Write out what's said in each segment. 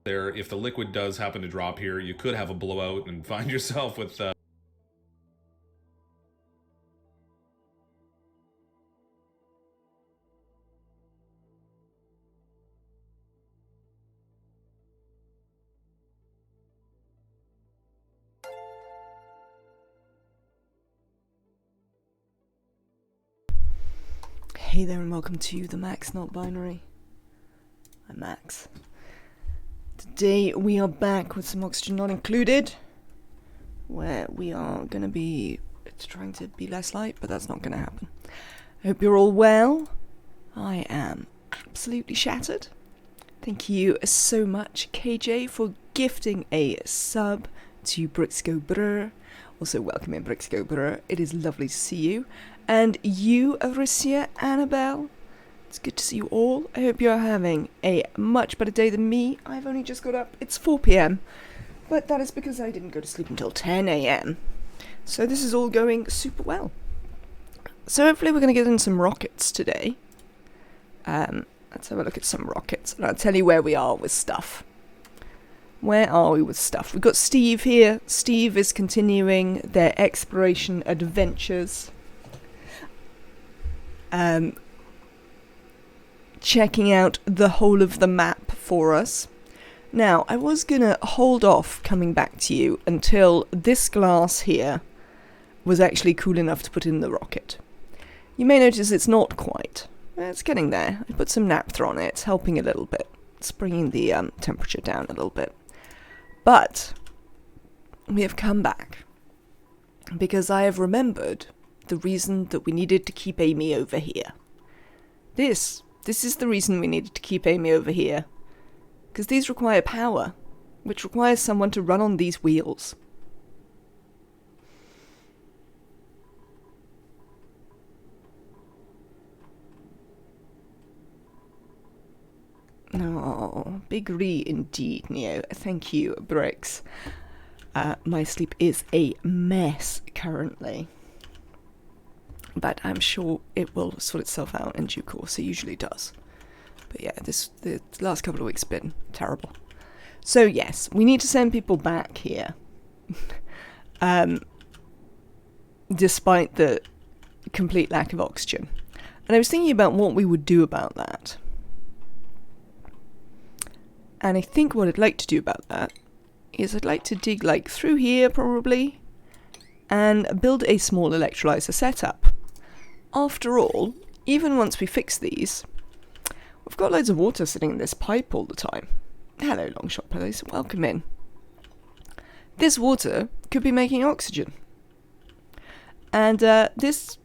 there. If the liquid does happen to drop here, you could have a blowout and find yourself with... Hey there and welcome to the Max Not Binary. I'm Max. Today we are back with some Oxygen Not Included, where we are going to be trying to be less light, but that's not going to happen. I hope you're all well. I am absolutely shattered. Thank you so much, KJ, for gifting a sub to Brixco Brr. Also, welcome in, Brixco Brr. It is lovely to see you. And you, Arisia, Annabelle. It's good to see you all. I hope you're having a much better day than me. I've only just got up. It's 4 p.m. But that is because I didn't go to sleep until 10 a.m. So this is all going super well. So hopefully we're going to get in some rockets today. Let's have a look at some rockets. And I'll tell you where we are with stuff. Where are we with stuff? We've got Steve here. Steve is continuing their exploration adventures. Checking out the whole of the map for us. Now, I was gonna hold off coming back to you until this glass here was actually cool enough to put in the rocket. You may notice it's not quite. It's getting there. I put some naphtha on it. It's helping a little bit. It's bringing the temperature down a little bit. But we have come back because I have remembered the reason that we needed to keep Amy over here. This is the reason we needed to keep Amy over here. Because these require power, which requires someone to run on these wheels. Oh, big re indeed, Neo. Thank you, Brix. My sleep is a mess currently. But I'm sure it will sort itself out in due course. It usually does. But yeah, the last couple of weeks have been terrible. So yes, we need to send people back here. Despite the complete lack of oxygen. And I was thinking about what we would do about that. And I think what I'd like to do about that is I'd like to dig like through here probably and build a small electrolyzer setup. After all, even once we fix these, we've got loads of water sitting in this pipe all the time. Hello, Longshot Police. Welcome in. This water could be making oxygen. And this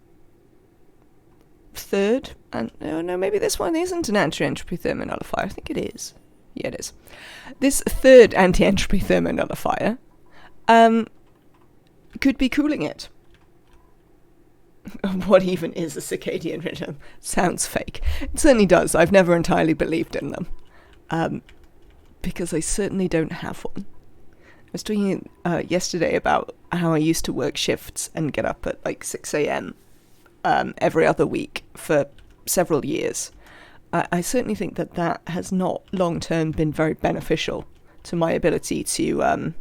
third, and no, maybe this one isn't an anti-entropy thermonullifier. I think it is. Yeah, it is. This third anti-entropy thermonullifier could be cooling it. What even is a circadian rhythm? Sounds fake. It certainly does. I've never entirely believed in them. Because I certainly don't have one. I was talking yesterday about how I used to work shifts and get up at like 6 a.m. Every other week for several years. I certainly think that has not long-term been very beneficial to my ability to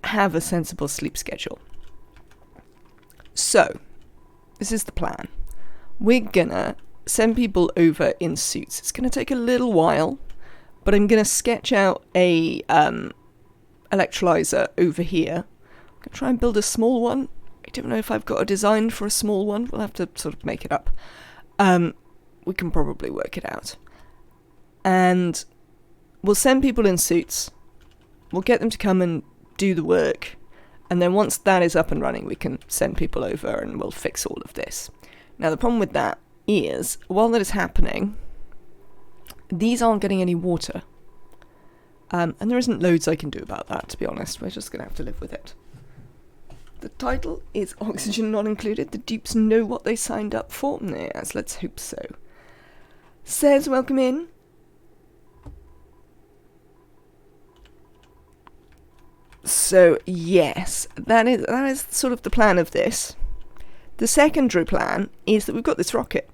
have a sensible sleep schedule. So, this is the plan. We're gonna send people over in suits. It's gonna take a little while, but I'm gonna sketch out a electrolyzer over here. I'm gonna try and build a small one. I don't know if I've got a design for a small one. We'll have to sort of make it up. We can probably work it out. And we'll send people in suits. We'll get them to come and do the work. And then once that is up and running, we can send people over and we'll fix all of this. Now, the problem with that is, while that is happening, these aren't getting any water. And there isn't loads I can do about that, to be honest. We're just going to have to live with it. The title is Oxygen Not Included. The dupes know what they signed up for. Yes, let's hope so. Says, welcome in. So, yes, that is sort of the plan of this. The secondary plan is that we've got this rocket.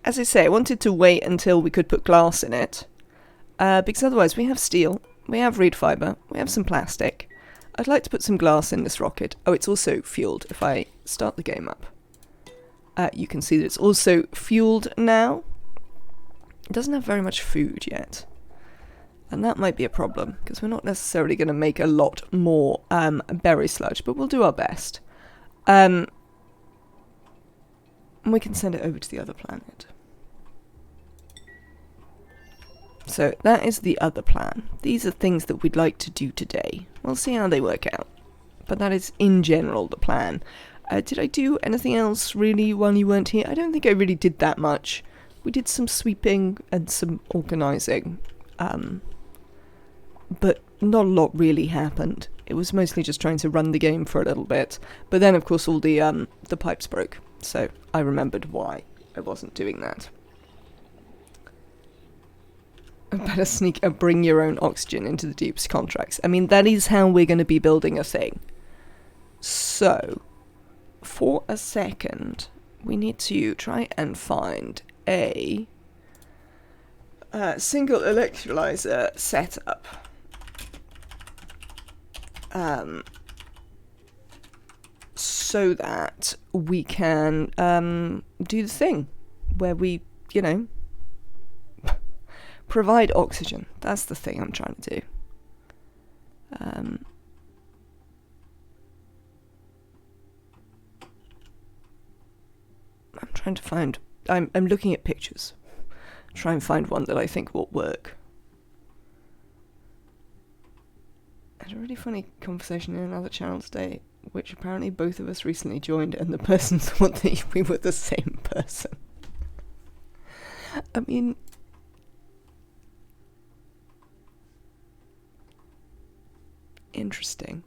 As I say, I wanted to wait until we could put glass in it, because otherwise we have steel, We have reed fibre. We have some plastic. I'd like to put some glass in this rocket. Oh, it's also fueled. If I start the game up, you can see that it's also fueled now. It doesn't have very much food yet. And that might be a problem, because we're not necessarily going to make a lot more berry sludge, but we'll do our best. And we can send it over to the other planet. So that is the other plan. These are things that we'd like to do today. We'll see how they work out. But that is, in general, the plan. Did I do anything else, really, while you weren't here? I don't think I really did that much. We did some sweeping and some organising. But not a lot really happened. It was mostly just trying to run the game for a little bit. But then, of course, all the pipes broke. So I remembered why I wasn't doing that. I better sneak a bring your own oxygen into the Dupes contracts. I mean, that is how we're going to be building a thing. So, for a second, we need to try and find a single electrolyzer setup. So that we can do the thing where we, you know, provide oxygen. That's the thing I'm trying to do. I'm trying to find... I'm looking at pictures. Try and find one that I think will work. I had a really funny conversation in another channel today, which apparently both of us recently joined, and the person thought that we were the same person. I mean... Interesting.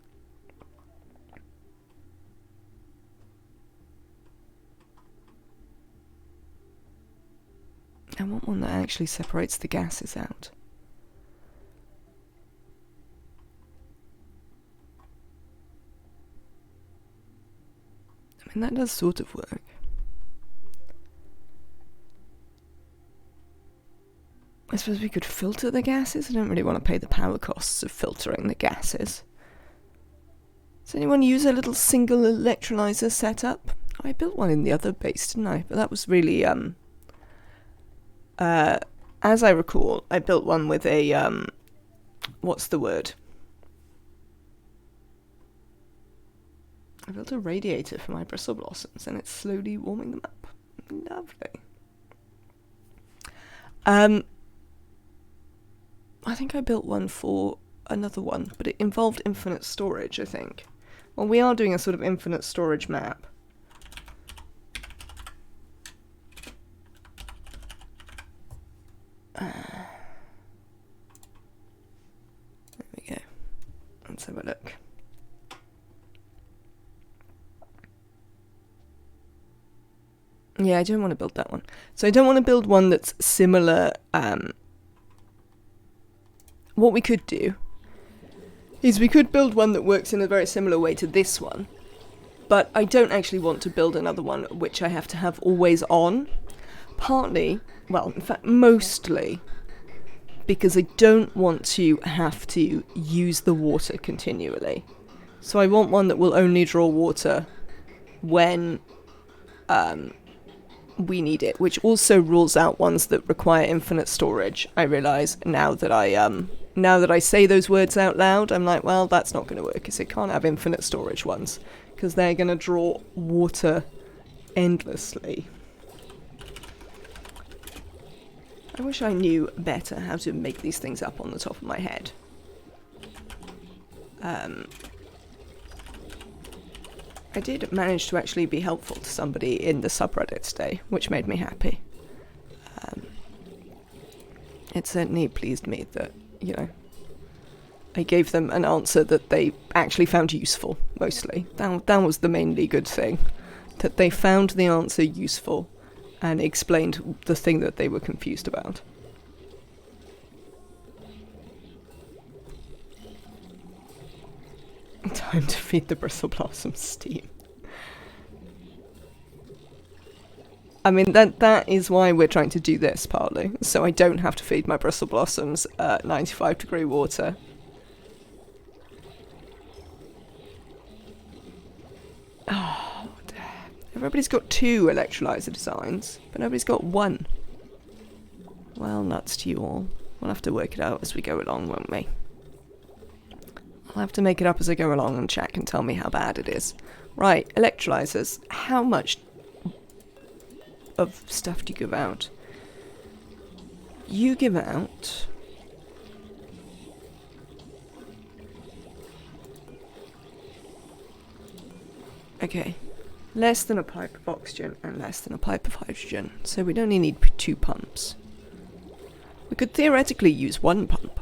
I want one that actually separates the gases out. I mean, that does sort of work. I suppose we could filter the gases. I don't really want to pay the power costs of filtering the gases. Does anyone use a little single electrolyzer setup? I built one in the other base, didn't I? But that was really, as I recall, I built one with a, what's the word? I built a radiator for my bristle blossoms, and it's slowly warming them up. Lovely. I think I built one for another one, but it involved infinite storage, I think. Well, we are doing a sort of infinite storage map. There we go. Let's have a look. Yeah, I don't want to build that one. So I don't want to build one that's similar. What we could do is we could build one that works in a very similar way to this one, but I don't actually want to build another one which I have to have always on. Partly, well, in fact, mostly, because I don't want to have to use the water continually. So I want one that will only draw water when we need it, which also rules out ones that require infinite storage. I realise now that I say those words out loud, I'm like, well, that's not going to work, because it can't have infinite storage ones, because they're going to draw water endlessly. I wish I knew better how to make these things up on the top of my head. I did manage to actually be helpful to somebody in the subreddit today, which made me happy. It certainly pleased me that, you know, I gave them an answer that they actually found useful, mostly. That was the mainly good thing. That they found the answer useful and explained the thing that they were confused about. Time to feed the bristle blossom steam. I mean, that is why we're trying to do this, partly. So I don't have to feed my bristle blossoms 95 degree water Oh, everybody's got 2 electrolyzer designs, but nobody's got 1. Well, nuts to you all. We'll have to work it out as we go along, won't we? I'll have to make it up as I go along, and chat can tell me how bad it is. Right, electrolyzers. How much of stuff do you give out? You give out... Okay. Less than a pipe of oxygen and less than a pipe of hydrogen. So we'd only need 2 pumps. We could theoretically use 1 pump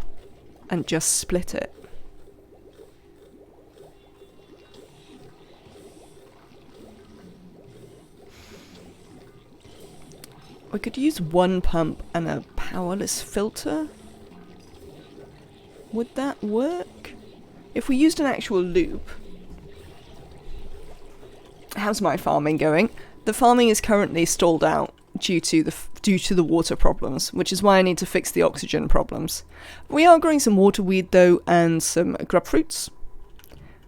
and just split it. We could use 1 pump and a powerless filter. Would that work? If we used an actual loop... How's my farming going? The farming is currently stalled out due to the water problems, which is why I need to fix the oxygen problems. We are growing some waterweed though, and some grub fruits.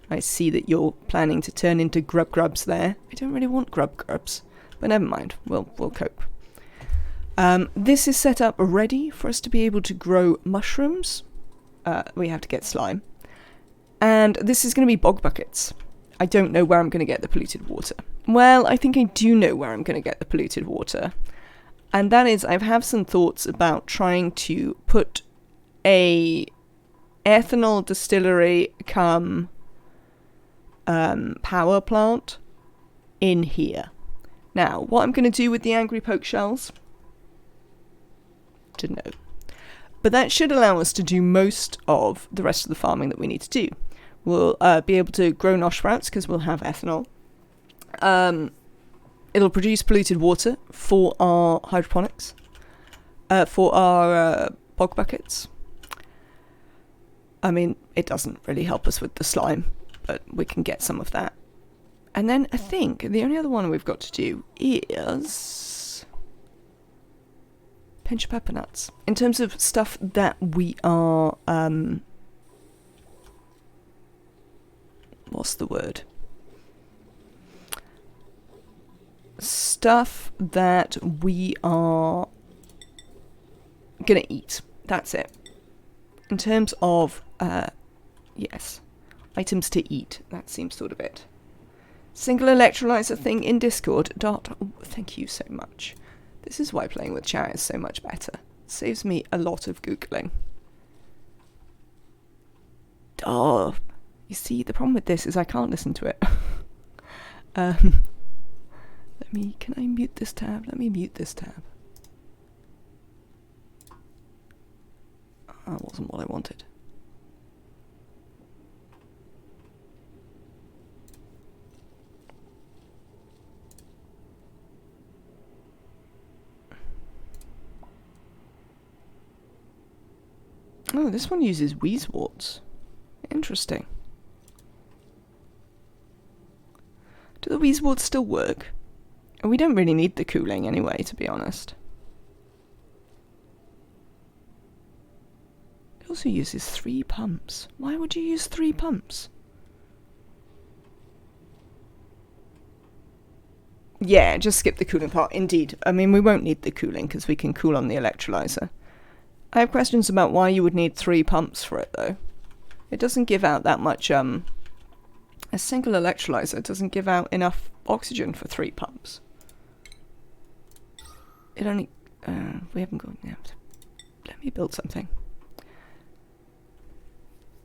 I see that you're planning to turn into grubs there. I don't really want grubs, but never mind. We'll cope. This is set up ready for us to be able to grow mushrooms. We have to get slime. And this is going to be bog buckets. I don't know where I'm going to get the polluted water. Well, I think I do know where I'm going to get the polluted water. And that is, I have some thoughts about trying to put a ethanol distillery come power plant in here. Now, what I'm going to do with the angry poke shells? To know. But that should allow us to do most of the rest of the farming that we need to do. We'll be able to grow nosh sprouts because we'll have ethanol. It'll produce polluted water for our hydroponics, for our bog buckets. I mean, it doesn't really help us with the slime, but we can get some of that. And then I think the only other one we've got to do is pinch of pepper nuts. In terms of stuff that we are... what's the word? Stuff that we are gonna eat. That's it. In terms of, yes, items to eat. That seems sort of it. Single electrolyzer thing in Discord. Dot. Oh, thank you so much. This is why playing with chat is so much better. It saves me a lot of googling. Oh. You see, the problem with this is I can't listen to it. Can I mute this tab? Let me mute this tab. That wasn't what I wanted. Oh, this one uses wheezeworts. Interesting. Do the wheezeworts still work? We don't really need the cooling anyway, to be honest. It also uses 3 pumps. Why would you use 3 pumps? Yeah, just skip the cooling part. Indeed. I mean, we won't need the cooling because we can cool on the electrolyzer. I have questions about why you would need 3 pumps for it, though. It doesn't give out that much, a single electrolyzer doesn't give out enough oxygen for 3 pumps. It only, we haven't got, yeah. Let me build something.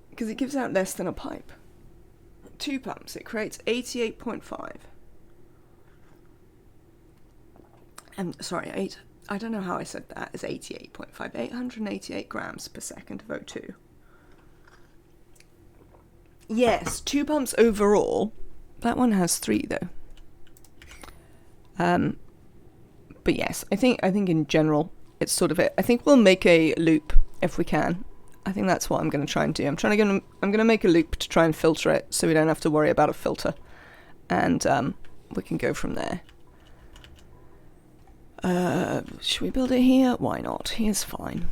Because it gives out less than a pipe. 2 pumps, it creates 88.5. Sorry, I don't know how I said that, it's 88.5, 888 grams per second of O2. Yes, 2 pumps overall. That one has 3 though. But yes, I think in general it's sort of it. I think we'll make a loop if we can. I think that's what I'm going to try and do. I'm going to make a loop to try and filter it so we don't have to worry about a filter, and we can go from there. Should we build it here? Why not? Here's fine.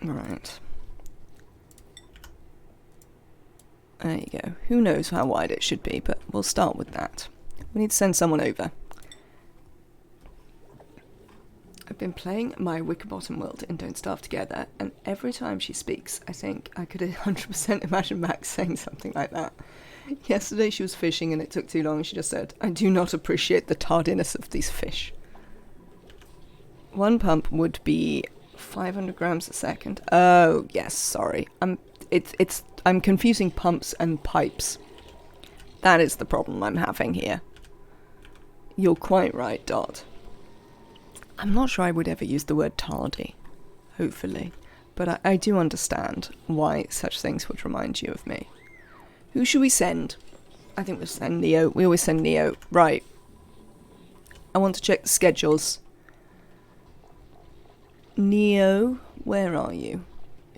Right. There you go. Who knows how wide it should be, but we'll start with that. We need to send someone over. I've been playing my Wickerbottom world in Don't Starve Together, and every time she speaks, I think I could 100% imagine Max saying something like that. Yesterday she was fishing and it took too long and she just said, "I do not appreciate the tardiness of these fish." One pump would be 500 grams a second. Oh, yes, sorry. I'm confusing pumps and pipes. That is the problem I'm having here. You're quite right, Dot. I'm not sure I would ever use the word tardy, hopefully, but I do understand why such things would remind you of me. Who should we send? I think we'll send Neo. We always send Neo. Right. I want to check the schedules. Neo, where are you?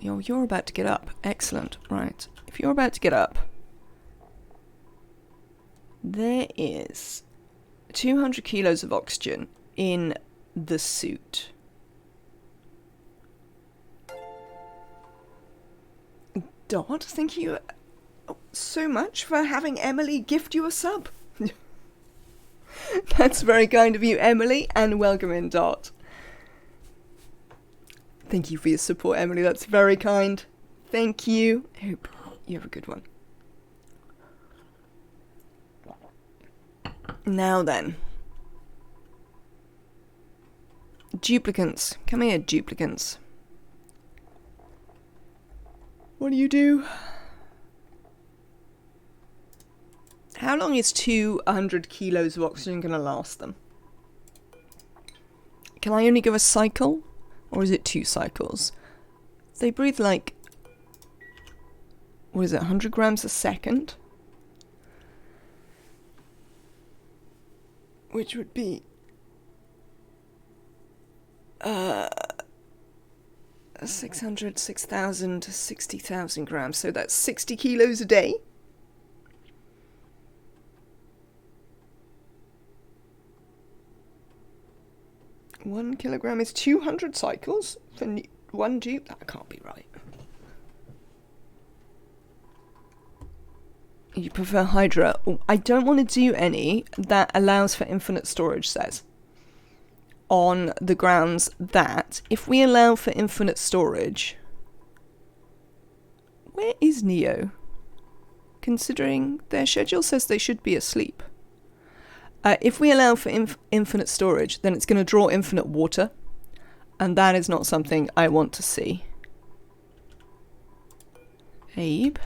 You're about to get up. Excellent. Right. If you're about to get up, there is 200 kilos of oxygen in the suit. Dot, thank you so much for having Emily gift you a sub. That's very kind of you, Emily, and welcome in, Dot. Thank you for your support, Emily. That's very kind. Thank you. I hope you have a good one. Now then. Duplicants. Come here, duplicants. What do you do? How long is 200 kilos of oxygen going to last them? Can I only go a cycle? Or is it 2 cycles? They breathe like... what is it, 100 grams a second? Which would be... 600, 6,000 to 60,000 grams. So that's 60 kilos a day. One kilogram is 200 cycles for one dupe? That can't be right. You prefer Hydra? I don't want to do any that allows for infinite storage, says. On the grounds that if we allow for infinite storage... Where is Neo? Considering their schedule says they should be asleep. If we allow for infinite storage, then it's going to draw infinite water. And that is not something I want to see. Abe?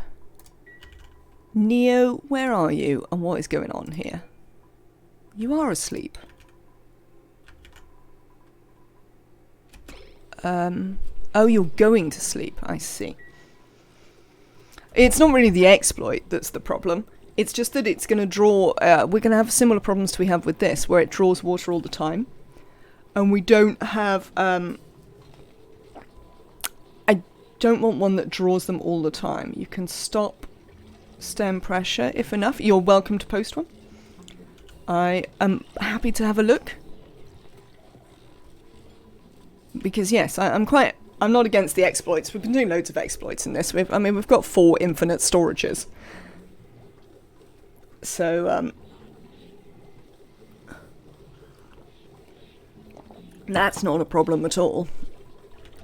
Neo, where are you? And what is going on here? You are asleep. Oh, you're going to sleep. I see. It's not really the exploit that's the problem. It's just that it's going to draw... we're going to have similar problems to we have with this, where it draws water all the time. And we don't have... I don't want one that draws them all the time. You can stop stem pressure if enough. You're welcome to post one. I am happy to have a look. Because yes, I'm not against the exploits. We've been doing loads of exploits in this. We've got 4 infinite storages. So, that's not a problem at all.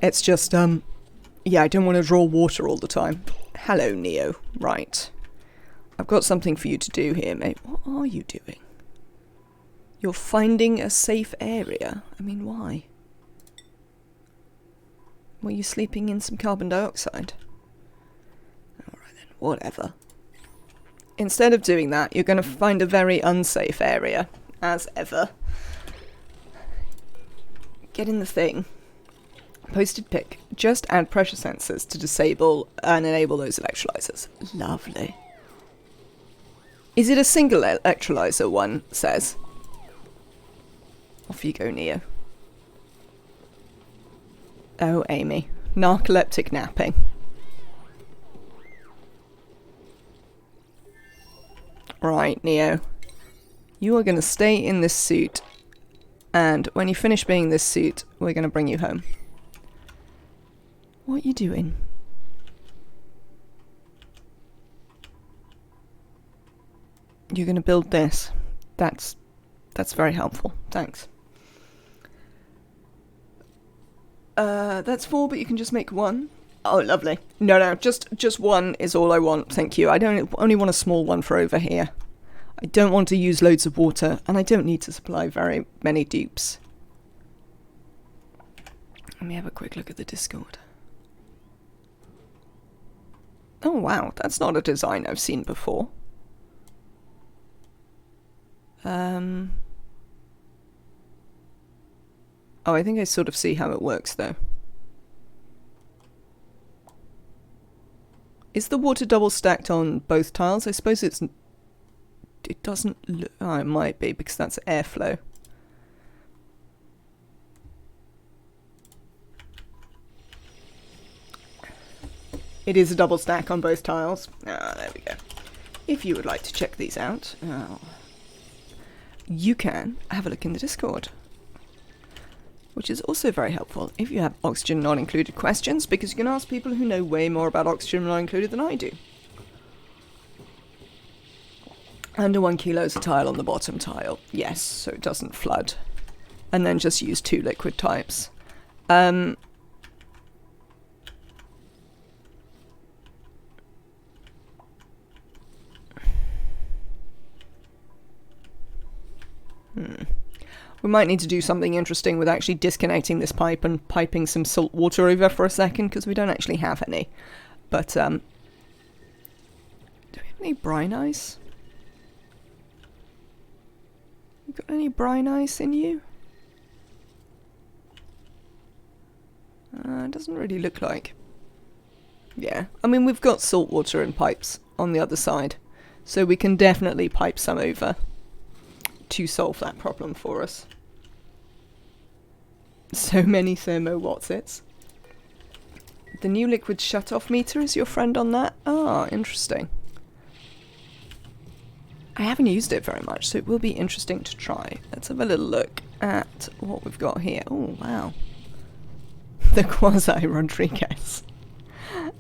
It's just, yeah, I don't want to draw water all the time. Hello, Neo. Right. I've got something for you to do here, mate. What are you doing? You're finding a safe area? I mean, why? Were you sleeping in some carbon dioxide? Alright then, whatever. Instead of doing that, you're going to find a very unsafe area, as ever. Get in the thing. Posted pick. Just add pressure sensors to disable and enable those electrolyzers. Lovely. Is it a single electrolyzer, one says? Off you go, Neo. Oh, Amy. Narcoleptic napping. Right, Neo. You are going to stay in this suit, and when you finish being this suit, we're going to bring you home. What are you doing? You're going to build this. That's very helpful. Thanks. That's 4, but you can just make 1. Oh, lovely. No, just 1 is all I want. Thank you. I only want a small one for over here. I don't want to use loads of water, and I don't need to supply very many dupes. Let me have a quick look at the Discord. Oh, wow. That's not a design I've seen before. Oh, I think I sort of see how it works, though. Is the water double stacked on both tiles? I suppose it doesn't look... Oh, it might be, because that's airflow. It is a double stack on both tiles. Ah, there we go. If you would like to check these out, you can have a look in the Discord, which is also very helpful if you have oxygen not included questions, because you can ask people who know way more about oxygen not included than I do. Under 1 kilo is a tile on the bottom tile. Yes, so it doesn't flood. And then just use 2 liquid types. We might need to do something interesting with actually disconnecting this pipe and piping some salt water over for a second, because we don't actually have any. But, do we have any brine ice? You got any brine ice in you? It doesn't really look like. Yeah, I mean, we've got salt water in pipes on the other side, so we can definitely pipe some over to solve that problem for us. So many thermo-watsits. The new liquid shut-off meter is your friend on that? Ah, interesting. I haven't used it very much, so it will be interesting to try. Let's have a little look at what we've got here. Oh, wow. The quasi-Rodriguez.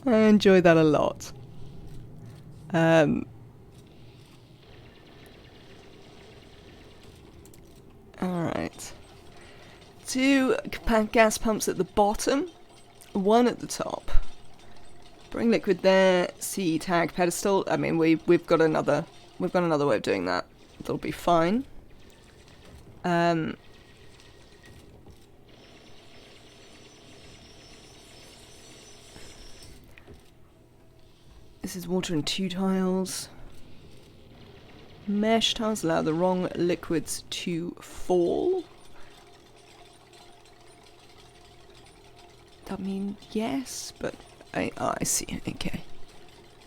I enjoy that a lot. Alright. 2 gas pumps at the bottom, 1 at the top. Bring liquid there, C tag pedestal. I mean, we've got another way of doing that. That'll be fine. This is water in 2 tiles. Mesh tiles allow the wrong liquids to fall. I mean, yes, but I see. Okay.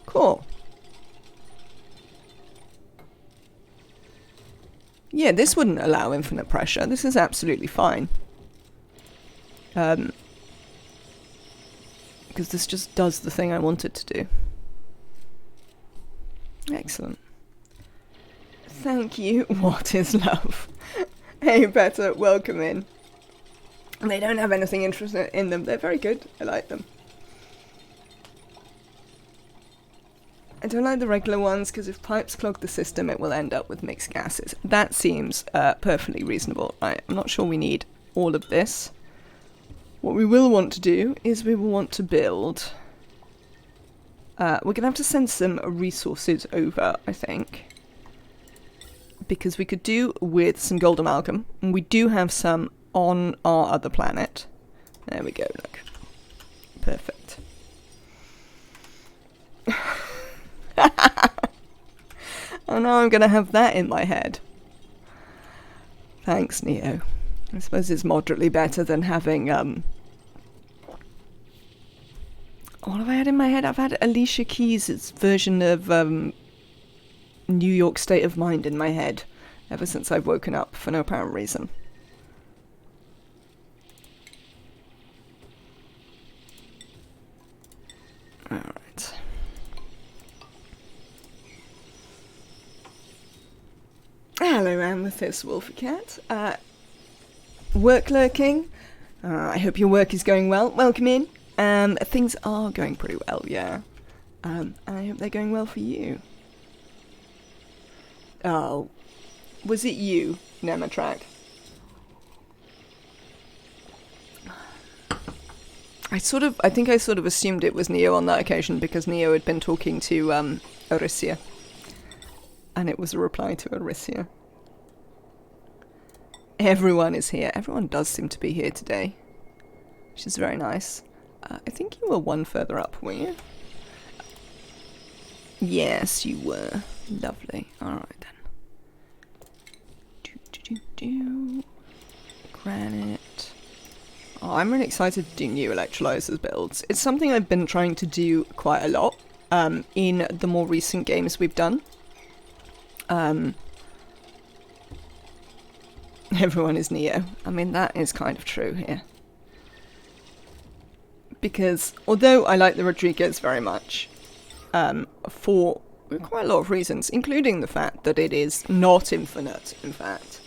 Cool. Yeah, this wouldn't allow infinite pressure. This is absolutely fine. Because this just does the thing I want it to do. Excellent. Thank you. What is love? Hey, Better, welcome in. They don't have anything interesting in them. They're very good. I like them. I don't like the regular ones because if pipes clog the system, it will end up with mixed gases. That seems perfectly reasonable. Right, I'm not sure we need all of this. What we will want to do is we will want to build... we're going to have to send some resources over, I think. Because we could do with some gold amalgam. And we do have some on our other planet. There we go, look. Perfect. Oh, now I'm going to have that in my head. Thanks, Neo. I suppose it's moderately better than having, what have I had in my head? I've had Alicia Keys' version of, New York State of Mind in my head ever since I've woken up for no apparent reason. Alright. Hello, Amethyst Wolfie Cat. Work lurking. I hope your work is going well. Welcome in. Things are going pretty well, yeah. I hope they're going well for you. Oh, was it you, Nematrak? I think I sort of assumed it was Neo on that occasion because Neo had been talking to Orisia. And it was a reply to Orisia. Everyone is here. Everyone does seem to be here today, which is very nice. I think you were one further up, were you? Yes, you were. Lovely. Alright then. Granite. Oh, I'm really excited to do new electrolyzers builds. It's something I've been trying to do quite a lot in the more recent games we've done. Everyone is Neo. I mean, that is kind of true here. Because although I like the Rodriguez very much, for quite a lot of reasons, including the fact that it is not infinite, in fact.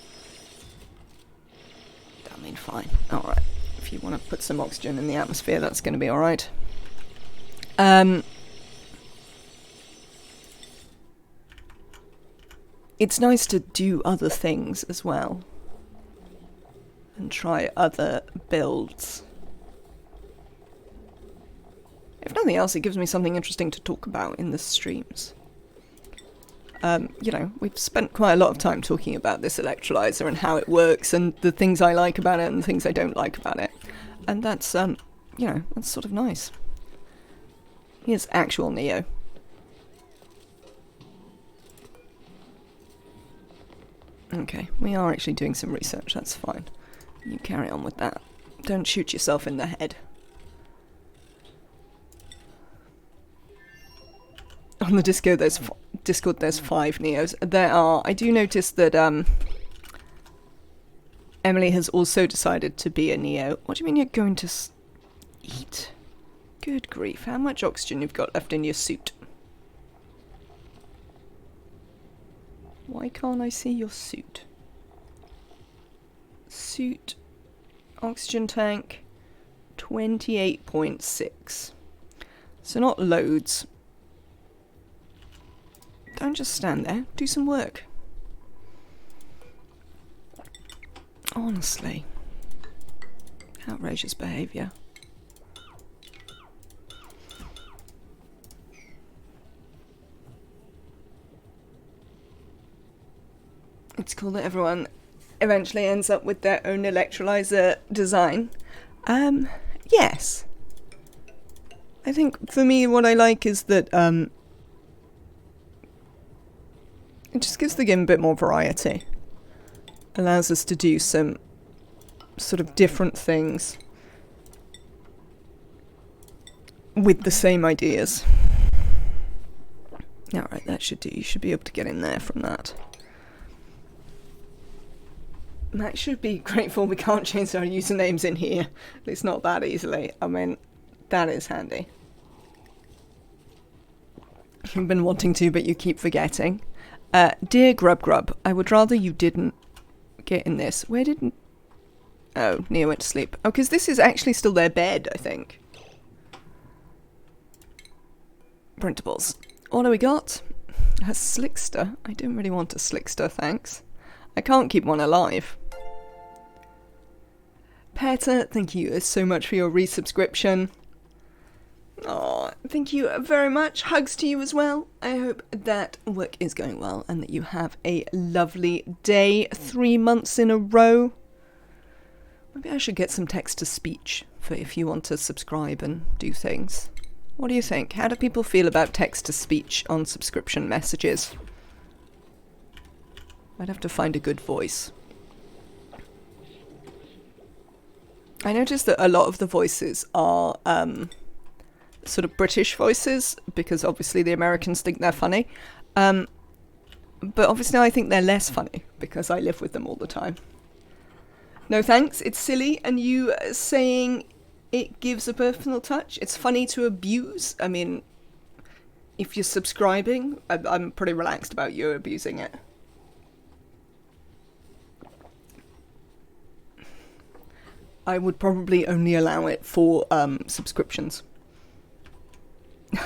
I mean, fine. Alright. If you want to put some oxygen in the atmosphere, that's going to be alright. It's nice to do other things as well. And try other builds. If nothing else, it gives me something interesting to talk about in the streams. You know, we've spent quite a lot of time talking about this electrolyzer and how it works and the things I like about it and the things I don't like about it. And that's, you know, that's sort of nice. Here's actual Neo. Okay, we are actually doing some research, that's fine. You carry on with that. Don't shoot yourself in the head. On the Discord there's 5 Neos. There are... I do notice that Emily has also decided to be a Neo. What do you mean you're going to eat? Good grief, how much oxygen you've got left in your suit? Why can't I see your suit? Suit, oxygen tank, 28.6. So not loads. Don't just stand there, do some work. Honestly. Outrageous behaviour. It's cool that everyone eventually ends up with their own electrolyzer design. Yes. I think for me what I like is that it just gives the game a bit more variety. Allows us to do some sort of different things with the same ideas. Alright, that should do. You should be able to get in there from that. Max should be grateful we can't change our usernames in here. At least not that easily. I mean, that is handy. You've been wanting to, but you keep forgetting. Dear Grub Grub, I would rather you didn't get in this. Where didn't... Oh, Neo went to sleep. Oh, because this is actually still their bed, I think. Printables. What do we got? A Slickster. I don't really want a Slickster, thanks. I can't keep one alive. Petter, thank you so much for your resubscription. Oh, thank you very much. Hugs to you as well. I hope that work is going well and that you have a lovely day. 3 months in a row. Maybe I should get some text-to-speech for if you want to subscribe and do things. What do you think? How do people feel about text-to-speech on subscription messages? I'd have to find a good voice. I noticed that a lot of the voices are sort of British voices, because obviously the Americans think they're funny. But obviously I think they're less funny, because I live with them all the time. No thanks, it's silly, and you saying it gives a personal touch. It's funny to abuse. I mean, if you're subscribing, I'm pretty relaxed about you abusing it. I would probably only allow it for subscriptions.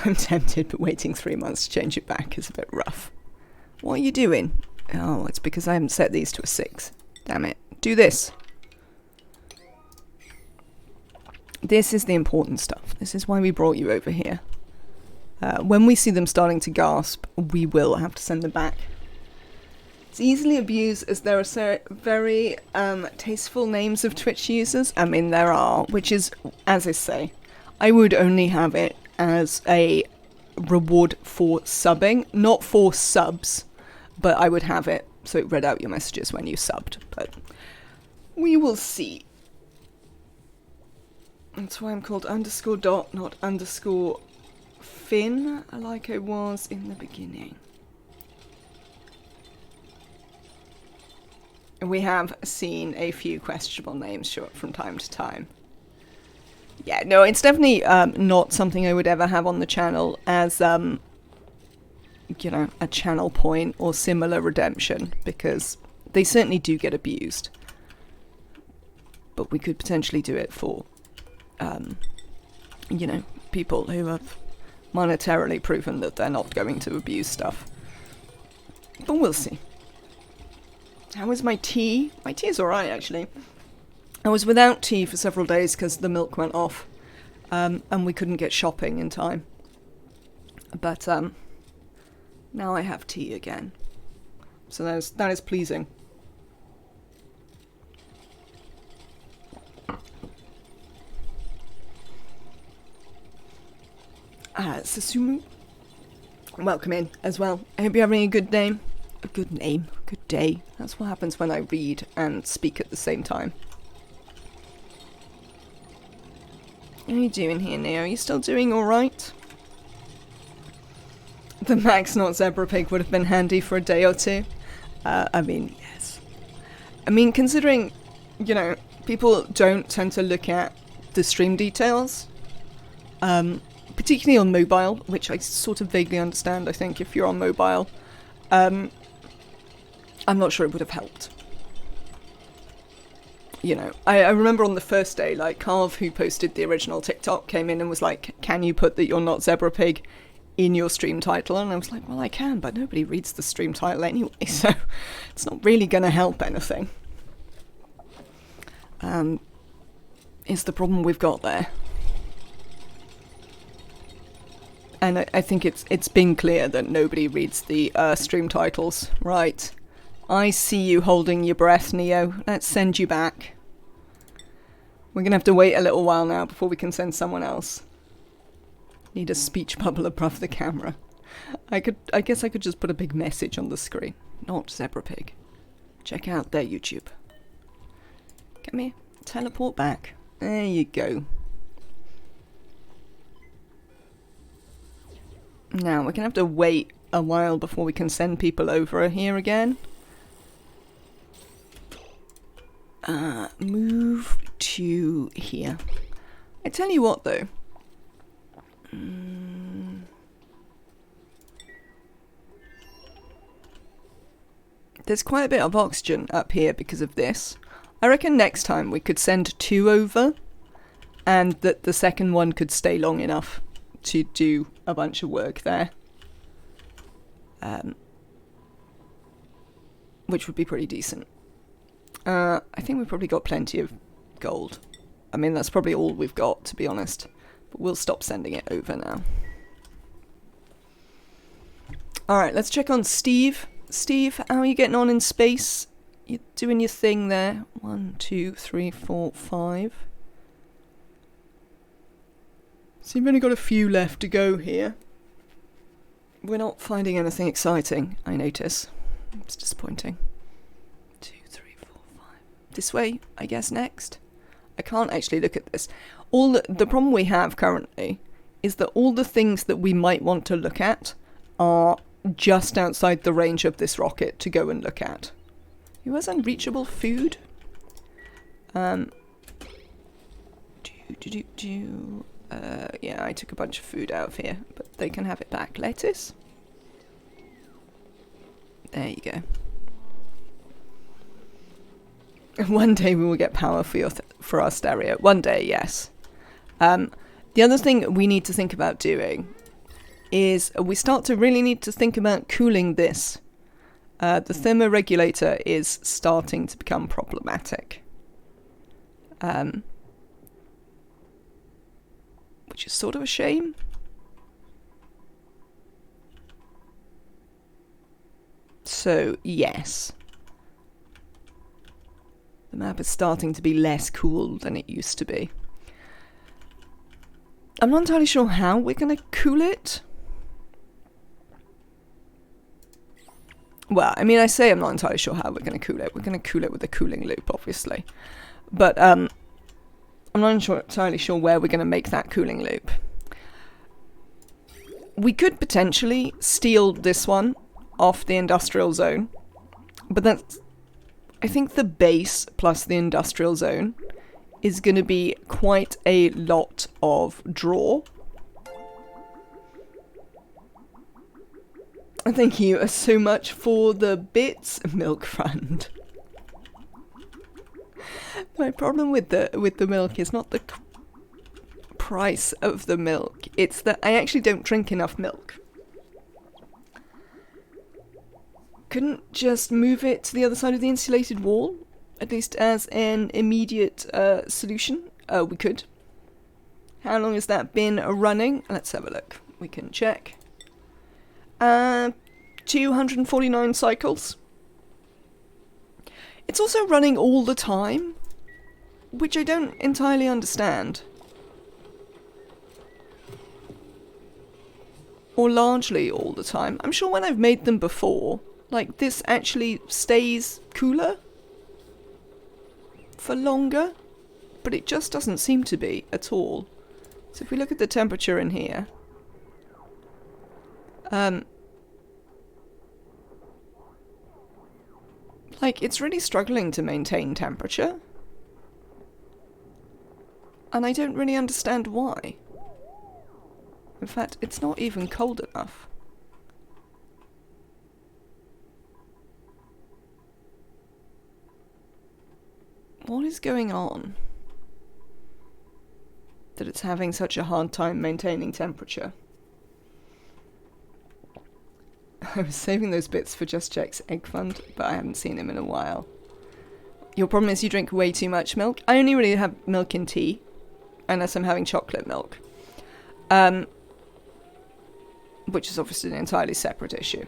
I'm tempted, but waiting 3 months to change it back is a bit rough. What are you doing? Oh, it's because I haven't set these to a 6. Damn it. Do this. This is the important stuff. This is why we brought you over here. When we see them starting to gasp, we will have to send them back. It's easily abused as there are very tasteful names of Twitch users. I mean, there are, which is, as I say, I would only have it as a reward for subbing, not for subs, but I would have it so it read out your messages when you subbed. But we will see. That's why I'm called _dot, not _fin, like I was in the beginning. We have seen a few questionable names show up from time to time. Yeah, no, it's definitely not something I would ever have on the channel as, you know, a channel point or similar redemption, because they certainly do get abused. But we could potentially do it for, you know, people who have monetarily proven that they're not going to abuse stuff. But we'll see. How is my tea? My tea is alright, actually. I was without tea for several days because the milk went off, and we couldn't get shopping in time. But now I have tea again, so that is pleasing. Susumu, welcome in as well. I hope you're having a good day. A good name, good day. That's what happens when I read and speak at the same time. How are you doing here, Neo? Are you still doing alright? The Max Not Zebra Pig would have been handy for a day or two. I mean, yes. I mean, considering, you know, people don't tend to look at the stream details, particularly on mobile, which I sort of vaguely understand, I think, if you're on mobile. I'm not sure it would have helped. You know, I remember on the first day, like, Carv, who posted the original TikTok, came in and was like, can you put that you're not Zebra Pig in your stream title? And I was like, well, I can, but nobody reads the stream title anyway, so it's not really going to help anything. Is the problem we've got there. And I think it's been clear that nobody reads the stream titles. Right. I see you holding your breath, Neo. Let's send you back. We're going to have to wait a little while now before we can send someone else. Need a speech bubble above the camera. I guess I could just put a big message on the screen. Not Zebra Pig. Check out their YouTube. Come here. Teleport back. There you go. Now, we're going to have to wait a while before we can send people over here again. Move to here. I tell you what, though. There's quite a bit of oxygen up here because of this. I reckon next time we could send 2 over, and that the second one could stay long enough to do a bunch of work there. Which would be pretty decent. I think we've probably got plenty of gold. I mean, that's probably all we've got, to be honest. But we'll stop sending it over now. Alright, let's check on Steve. Steve, how are you getting on in space? You're doing your thing there. 1, 2, 3, 4, 5. So you've only got a few left to go here. We're not finding anything exciting, I notice. It's disappointing. 2, 3, 4, 5. This way, I guess, next. I can't actually look at this. The problem we have currently is that all the things that we might want to look at are just outside the range of this rocket to go and look at. Who has unreachable food? Yeah, I took a bunch of food out of here, but they can have it back. Lettuce? There you go. One day we will get power for our stereo. One day, yes. The other thing we need to think about doing is we start to really need to think about cooling this. The thermoregulator is starting to become problematic. Which is sort of a shame. So, yes. The map is starting to be less cool than it used to be. I'm not entirely sure how we're going to cool it. Well, I mean, I say I'm not entirely sure how we're going to cool it. We're going to cool it with a cooling loop, obviously. But I'm not entirely sure where we're going to make that cooling loop. We could potentially steal this one off the industrial zone. But that's... I think the base plus the industrial zone is going to be quite a lot of draw. Thank you so much for the bits, Milk Friend. My problem with the milk is not the price of the milk. It's that I actually don't drink enough milk. Couldn't just move it to the other side of the insulated wall? At least as an immediate solution? We could. How long has that been running? Let's have a look. We can check. 249 cycles. It's also running all the time, which I don't entirely understand. Or largely all the time. I'm sure when I've made them before, like, this actually stays cooler for longer, but it just doesn't seem to be at all. So if we look at the temperature in here, like, it's really struggling to maintain temperature. And I don't really understand why. In fact, it's not even cold enough. What is going on that it's having such a hard time maintaining temperature? I was saving those bits for Just Jack's egg fund, but I haven't seen him in a while. Your problem is you drink way too much milk. I only really have milk in tea, unless I'm having chocolate milk. Which is obviously an entirely separate issue.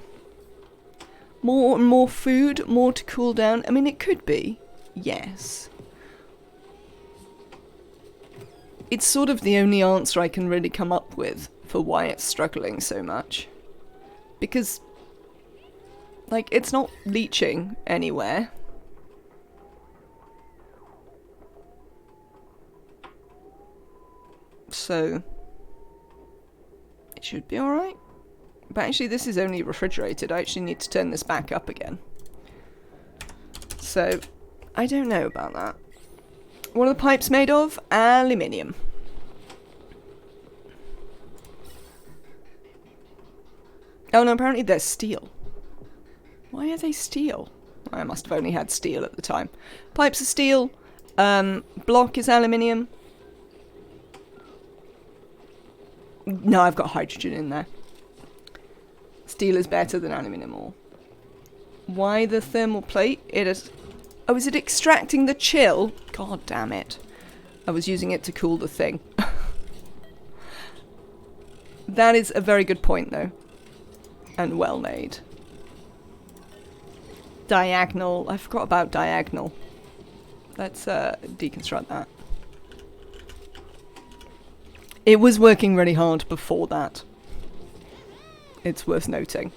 More and more food, more to cool down. I mean, it could be, yes. It's sort of the only answer I can really come up with for why it's struggling so much. Because, like, it's not leaching anywhere. So, it should be alright. But actually, this is only refrigerated. I actually need to turn this back up again. So, I don't know about that. What are the pipes made of? Aluminium. Oh no, apparently they're steel. Why are they steel? I must have only had steel at the time. Pipes are steel. Block is aluminium. No, I've got hydrogen in there. Steel is better than aluminium ore. Why the thermal plate? It is... Oh, is it extracting the chill? God damn it. I was using it to cool the thing. That is a very good point, though. And well made. Diagonal. I forgot about diagonal. Let's deconstruct that. It was working really hard before that. It's worth noting.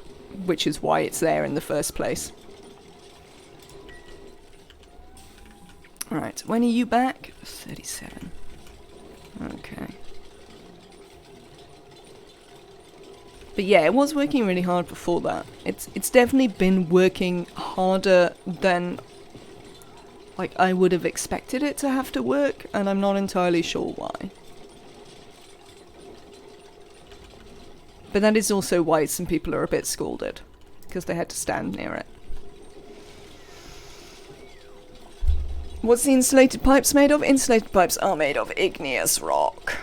Which is why it's there in the first place. Alright, when are you back? 37. Okay. But yeah, it was working really hard before that. It's definitely been working harder than, like, I would have expected it to have to work, and I'm not entirely sure why. But that is also why some people are a bit scalded, because they had to stand near it. What's the insulated pipes made of? Insulated pipes are made of igneous rock.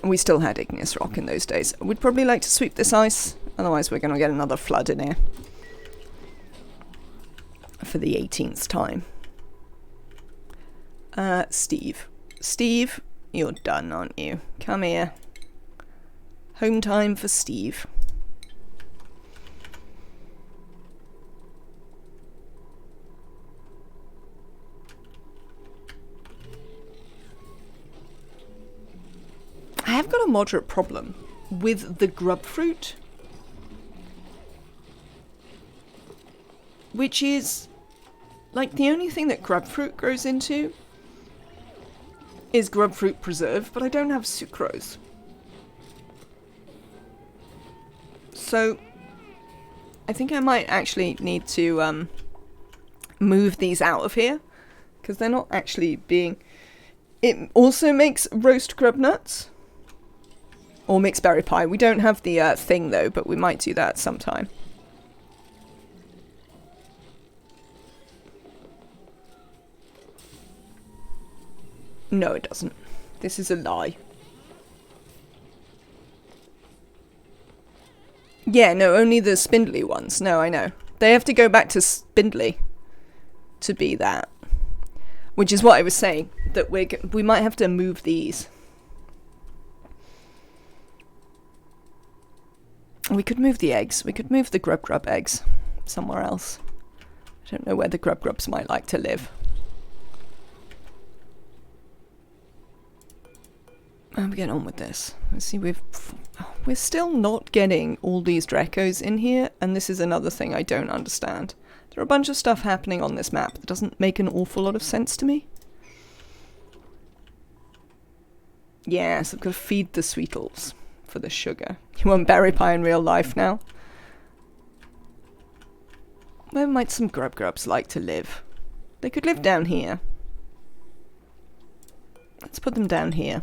We still had igneous rock in those days. We'd probably like to sweep this ice Otherwise we're going to get another flood in here. For the 18th time. Steve. Steve, you're done, aren't you? Come here. Home time for Steve. I have got a moderate problem with the grub fruit, which is like the only thing that grub fruit grows into is grub fruit preserve, but I don't have sucrose. So I think I might actually need to move these out of here, because they're not actually being... It also makes roast grub nuts. Or mixed berry pie. We don't have the thing though, but we might do that sometime. No, it doesn't. This is a lie. Yeah, no, only the spindly ones. No, I know. They have to go back to spindly to be that. Which is what I was saying, that we might have to move these. We could move the eggs. We could move the grub eggs somewhere else. I don't know where the grubs might like to live. I'm getting on with this. Let's see, we're still not getting all these Drecos in here, and this is another thing I don't understand. There are a bunch of stuff happening on this map that doesn't make an awful lot of sense to me. Yes, I've got to feed the Sweetles for the sugar. You want berry pie in real life now? Where might some grubs like to live? They could live down here. Let's put them down here.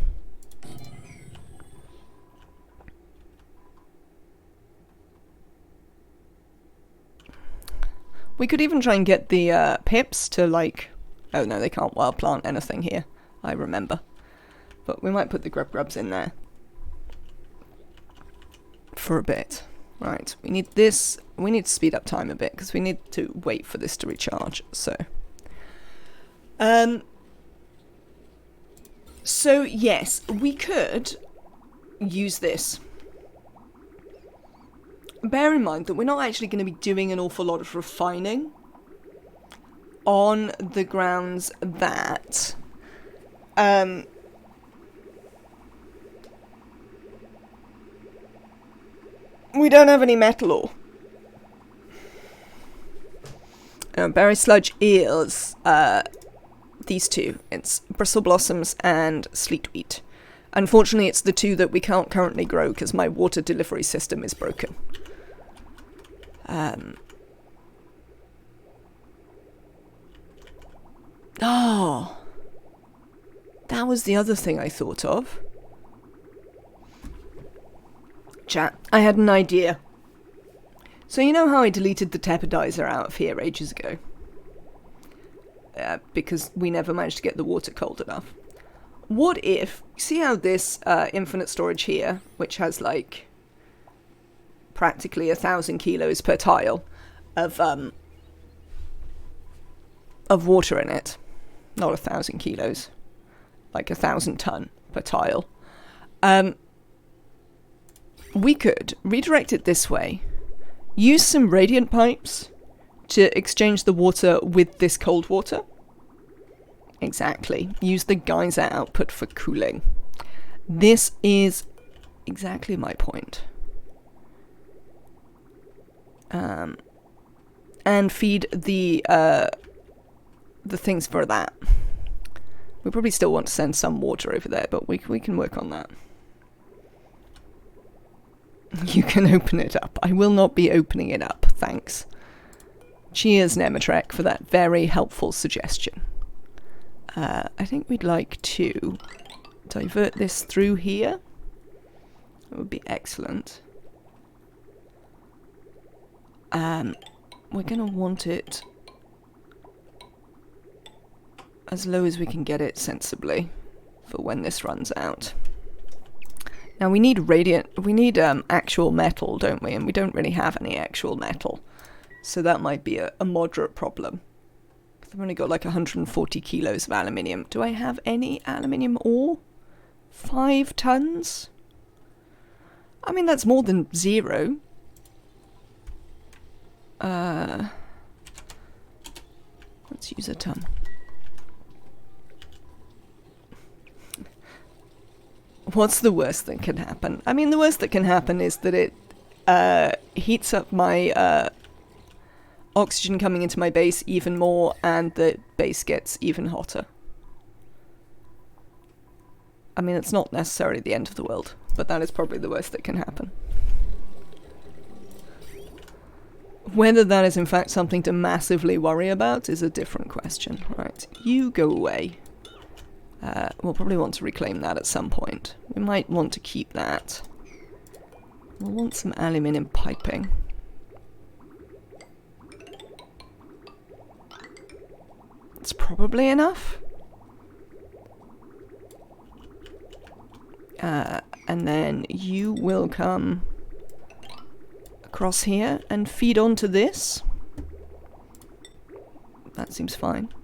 We could even try and get the pips to like... Oh no, they can't wild plant anything here. I remember. But we might put the grubs in there. For a bit. Right, we need this. We need to speed up time a bit because we need to wait for this to recharge. So yes, we could use this. Bear in mind that we're not actually going to be doing an awful lot of refining on the grounds that we don't have any metal ore. Berry sludge is these two. It's bristle blossoms and sleet wheat. Unfortunately, it's the two that we can't currently grow because my water delivery system is broken. Oh, that was the other thing I thought of. Chat, I had an idea. So you know how I deleted the tepidizer out of here ages ago? Because we never managed to get the water cold enough. What if, see how this infinite storage here, which has like practically 1,000 kilos per tile of water in it. Not 1,000 kilos, like 1,000 ton per tile. We could redirect it this way, use some radiant pipes to exchange the water with this cold water. Exactly. Use the geyser output for cooling. This is exactly my point. And feed the things for that. We probably still want to send some water over there, but we can work on that. You can open it up. I will not be opening it up, thanks. Cheers, Nematrek, for that very helpful suggestion. I think we'd like to divert this through here. That would be excellent. We're going to want it as low as we can get it sensibly for when this runs out. Now we need actual metal, don't we? And we don't really have any actual metal. So that might be a moderate problem. I've only got like 140 kilos of aluminium. Do I have any aluminium ore? 5 tons? I mean, that's more than 0. Let's use a ton. What's the worst that can happen? I mean, the worst that can happen is that it heats up my oxygen coming into my base even more, and the base gets even hotter. I mean, it's not necessarily the end of the world, but that is probably the worst that can happen. Whether that is in fact something to massively worry about is a different question. Right, you go away. We'll probably want to reclaim that at some point. We might want to keep that. We'll want some aluminium piping. It's probably enough. And then you will come across here and feed onto this. That seems fine.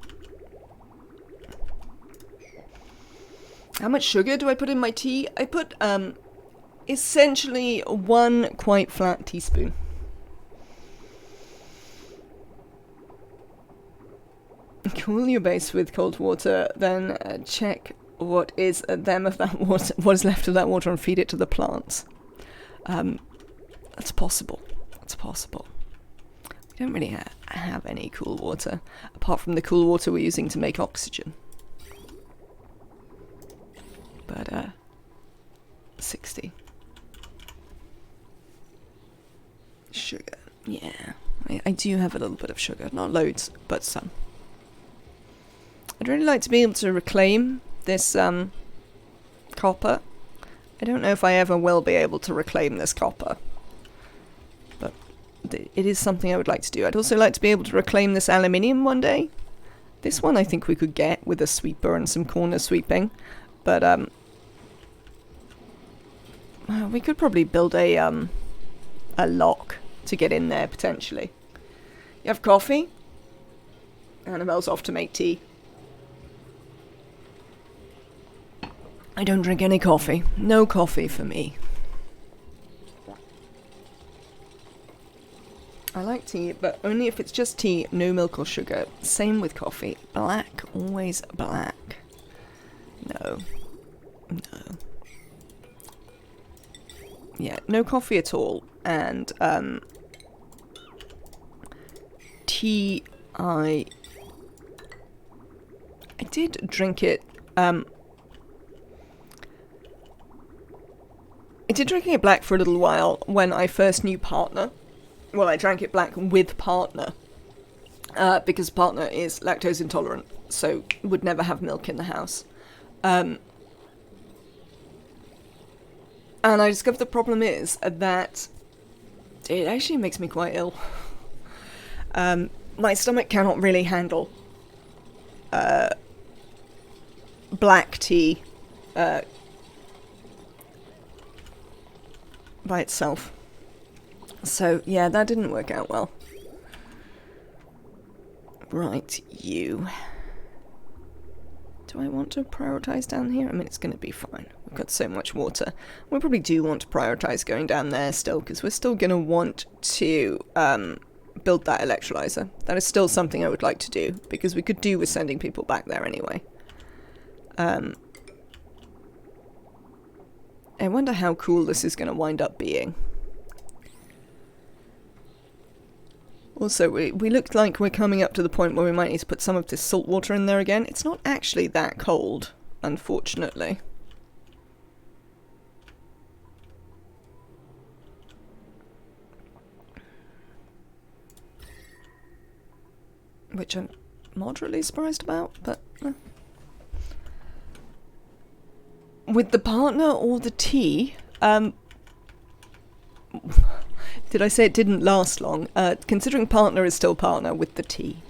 How much sugar do I put in my tea? I put essentially 1 quite flat teaspoon. Cool your base with cold water, then check what is left of that water and feed it to the plants. That's possible. That's possible. We don't really have any cool water, apart from the cool water we're using to make oxygen. But, 60. Sugar. Yeah. I do have a little bit of sugar. Not loads, but some. I'd really like to be able to reclaim this copper. I don't know if I ever will be able to reclaim this copper, but it is something I would like to do. I'd also like to be able to reclaim this aluminium one day. This one I think we could get with a sweeper and some corner sweeping, but we could probably build a lock to get in there potentially. You have coffee? Annabelle's off to make tea. I don't drink any coffee. No coffee for me. I like tea, but only if it's just tea, no milk or sugar. Same with coffee. Black, always black. No. No. Yeah, no coffee at all. And, tea, I did drink it, I did drinking it black for a little while when I first knew Partner. Well, I drank it black with Partner. Because Partner is lactose intolerant, so would never have milk in the house. And I discovered the problem is that it actually makes me quite ill. My stomach cannot really handle black tea by itself. So, yeah, that didn't work out well. Right, you. Do I want to prioritize down here? I mean, it's going to be fine. We've got so much water. We probably do want to prioritize going down there still, because we're still going to want to build that electrolyzer. That is still something I would like to do, because we could do with sending people back there anyway. I wonder how cool this is going to wind up being. Also, we look like we're coming up to the point where we might need to put some of this salt water in there again. It's not actually that cold, unfortunately. Which I'm moderately surprised about, but... With the Partner or the tea, did I say it didn't last long? Considering Partner is still Partner with the tea.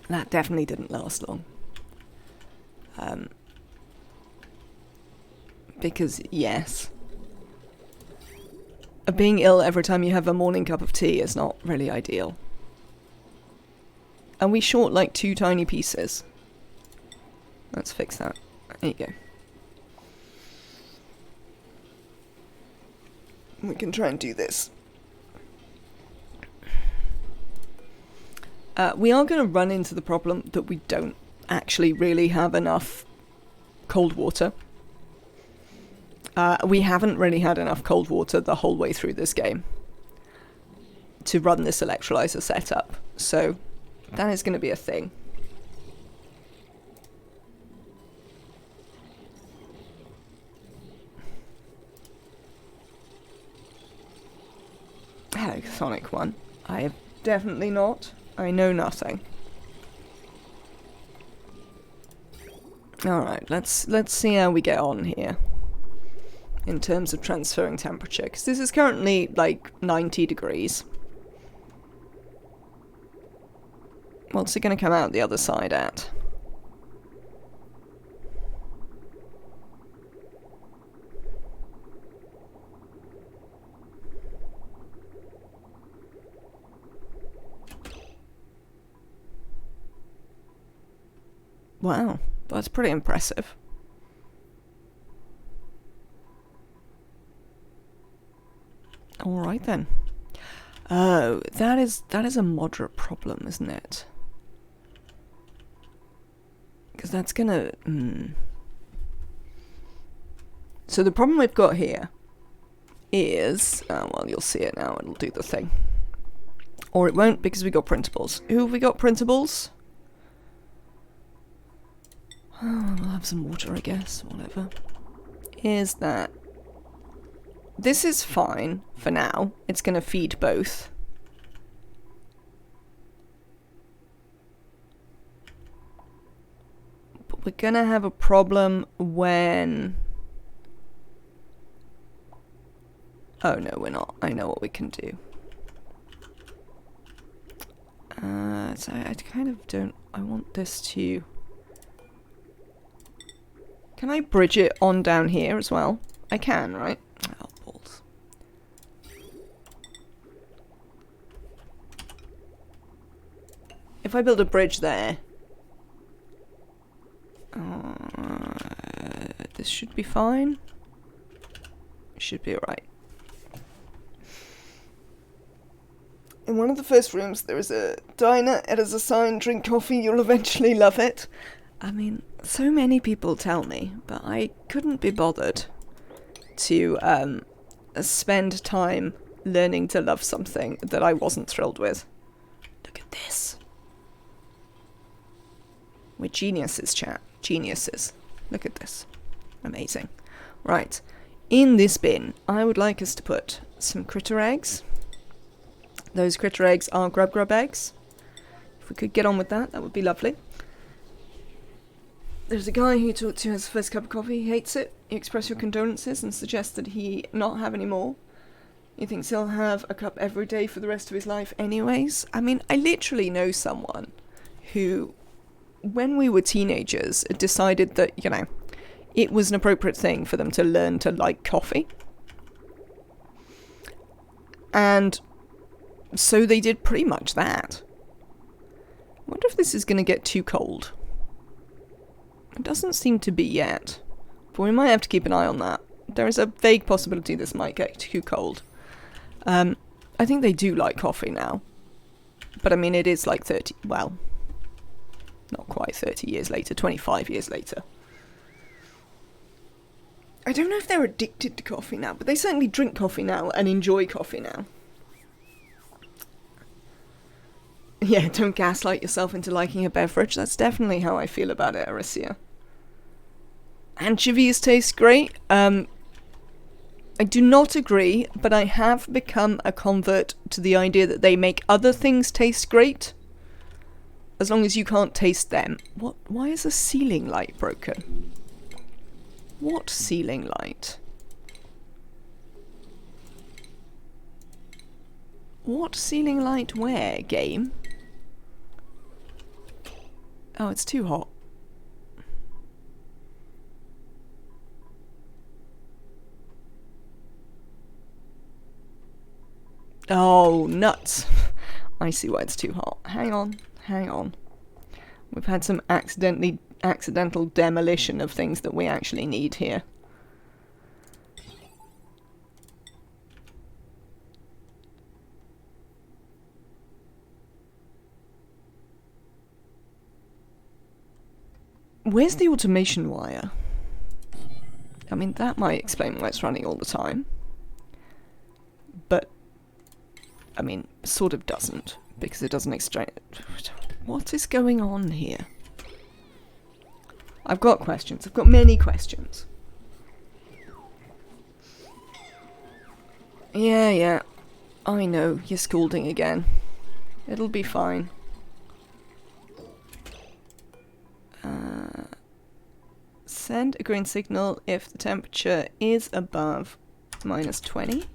That definitely didn't last long. Because, yes. Being ill every time you have a morning cup of tea is not really ideal. And we short like 2 tiny pieces. Let's fix that. There you go. We can try and do this. We are going to run into the problem that we don't actually really have enough cold water. We haven't really had enough cold water the whole way through this game to run this electrolyzer setup. So that is going to be a thing. Hello, Sonic 1. I have definitely not. I know nothing. Alright, let's see how we get on here in terms of transferring temperature, because this is currently like 90 degrees. What's it going to come out the other side at? Wow, that's pretty impressive. Alright then. Oh, that is a moderate problem, isn't it? Because that's gonna... So the problem we've got here is... Oh, well, you'll see it now. It'll do the thing. Or it won't, because we got printables. Who have we got printables? Oh, we'll have some water, I guess. Whatever. Is that... This is fine for now. It's going to feed both. But we're going to have a problem when... Oh, no, we're not. I know what we can do. So I kind of don't... I want this to... Can I bridge it on down here as well? I can, right? Oh, balls. If I build a bridge there... this should be fine. Should be alright. In one of the first rooms there is a diner. It has a sign, drink coffee, you'll eventually love it. I mean, so many people tell me, but I couldn't be bothered to spend time learning to love something that I wasn't thrilled with. Look at this. We're geniuses, chat. Geniuses. Look at this. Amazing. Right. In this bin, I would like us to put some critter eggs. Those critter eggs are grub eggs. If we could get on with that, that would be lovely. There's a guy who talked to his first cup of coffee. He hates it. You express your condolences and suggest that he not have any more. He thinks he'll have a cup every day for the rest of his life anyways. I mean, I literally know someone who, when we were teenagers, decided that, you know, it was an appropriate thing for them to learn to like coffee. And so they did pretty much that. I wonder if this is going to get too cold. It doesn't seem to be yet, but we might have to keep an eye on that. There is a vague possibility this might get too cold. I think they do like coffee now, but I mean it is like 30, well, not quite 30 years later, 25 years later. I don't know if they're addicted to coffee now, but they certainly drink coffee now and enjoy coffee now. Yeah, don't gaslight yourself into liking a beverage. That's definitely how I feel about it, Aricia. Anchovies taste great. I do not agree, but I have become a convert to the idea that they make other things taste great, as long as you can't taste them. What? Why is a ceiling light broken? What ceiling light? What ceiling light where, game? Oh, it's too hot. Oh, nuts. I see why it's too hot. Hang on, hang on. We've had some accidental demolition of things that we actually need here. Where's the automation wire? I mean, that might explain why it's running all the time. But, I mean, sort of doesn't, because it doesn't extract... What is going on here? I've got questions. I've got many questions. Yeah. I know, you're scolding again. It'll be fine. Send a green signal if the temperature is above -20.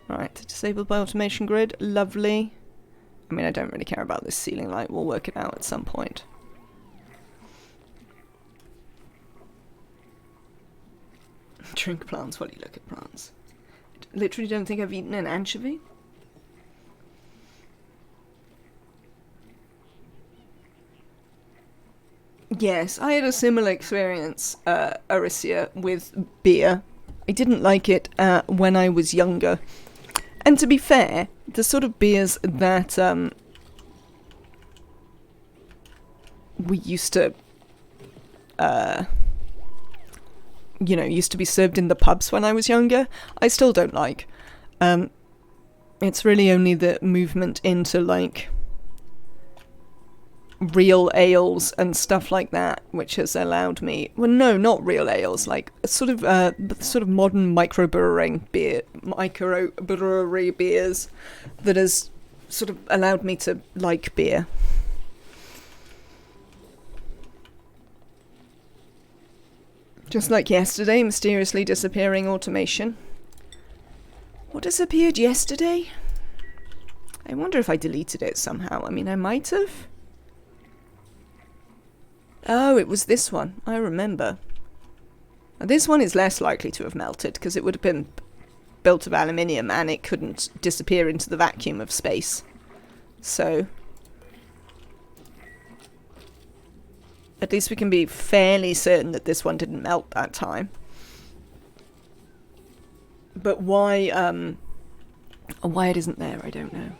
Right, disabled by automation grid. Lovely. I mean, I don't really care about this ceiling light. We'll work it out at some point. Drink plants while you look at plants. Literally don't think I've eaten an anchovy. Yes, I had a similar experience, Aricia, with beer. I didn't like it when I was younger. And to be fair, the sort of beers that we used to, used to be served in the pubs when I was younger, I still don't like. It's really only the movement into, like, real ales and stuff like that which has allowed me... Well, no, not real ales, like, sort of modern microbrewery beers that has sort of allowed me to like beer. Just like yesterday, mysteriously disappearing automation. What disappeared yesterday? I wonder if I deleted it somehow. I mean, I might have. Oh, it was this one. I remember. Now, this one is less likely to have melted because it would have been built of aluminium and it couldn't disappear into the vacuum of space. So, at least we can be fairly certain that this one didn't melt that time. But why it isn't there, I don't know.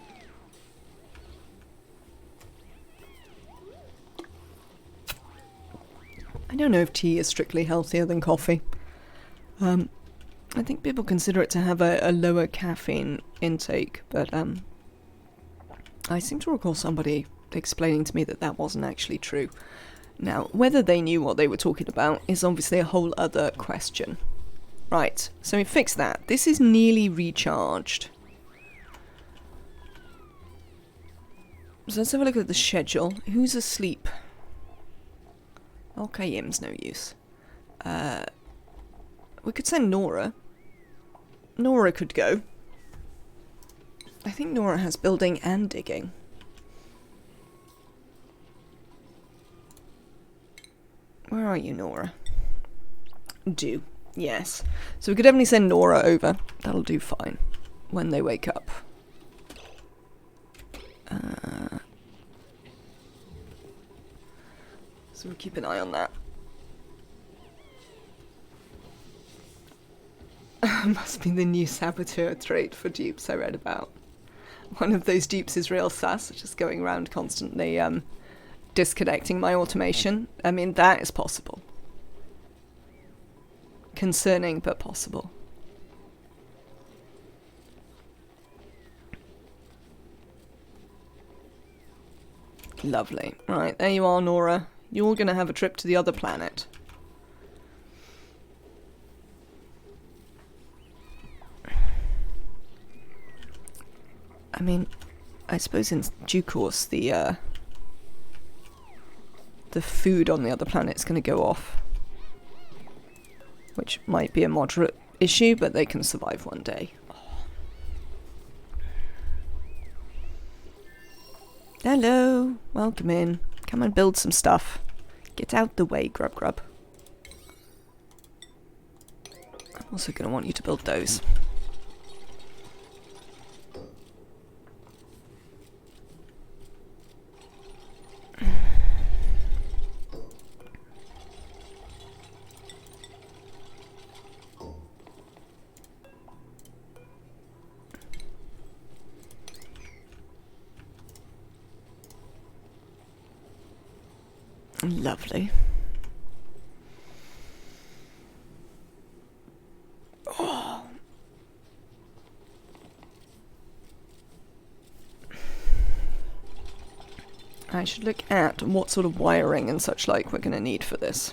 I don't know if tea is strictly healthier than coffee. I think people consider it to have a lower caffeine intake, but I seem to recall somebody explaining to me that that wasn't actually true. Now, whether they knew what they were talking about is obviously a whole other question. Right, so we fixed that. This is nearly recharged. So let's have a look at the schedule. Who's asleep? Okay, Im's no use. We could send Nora. Nora could go. I think Nora has building and digging. Where are you, Nora? Do. Yes. So we could definitely send Nora over. That'll do fine. When they wake up. So we'll keep an eye on that. Must be the new saboteur trait for Dupes I read about. One of those Dupes is real sus, just going around constantly disconnecting my automation. I mean, that is possible. Concerning, but possible. Lovely. Right, there you are, Nora. You're going to have a trip to the other planet. I mean, I suppose in due course the food on the other planet is going to go off. Which might be a moderate issue, but they can survive one day. Hello, welcome in. Come and build some stuff. Get out the way, Grub Grub. I'm also going to want you to build those. Lovely. Oh. I should look at what sort of wiring and such like we're going to need for this.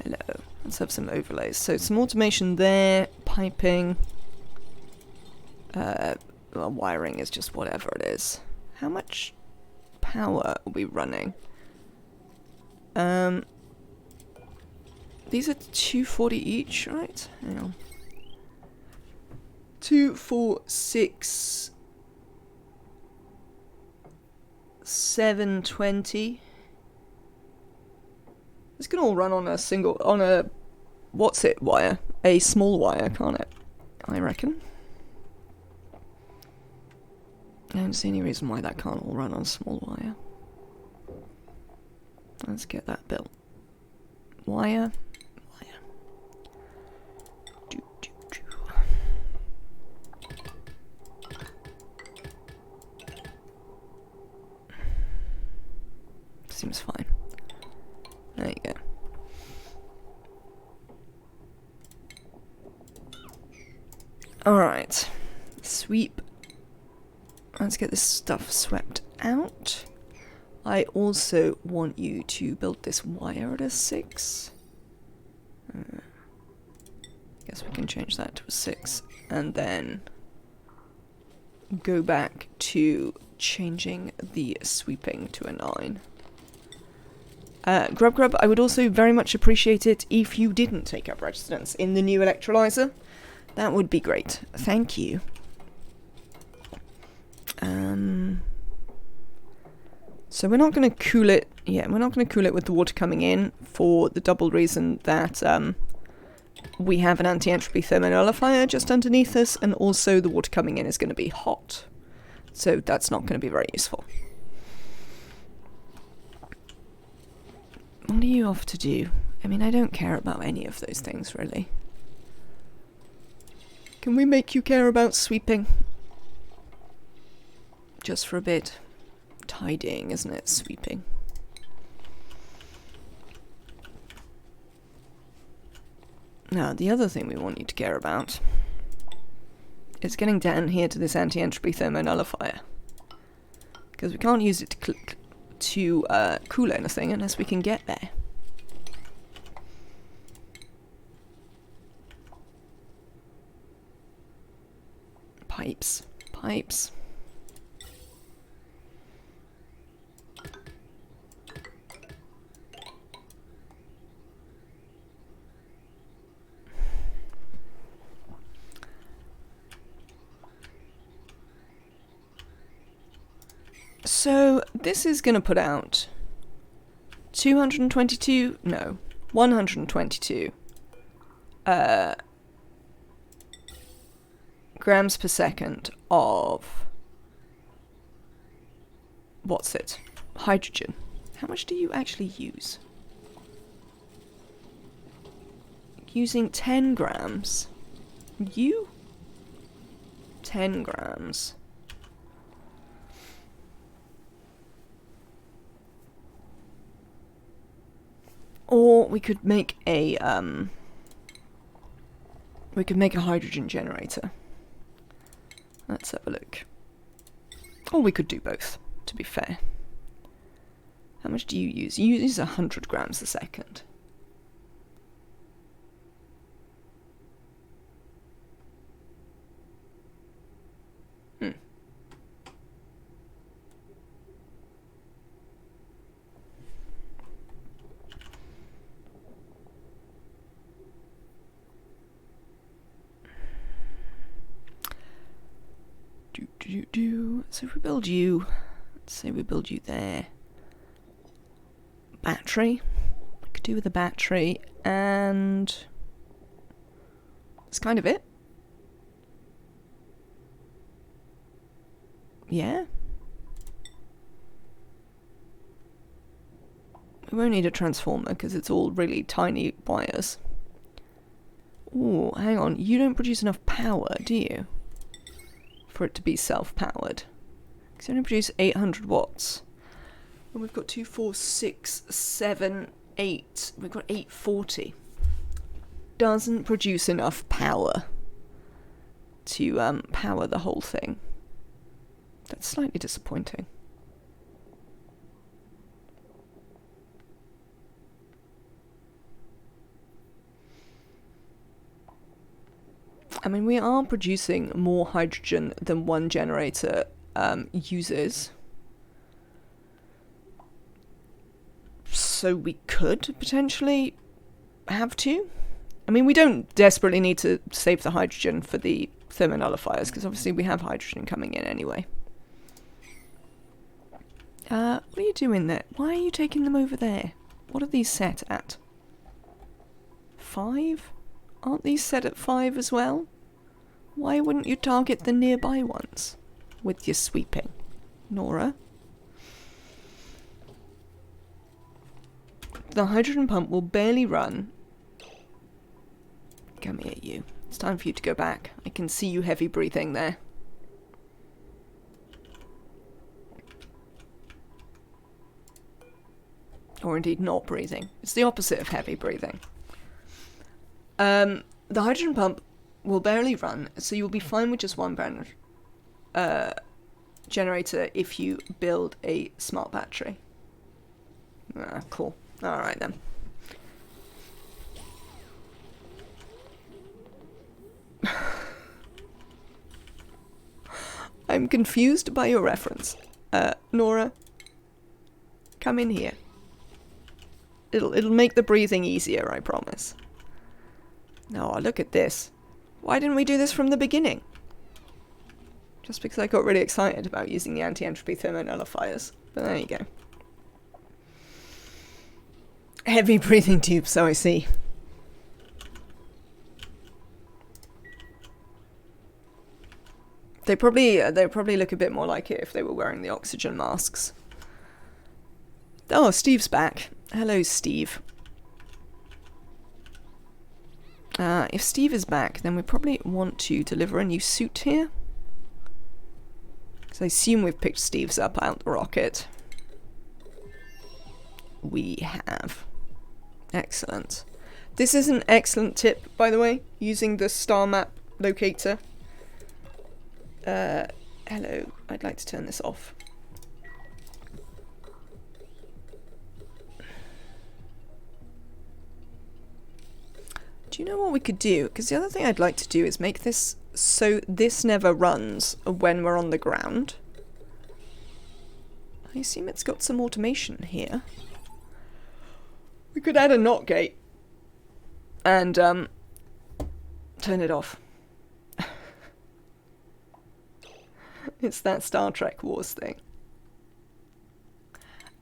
Hello. Let's have some overlays. So some automation there, piping. Well, wiring is just whatever it is. How much power are we running? These are 240 each, right? Hang on. 2, 4, 6, 720. This can all run on a single, on a, what's it wire? A small wire, can't it? I reckon. I don't see any reason why that can't all run on a small wire. Let's get that built. Wire. Seems fine. There you go. Alright. Sweep. Let's get this stuff swept out. I also want you to build this wire at a 6. Guess we can change that to a 6. And then go back to changing the sweeping to a 9. Grub, I would also very much appreciate it if you didn't take up residence in the new electrolyzer. That would be great. Thank you. So we're not going to cool it. Yeah, we're not going to cool it with the water coming in for the double reason that we have an anti-entropy thermonullifier just underneath us, and also the water coming in is going to be hot. So that's not going to be very useful. What are you off to do? I mean, I don't care about any of those things, really. Can we make you care about sweeping? Just for a bit. Tidying, isn't it? Sweeping. Now, the other thing we want you to care about is getting down here to this anti-entropy thermonullifier. Because we can't use it to cool anything unless we can get there. Pipes. Pipes. So this is going to put out 222, no, 122 grams per second of, what's it, hydrogen. How much do you actually use? Using 10 grams. You? 10 grams. Or we could make a hydrogen generator. Let's have a look. Or we could do both, to be fair. How much do you use? You use 100 grams a second. So if we build you, let's say we build you there. Battery. We could do with a battery, and that's kind of it. Yeah. We won't need a transformer because it's all really tiny wires. Oh, hang on. You don't produce enough power, do you? For it to be self-powered. Because you only produce 800 watts. And we've got 2, 4, 6, 7, 8. We've got 840. Doesn't produce enough power to power the whole thing. That's slightly disappointing. I mean, we are producing more hydrogen than one generator uses. So we could potentially have to. I mean, we don't desperately need to save the hydrogen for the thermonullifiers, because obviously we have hydrogen coming in anyway. What are you doing there? Why are you taking them over there? What are these set at? 5? Aren't these set at 5 as well? Why wouldn't you target the nearby ones with your sweeping, Nora? The hydrogen pump will barely run. Come here, you. It's time for you to go back. I can see you heavy breathing there. Or indeed not breathing. It's the opposite of heavy breathing. The hydrogen pump will barely run, so you'll be fine with just one brand generator if you build a smart battery. Ah, cool. Alright then. I'm confused by your reference. Nora, come in here. It'll make the breathing easier, I promise. No, look at this. Why didn't we do this from the beginning? Just because I got really excited about using the anti-entropy thermonullifiers. But there you go. Heavy breathing tube, so I see. They'd probably look a bit more like it if they were wearing the oxygen masks. Oh, Steve's back. Hello, Steve. If Steve is back, then we probably want to deliver a new suit here. Because I assume we've picked Steve's up out the rocket. We have. Excellent. This is an excellent tip, by the way, using the star map locator. Hello, I'd like to turn this off. Do you know what we could do? Because the other thing I'd like to do is make this so this never runs when we're on the ground. I assume it's got some automation here. We could add a NOT gate and turn it off. It's that Star Trek Wars thing.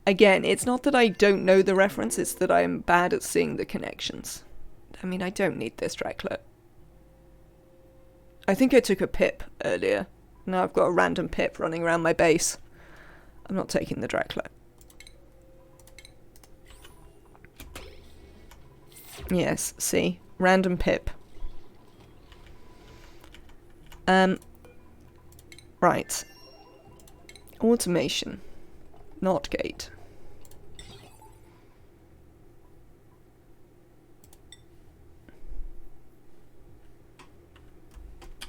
Again, it's not that I don't know the reference, it's that I am bad at seeing the connections. I mean, I don't need this Draclet. I think I took a pip earlier. Now I've got a random pip running around my base. I'm not taking the Draclet. Yes, see? Random pip. Right. Automation. NOT gate.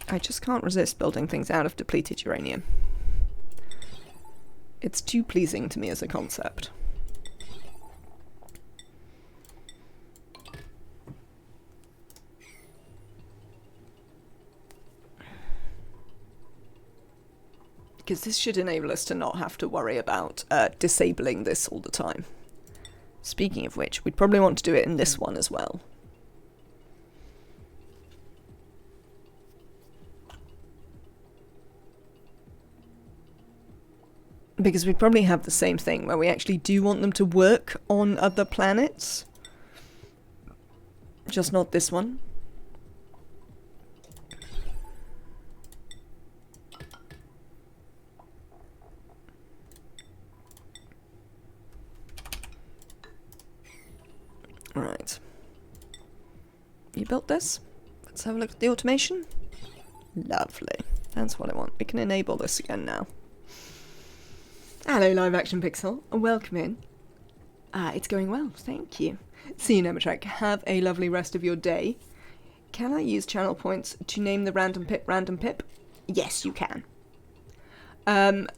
I just can't resist building things out of depleted uranium. It's too pleasing to me as a concept. Because this should enable us to not have to worry about disabling this all the time. Speaking of which, we'd probably want to do it in this one as well. Because we'd probably have the same thing where we actually do want them to work on other planets. Just not this one. Right. You built this? Let's have a look at the automation. Lovely. That's what I want. We can enable this again now. Hello, Live Action Pixel, and welcome in. It's going well, thank you. See you, Nematrek. Have a lovely rest of your day. Can I use channel points to name the random pip? Yes, you can. I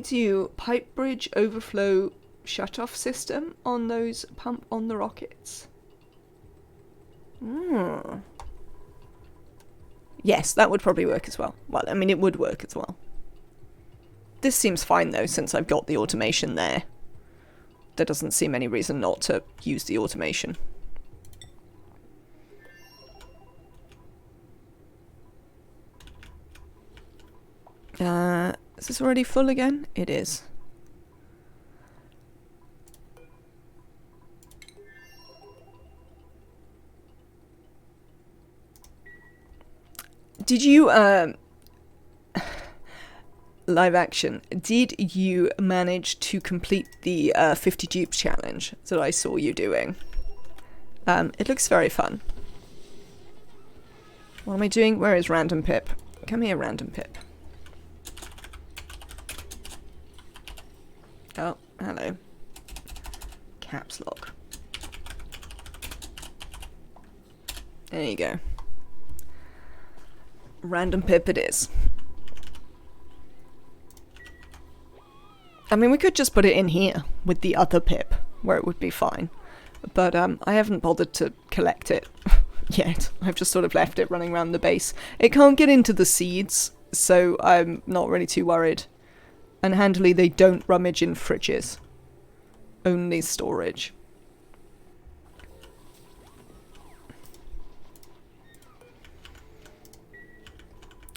do pipe bridge overflow shut-off system on those pump on the rockets. Yes, that would probably work as well. Well, I mean, it would work as well. This seems fine, though, since I've got the automation there. There doesn't seem any reason not to use the automation. Is this already full again? It is. Did you, Live Action, did you manage to complete the 50 Dupes challenge that I saw you doing? It looks very fun. What am I doing? Where is Random Pip? Come here, Random Pip. Oh, hello. Caps lock. There you go. Random Pip it is. I mean, we could just put it in here with the other Pip, where it would be fine. But I haven't bothered to collect it yet. I've just sort of left it running around the base. It can't get into the seeds, so I'm not really too worried. And handily, they don't rummage in fridges. Only storage.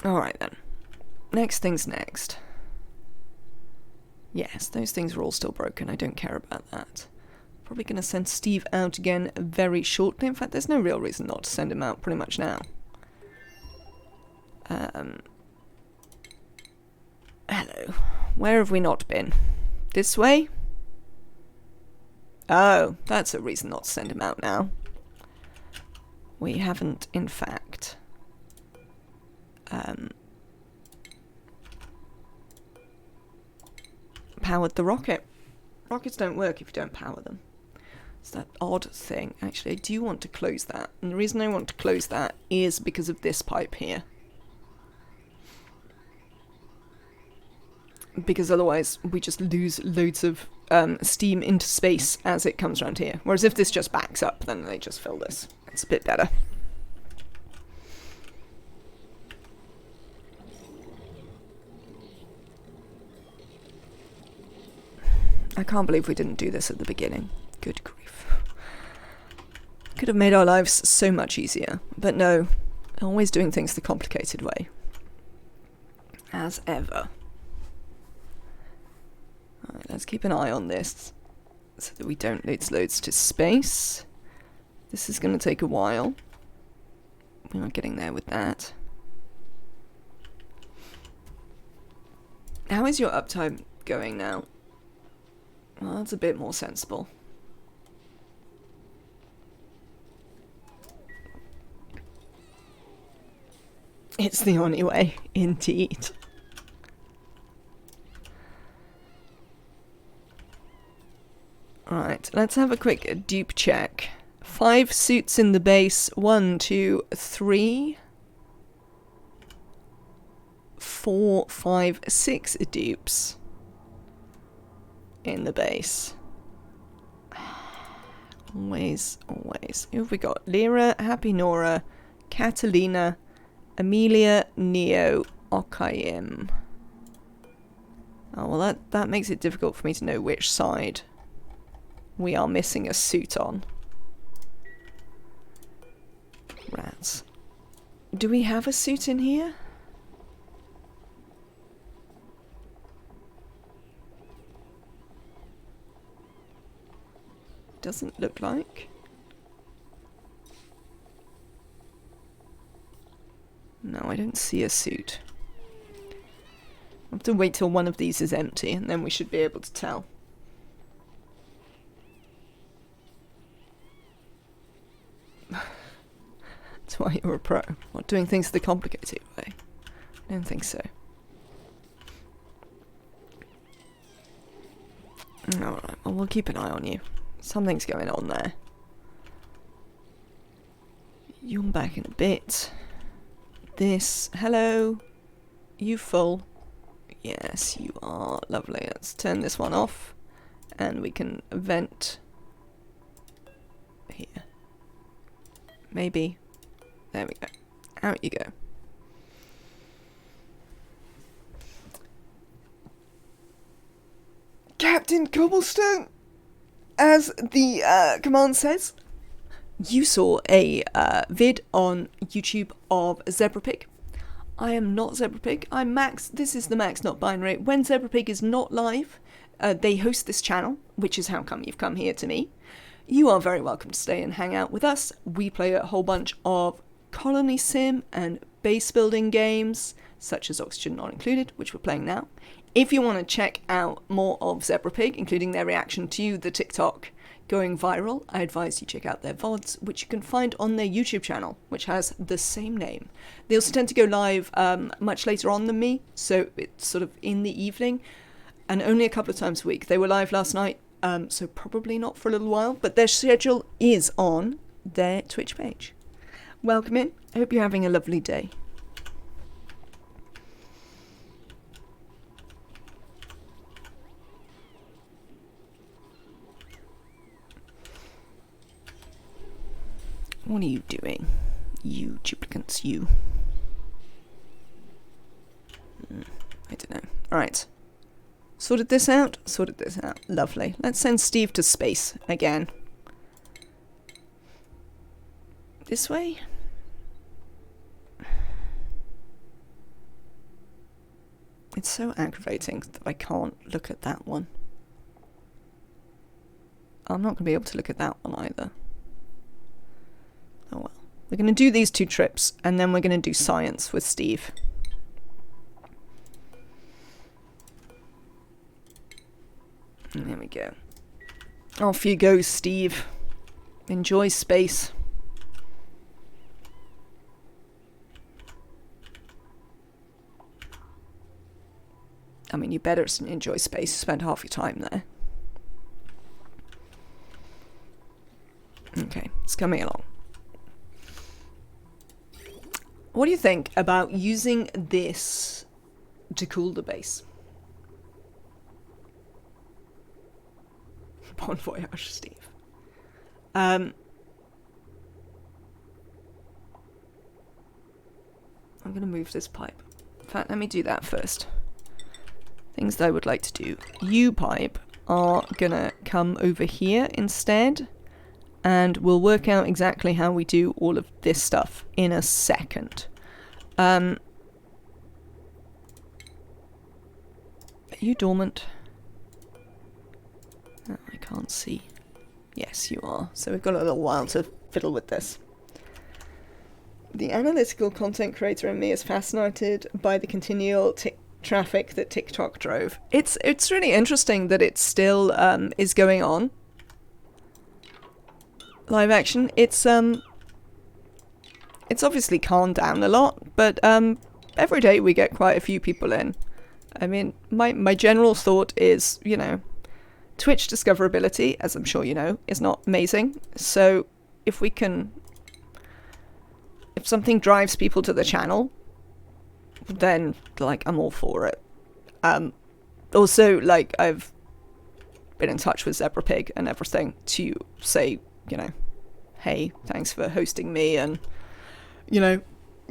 Alright then. Next thing's next. Yes, those things are all still broken. I don't care about that. Probably going to send Steve out again very shortly. In fact, there's no real reason not to send him out pretty much now. Hello. Where have we not been? This way? Oh, that's a reason not to send him out now. We haven't, in fact, powered the rocket. Rockets don't work if you don't power them. It's that odd thing. Actually, I do want to close that. And the reason I want to close that is because of this pipe here. Because otherwise we just lose loads of steam into space as it comes around here. Whereas if this just backs up, then they just fill this. It's a bit better. I can't believe we didn't do this at the beginning. Good grief. Could have made our lives so much easier. But no, always doing things the complicated way. As ever. Alright, let's keep an eye on this so that we don't lose loads to space. This is going to take a while. We're not getting there with that. How is your uptime going now? Well, that's a bit more sensible. It's the only way, indeed. Right, let's have a quick dupe check. 5 suits in the base. 1, 2, 3, 4, 5, 6 dupes in the base. Always, always. Who have we got? Lyra, Happy Nora, Catalina, Amelia, Neo, Okayim. Oh, well that makes it difficult for me to know which side we are missing a suit on. Rats. Do we have a suit in here? Doesn't look like. No, I don't see a suit. I'll have to wait till one of these is empty and then we should be able to tell. That's why you're a pro. Not doing things the complicated way. I don't think so. Alright, well, we'll keep an eye on you. Something's going on there. You're back in a bit. This, hello. You full? Yes, you are. Lovely. Let's turn this one off. And we can vent here. Maybe. There we go. Out you go. Captain Cobblestone, as the command says, you saw a vid on YouTube of Zebrapig. I am not Zebrapig. I'm Max. This is the Max Not Binary. When Zebrapig is not live, they host this channel, which is how come you've come here to me. You are very welcome to stay and hang out with us. We play a whole bunch of colony sim and base building games, such as Oxygen Not Included, which we're playing now. If you want to check out more of Zebrapig, including their reaction to the TikTok going viral, I advise you check out their VODs, which you can find on their YouTube channel, which has the same name. They also tend to go live much later on than me, so it's sort of in the evening, and only a couple of times a week. They were live last night, so probably not for a little while, but their schedule is on their Twitch page. Welcome in. I hope you're having a lovely day. What are you doing? You duplicants, you. I don't know. Alright. Sorted this out? Sorted this out. Lovely. Let's send Steve to space again. This way? It's so aggravating that I can't look at that one. I'm not going to be able to look at that one either. Oh well. We're going to do these 2 trips, and then we're going to do science with Steve. And there we go. Off you go, Steve. Enjoy space. I mean, you better enjoy space. Spend half your time there. Okay, it's coming along. What do you think about using this to cool the base? Bon voyage, Steve. I'm going to move this pipe. In fact, let me do that first. Things that I would like to do. You pipe are going to come over here instead. And we'll work out exactly how we do all of this stuff in a second. Are you dormant? Oh, I can't see. Yes, you are. So we've got a little while to fiddle with this. The analytical content creator in me is fascinated by the continual traffic that TikTok drove. It's really interesting that it still is going on. Live action. It's obviously calmed down a lot, but every day we get quite a few people in. I mean, my general thought is, you know, Twitch discoverability, as I'm sure you know, is not amazing. So if something drives people to the channel, then like I'm all for it. Also, like, I've been in touch with Zebrapig and everything to say, you know, hey, thanks for hosting me, and, you know,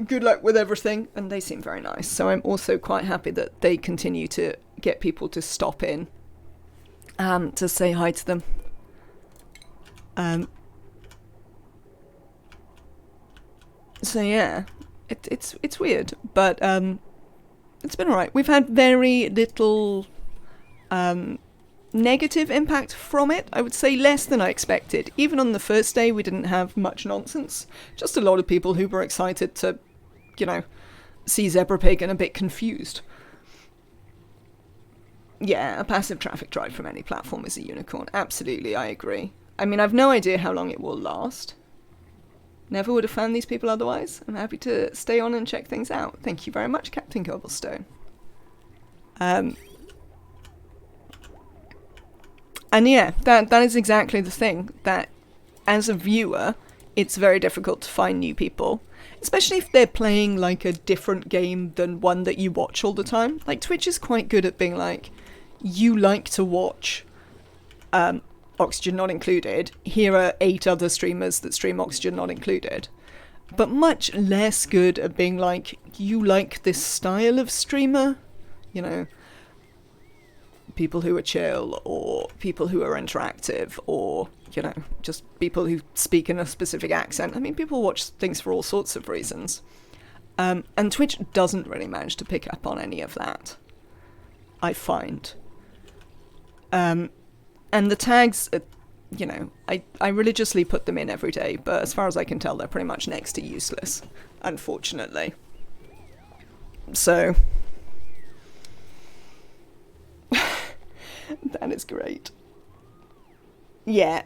good luck with everything, and they seem very nice. So I'm also quite happy that they continue to get people to stop in to say hi to them. So yeah, it's weird, but it's been alright. We've had very little negative impact from it. I would say less than I expected. Even on the first day, we didn't have much nonsense. Just a lot of people who were excited to, you know, see Zebrapig and a bit confused. Yeah, a passive traffic drive from any platform is a unicorn. Absolutely, I agree. I mean, I've no idea how long it will last. Never would have found these people otherwise. I'm happy to stay on and check things out. Thank you very much, Captain Cobblestone. And yeah, that is exactly the thing, that as a viewer, it's very difficult to find new people. Especially if they're playing like a different game than one that you watch all the time. Like Twitch is quite good at being like, you like to watch Oxygen Not Included. Here are 8 other streamers that stream Oxygen Not Included. But much less good at being like, you like this style of streamer? You know, people who are chill, or people who are interactive, or, you know, just people who speak in a specific accent. I mean, people watch things for all sorts of reasons. And Twitch doesn't really manage to pick up on any of that, I find. And the tags, you know, I religiously put them in every day, but as far as I can tell, they're pretty much next to useless, unfortunately. So, that is great. Yeah,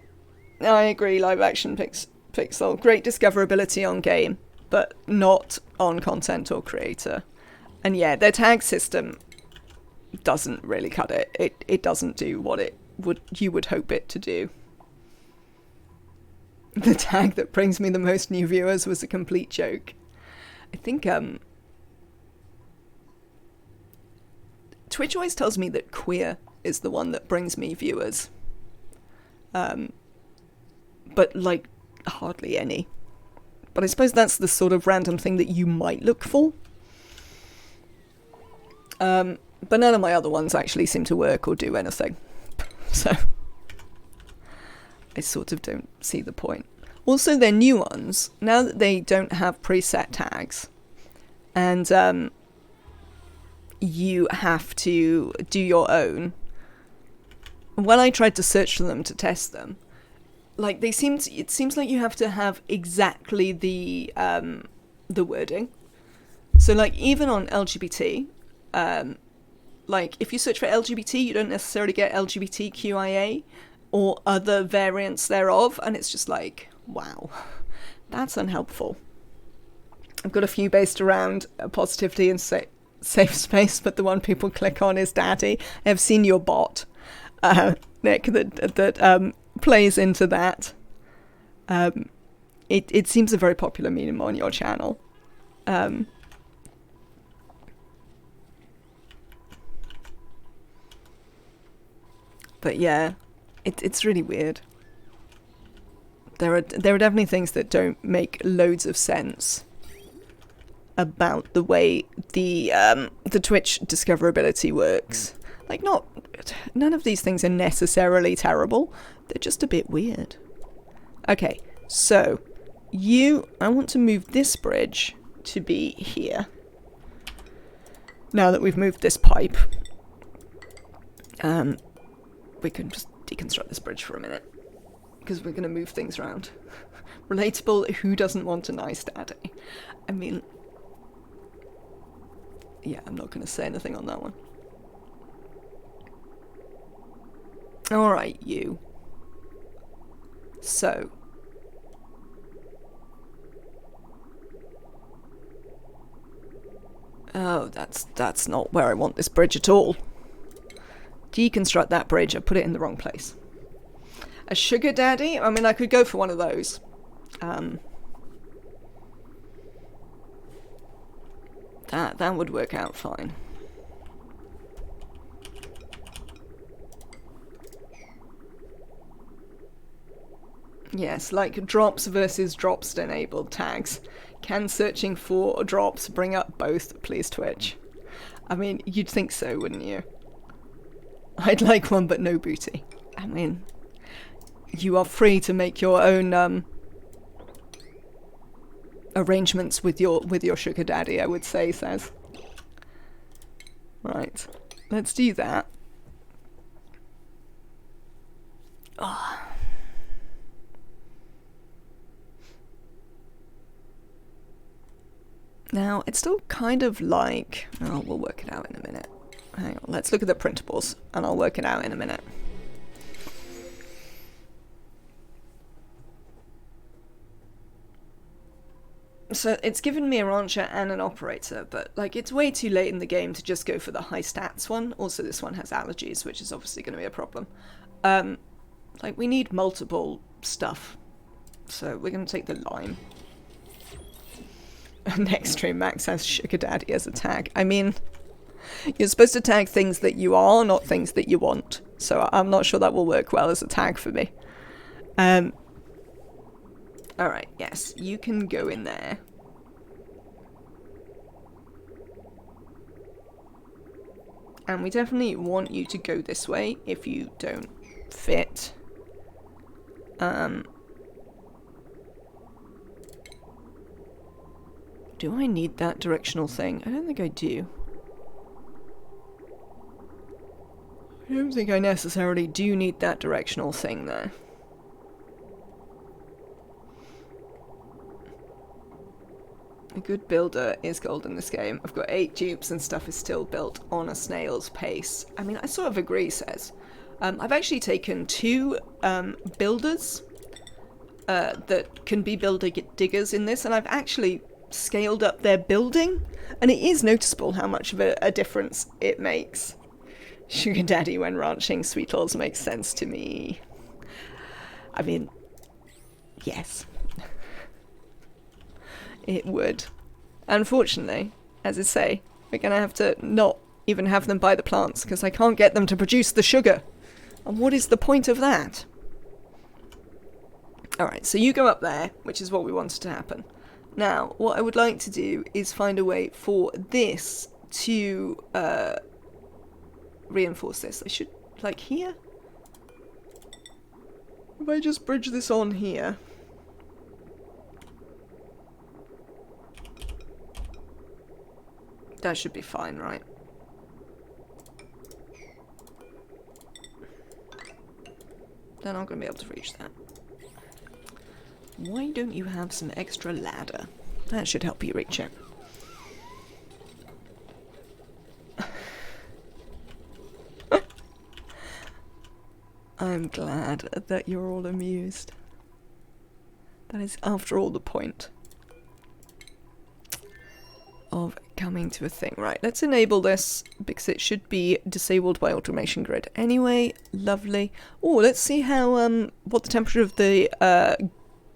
I agree, live action pixel. Great discoverability on game, but not on content or creator. And yeah, their tag system doesn't really cut it. It doesn't do what you would hope it to do. The tag that brings me the most new viewers was a complete joke. I think Twitch always tells me that queer is the one that brings me viewers. But like hardly any. But I suppose that's the sort of random thing that you might look for. But none of my other ones actually seem to work or do anything. So I sort of don't see the point. Also, their new ones, now that they don't have preset tags, and you have to do your own, when I tried to search for them to test them, like it seems like you have to have exactly the wording. So like even on LGBT, like if you search for LGBT, you don't necessarily get LGBTQIA or other variants thereof, and it's just like, wow, that's unhelpful. I've got a few based around positivity and safe space, but the one people click on is Daddy. I've seen your bot, Nick, that plays into that. It seems a very popular meme on your channel. But yeah, it's really weird. There are definitely things that don't make loads of sense about the way the Twitch discoverability works. Like, none of these things are necessarily terrible. They're just a bit weird. Okay, so I want to move this bridge to be here. Now that we've moved this pipe, we can just deconstruct this bridge for a minute, because we're going to move things around. Relatable, who doesn't want a nice daddy? I mean, yeah, I'm not going to say anything on that one. Alright, you. So. Oh, that's not where I want this bridge at all. Deconstruct that bridge, I put it in the wrong place. A sugar daddy? I mean, I could go for one of those. That would work out fine. Yes, like drops versus drops enabled tags. Can searching for drops bring up both, please Twitch? I mean, you'd think so, wouldn't you? I'd like one, but no booty. I mean, you are free to make your own arrangements with your sugar daddy, I would say, says. Right, let's do that. Oh. Now, it's still kind of like... Oh, we'll work it out in a minute. Hang on, let's look at the printables, and I'll work it out in a minute. So it's given me a rancher and an operator, but like it's way too late in the game to just go for the high stats one. Also, this one has allergies, which is obviously going to be a problem. Like, we need multiple stuff. So we're going to take the lime. Next stream, Max has Sugar Daddy as a tag. I mean, you're supposed to tag things that you are, not things that you want. So I'm not sure that will work well as a tag for me. Alright, yes, you can go in there. And we definitely want you to go this way if you don't fit. Do I need that directional thing? I don't think I do. I don't think I necessarily do need that directional thing there. A good builder is gold in this game. I've got 8 dupes and stuff is still built on a snail's pace. I mean, I sort of agree, Says. I've actually taken 2 builders that can be builder diggers in this, and I've actually scaled up their building, and it is noticeable how much of a difference it makes. Sugar Daddy when ranching sweet laws makes sense to me. I mean, yes. It would. Unfortunately, as I say, we're going to have to not even have them buy the plants because I can't get them to produce the sugar. And what is the point of that? Alright, so you go up there, which is what we wanted to happen. Now, what I would like to do is find a way for this to reinforce this. I should, like here? If I just bridge this on here... That should be fine, right? Then I'm going to be able to reach that. Why don't you have some extra ladder? That should help you reach it. I'm glad that you're all amused. That is, after all, the point of coming to a thing. Right, let's enable this because it should be disabled by automation grid anyway. Lovely. Oh, let's see how what the temperature of the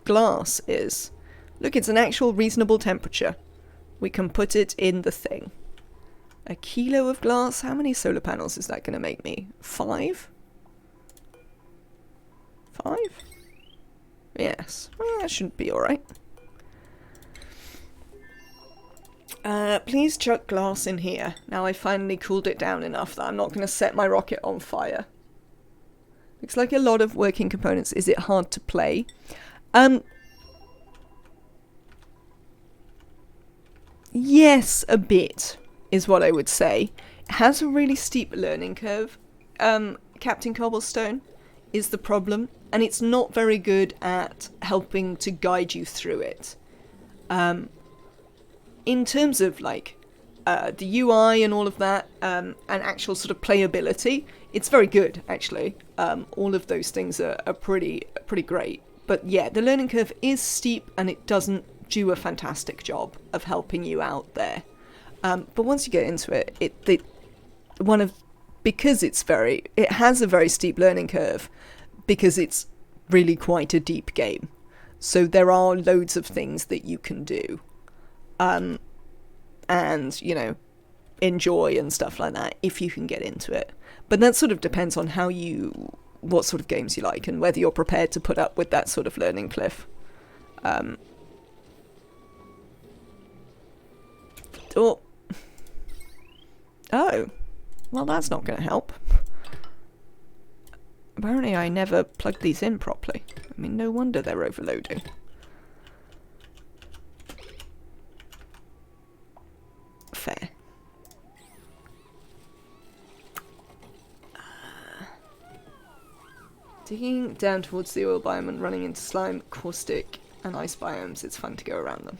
glass is. Look, it's an actual reasonable temperature. We can put it in the thing. A kilo of glass. How many solar panels is that going to make me? 5? 5? Yes. Well, that should be alright. Please chuck glass in here. Now I finally cooled it down enough that I'm not going to set my rocket on fire. Looks like a lot of working components. Is it hard to play? Yes, a bit, is what I would say. It has a really steep learning curve. Captain Cobblestone is the problem, and it's not very good at helping to guide you through it. In terms of like the UI and all of that, and actual sort of playability, it's very good actually. All of those things are pretty great. But yeah, the learning curve is steep, and it doesn't do a fantastic job of helping you out there. But once you get into it, it has a very steep learning curve because it's really quite a deep game. So there are loads of things that you can do. And, you know, enjoy and stuff like that if you can get into it. But that sort of depends on what sort of games you like and whether you're prepared to put up with that sort of learning cliff. Oh, well, that's not going to help. Apparently I never plugged these in properly. I mean, no wonder they're overloading. Fair. Digging down towards the oil biome and running into slime, caustic, and ice biomes, it's fun to go around them.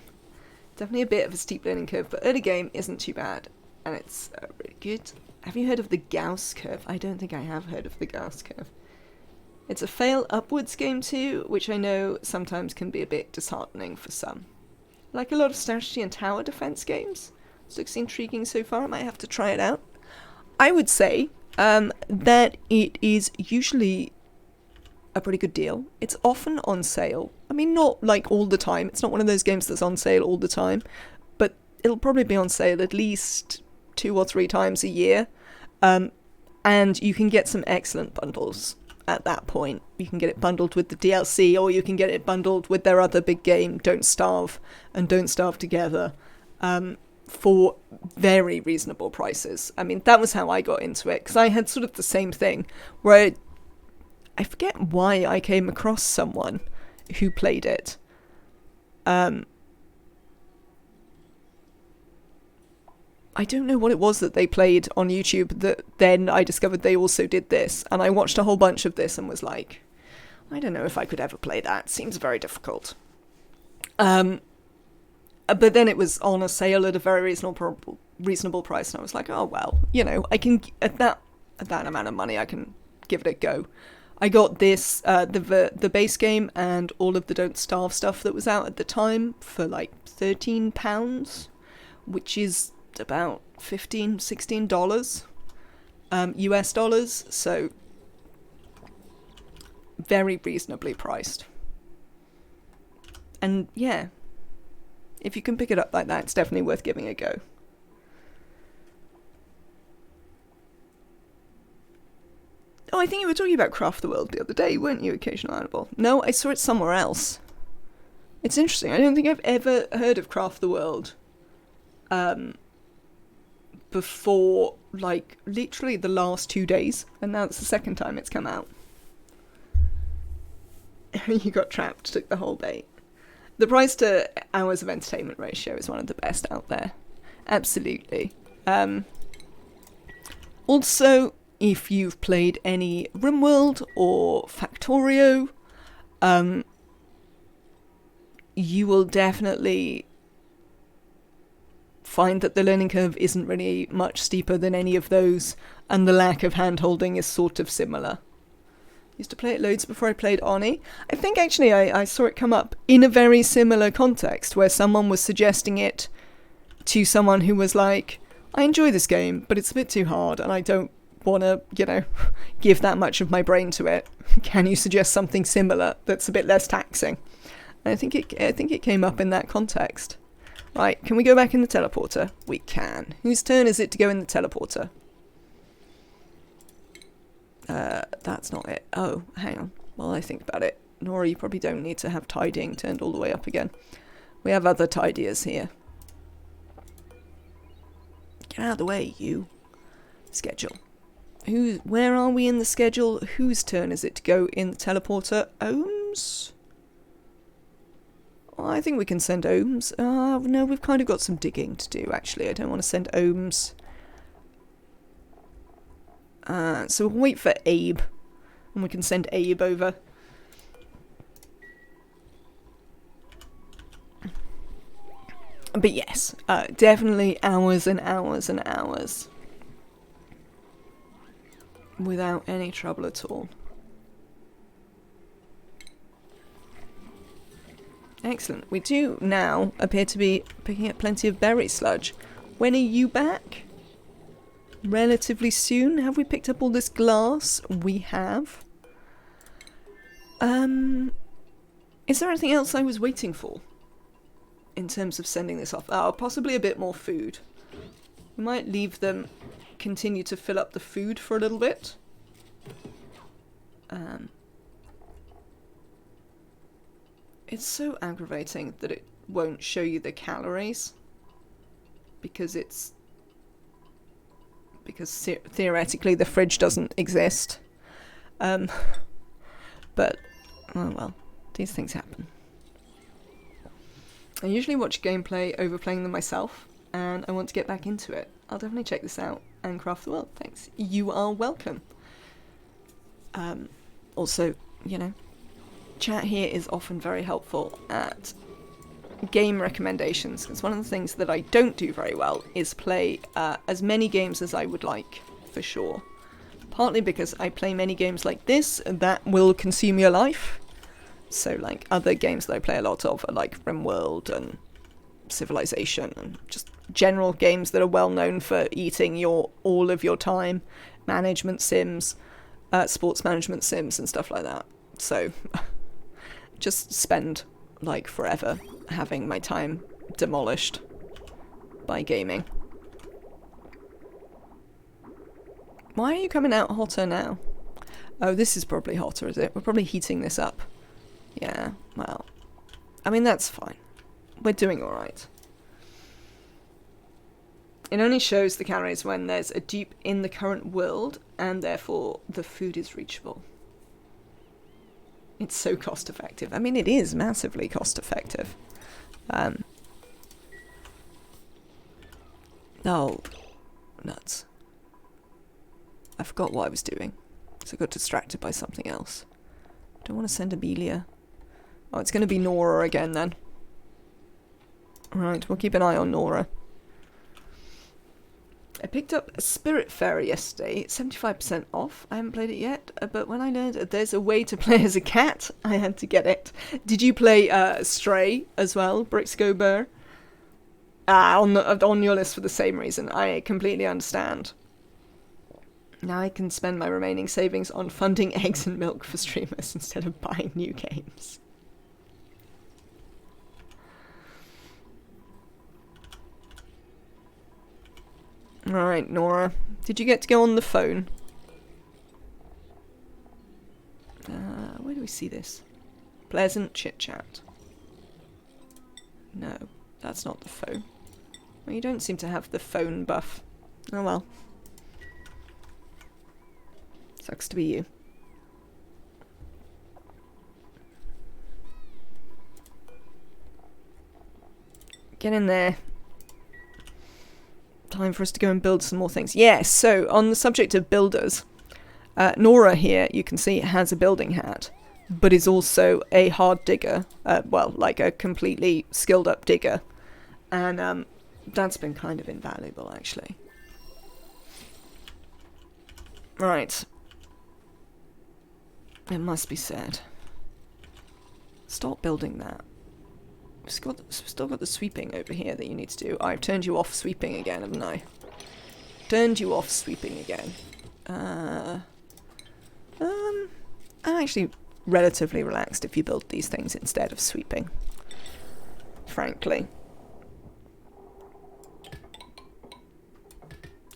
Definitely a bit of a steep learning curve, but early game isn't too bad, and it's really good. Have you heard of the Gauss curve? I don't think I have heard of the Gauss curve. It's a fail upwards game too, which I know sometimes can be a bit disheartening for some. Like a lot of strategy and tower defense games. This looks intriguing so far. I might have to try it out. I would say that it is usually a pretty good deal. It's often on sale. I mean, not like all the time. It's not one of those games that's on sale all the time, but it'll probably be on sale at least 2 or 3 times a year. And you can get some excellent bundles at that point. You can get it bundled with the DLC, or you can get it bundled with their other big game, Don't Starve, and Don't Starve Together, for very reasonable prices. I mean, that was how I got into it, because I had sort of the same thing, where I forget why I came across someone who played it. I don't know what it was that they played on YouTube that then I discovered they also did this. And I watched a whole bunch of this and was like, I don't know if I could ever play that. Seems very difficult. But then it was on a sale at a very reasonable price. And I was like, oh, well, you know, I can, at that amount of money, I can give it a go. I got this, the base game and all of the Don't Starve stuff that was out at the time for like £13, which is about $16 US dollars, so very reasonably priced. And yeah, if you can pick it up like that, it's definitely worth giving a go. Oh, I think you were talking about Craft the World the other day, weren't you, Occasional Animal? No, I saw it somewhere else. It's interesting. I don't think I've ever heard of Craft the World before, like, literally the last 2 days, and now it's the second time it's come out. You got trapped, took the whole bait. The price to hours of entertainment ratio is one of the best out there. Absolutely. Also, if you've played any RimWorld or Factorio, you will definitely find that the learning curve isn't really much steeper than any of those, and the lack of hand-holding is sort of similar. Used to play it loads before I played ONI. I think actually I saw it come up in a very similar context, where someone was suggesting it to someone who was like, I enjoy this game, but it's a bit too hard, and I don't want to, you know, give that much of my brain to it. Can you suggest something similar that's a bit less taxing? And I think it came up in that context. Right, can we go back in the teleporter? We can. Whose turn is it to go in the teleporter? That's not it. Oh, hang on. While I think about it. Nora, you probably don't need to have tidying turned all the way up again. We have other tidiers here. Get out of the way, you. Schedule. Where are we in the schedule? Whose turn is it to go in the teleporter? Ohms? Oh, I think we can send Ohms. No, we've kind of got some digging to do, actually. I don't want to send Ohms. So we'll wait for Abe. And we can send Abe over. But yes, definitely hours and hours and hours. Without any trouble at all. Excellent. We do now appear to be picking up plenty of berry sludge. When are you back? Relatively soon. Have we picked up all this glass? We have. Is there anything else I was waiting for in terms of sending this off? Oh, possibly a bit more food. We might leave them continue to fill up the food for a little bit. It's so aggravating that it won't show you the calories, because theoretically the fridge doesn't exist. But oh well, these things happen. I usually watch gameplay over playing them myself, and I want to get back into it. I'll definitely check this out and craft the world. Thanks. You are welcome. Also, you know, chat here is often very helpful at game recommendations, because one of the things that I don't do very well is play as many games as I would like, for sure. Partly because I play many games like this that will consume your life. So like other games that I play a lot of are like RimWorld and Civilization, and just general games that are well known for eating all of your time. Management sims, sports management sims and stuff like that. So, just spend, like, forever having my time demolished by gaming. Why are you coming out hotter now? Oh, this is probably hotter, is it? We're probably heating this up. Yeah, well, I mean, that's fine. We're doing alright. It only shows the calories when there's a dupe in the current world, and therefore the food is reachable. It's so cost effective. I mean, it is massively cost effective. Oh, nuts. I forgot what I was doing, so I got distracted by something else. Don't want to send Amelia. Oh, it's going to be Nora again then. Right, we'll keep an eye on Nora. I picked up a Spirit Fairy yesterday, 75% off. I haven't played it yet, but when I learned there's a way to play as a cat, I had to get it. Did you play Stray as well, Brixco Burr? On your list for the same reason. I completely understand. Now I can spend my remaining savings on funding eggs and milk for streamers instead of buying new games. Alright, Nora. Did you get to go on the phone? Where do we see this? Pleasant chit-chat. No, that's not the phone. Well, you don't seem to have the phone buff. Oh well. Sucks to be you. Get in there. Time for us to go and build some more things. Yes, so on the subject of builders, Nora here, you can see, has a building hat, but is also a hard digger. Well, like a completely skilled up digger. And that's been kind of invaluable, actually. Right. It must be said. Stop building that. We've still got the sweeping over here that you need to do. I've turned you off sweeping again, haven't I? Turned you off sweeping again. I'm actually relatively relaxed if you build these things instead of sweeping. Frankly.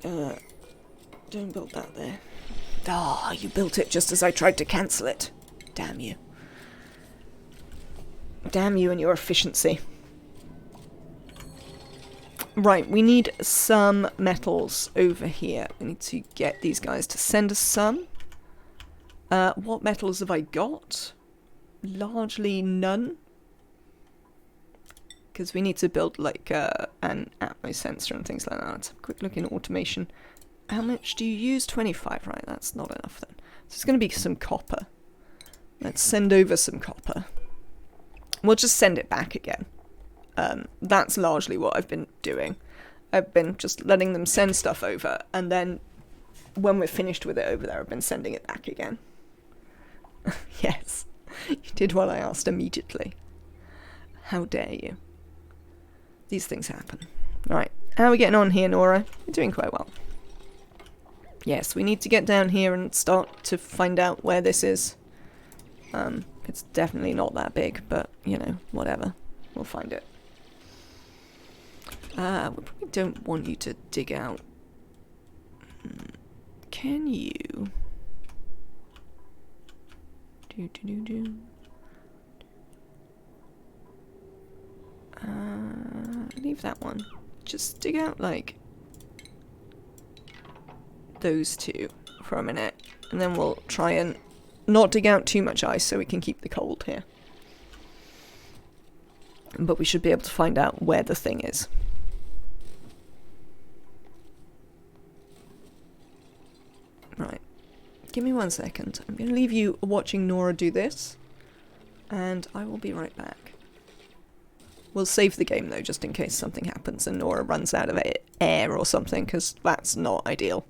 Don't build that there. Ah, you built it just as I tried to cancel it. Damn you. Damn you and your efficiency. Right, we need some metals over here. We need to get these guys to send us some. What metals have I got? Largely none. Because we need to build like an atmo sensor and things like that. Let's have a quick look in automation. How much do you use? 25, right? That's not enough then. So it's going to be some copper. Let's send over some copper. We'll just send it back again. That's largely what I've been doing. I've been just letting them send stuff over, and then when we're finished with it over there, I've been sending it back again. Yes, you did what I asked immediately. How dare you? These things happen. Right, how are we getting on here, Nora? We're doing quite well. Yes, we need to get down here and start to find out where this is. It's definitely not that big, but, you know, whatever. We'll find it. We probably don't want you to dig out. Can you? Leave that one. Just dig out, like, those two for a minute. And then we'll try and not dig out too much ice so we can keep the cold here. But we should be able to find out where the thing is. Right. Give me 1 second. I'm going to leave you watching Nora do this. And I will be right back. We'll save the game though, just in case something happens and Nora runs out of air or something, because that's not ideal.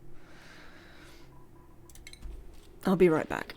I'll be right back.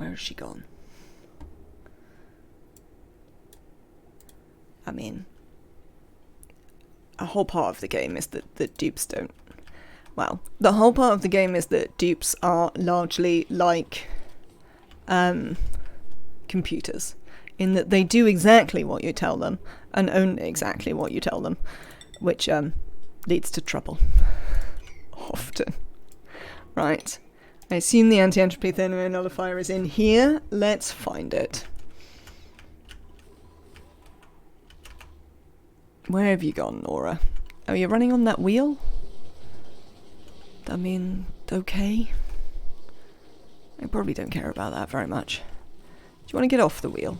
Where has she gone? I mean, a whole part of the game is that the dupes don't... Well, the whole part of the game is that dupes are largely like computers, in that they do exactly what you tell them, and only exactly what you tell them, which leads to trouble. Often. Right. I assume the anti-entropy thermo nullifier is in here. Let's find it. Where have you gone, Nora? Are you running on that wheel? I mean, okay. I probably don't care about that very much. Do you want to get off the wheel?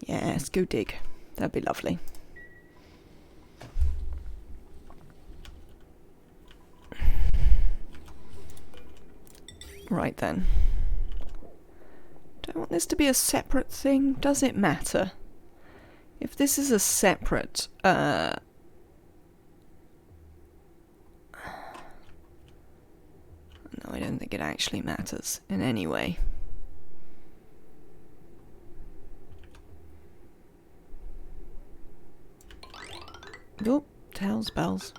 Yes, go dig. That'd be lovely. Right then. Do I want this to be a separate thing? Does it matter? If this is a separate, no, I don't think it actually matters in any way. Oh, tails, bells.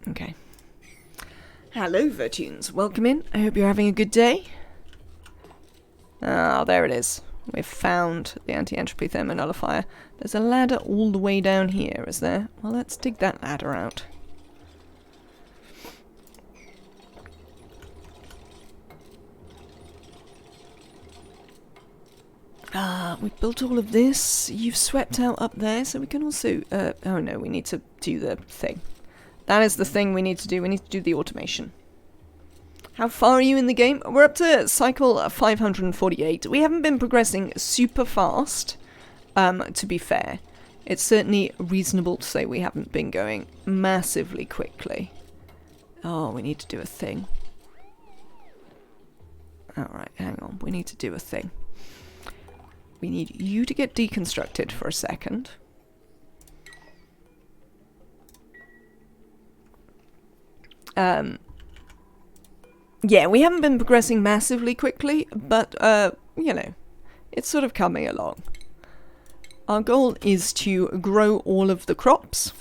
Okay. Hello, Virtunes. Welcome in. I hope you're having a good day. Ah, there it is. We've found the anti-entropy thermonullifier. There's a ladder all the way down here, is there? Well, let's dig that ladder out. Ah, we've built all of this. You've swept out up there, so we can also... oh no, we need to do the thing. That is the thing we need to do. We need to do the automation. How far are you in the game? We're up to cycle 548. We haven't been progressing super fast, to be fair. It's certainly reasonable to say we haven't been going massively quickly. Oh, we need to do a thing. Alright, hang on. We need to do a thing. We need you to get deconstructed for a second. Yeah, we haven't been progressing massively quickly, but, you know, it's sort of coming along. Our goal is to grow all of the crops,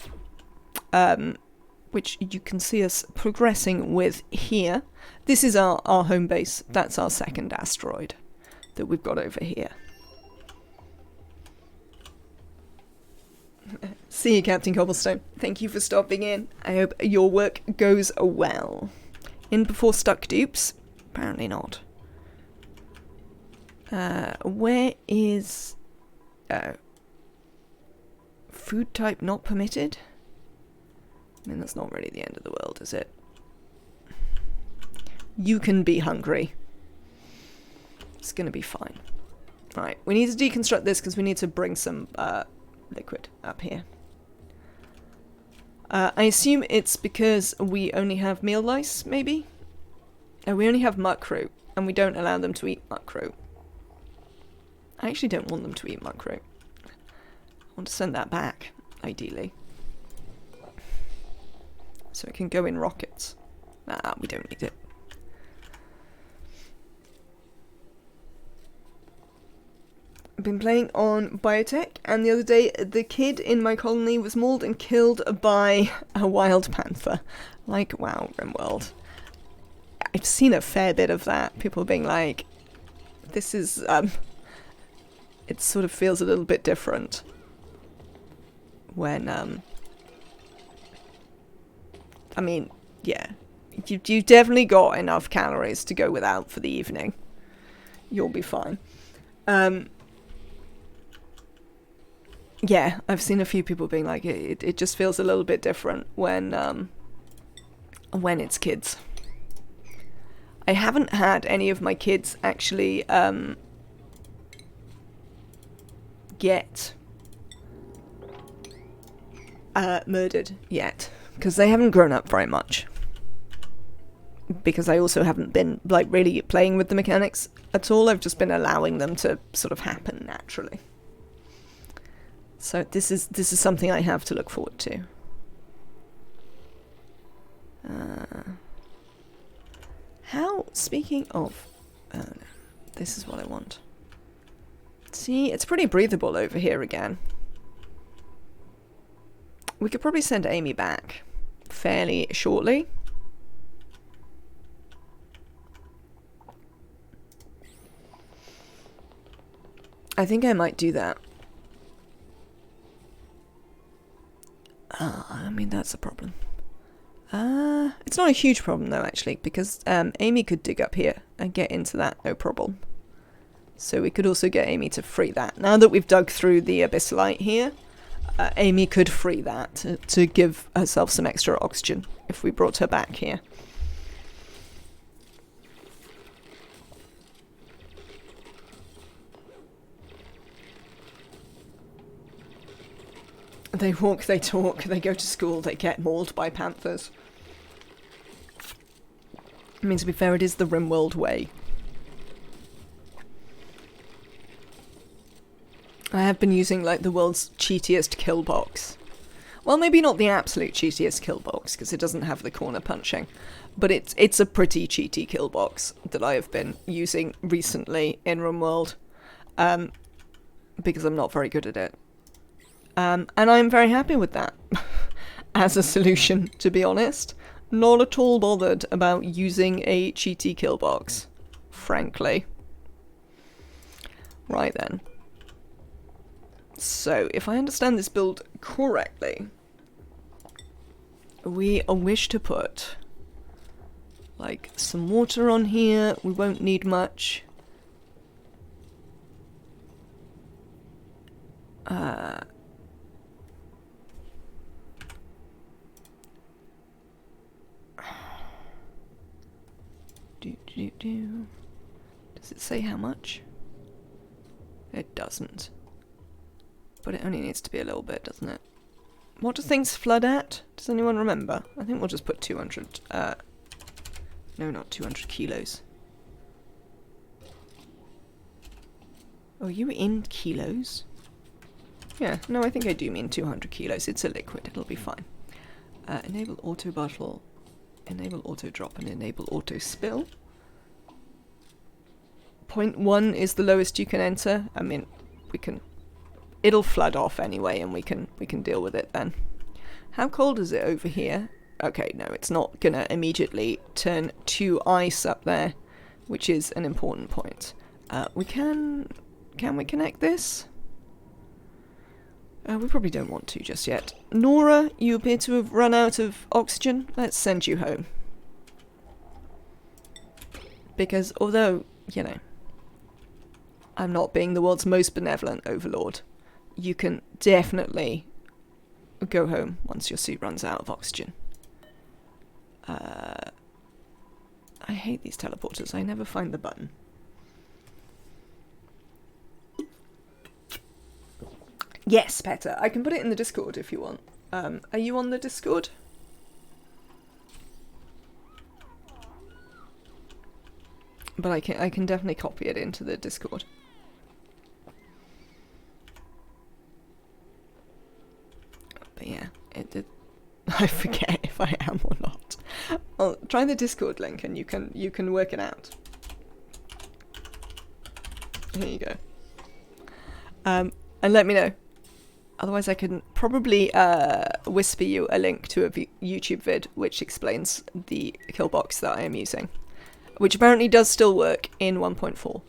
which you can see us progressing with here. This is our home base. That's our second asteroid that we've got over here. See you, Captain Cobblestone. Thank you for stopping in. I hope your work goes well. In before stuck dupes? Apparently not. Where is... food type not permitted? I mean, that's not really the end of the world, is it? You can be hungry. It's gonna be fine. Right, we need to deconstruct this because we need to bring some liquid up here. I assume it's because we only have meal lice, maybe? We only have muckroot, and we don't allow them to eat muckroot. I actually don't want them to eat muckroot. I want to send that back, ideally. So it can go in rockets. Ah, we don't need it. I've been playing on biotech, and the other day the kid in my colony was mauled and killed by a wild panther. Like, wow, RimWorld. I've seen a fair bit of that. People being like, this is, it sort of feels a little bit different when, I mean, yeah, you definitely got enough calories to go without for the evening. You'll be fine. Yeah, I've seen a few people being like, it just feels a little bit different when it's kids. I haven't had any of my kids actually get murdered yet, because they haven't grown up very much. Because I also haven't been like really playing with the mechanics at all. I've just been allowing them to sort of happen naturally. So this is something I have to look forward to. How, speaking of... Oh, no. This is what I want. See, it's pretty breathable over here again. We could probably send Amy back fairly shortly. I think I might do that. I mean, that's a problem. It's not a huge problem though, actually, because Amy could dig up here and get into that, no problem. So we could also get Amy to free that. Now that we've dug through the abyssalite here, Amy could free that to give herself some extra oxygen if we brought her back here. They walk, they talk, they go to school, they get mauled by panthers. I mean, to be fair, it is the Rimworld way. I have been using, like, the world's cheatiest kill box. Well, maybe not the absolute cheatiest kill box, because it doesn't have the corner punching. But it's a pretty cheaty kill box that I have been using recently in Rimworld. Because I'm not very good at it. And I'm very happy with that. As a solution, to be honest. Not at all bothered about using a cheaty kill box. Frankly. Right then. So, if I understand this build correctly, we wish to put, like, some water on here. We won't need much. Does it say how much? It doesn't. But it only needs to be a little bit, doesn't it? What do things flood at? Does anyone remember? I think we'll just put 200, no, not 200 kilos. Oh, you in kilos? Yeah, no, I think I do mean 200 kilos. It's a liquid, it'll be fine. Enable auto bottle, enable auto drop, and enable auto spill. 0.1 is the lowest you can enter. I mean, we can... It'll flood off anyway, and we can deal with it then. How cold is it over here? Okay, no, it's not gonna immediately turn to ice up there, which is an important point. Can we connect this? We probably don't want to just yet. Nora, you appear to have run out of oxygen. Let's send you home. Because although, you know, I'm not being the world's most benevolent overlord, you can definitely go home once your suit runs out of oxygen. I hate these teleporters. I never find the button. Yes, Petter. I can put it in the Discord if you want. Are you on the Discord? But I can definitely copy it into the Discord. But yeah, I forget if I am or not. I'll try the Discord link and you can work it out. Here you go. And let me know. Otherwise I can probably whisper you a link to a YouTube vid which explains the kill box that I am using. Which apparently does still work in 1.4.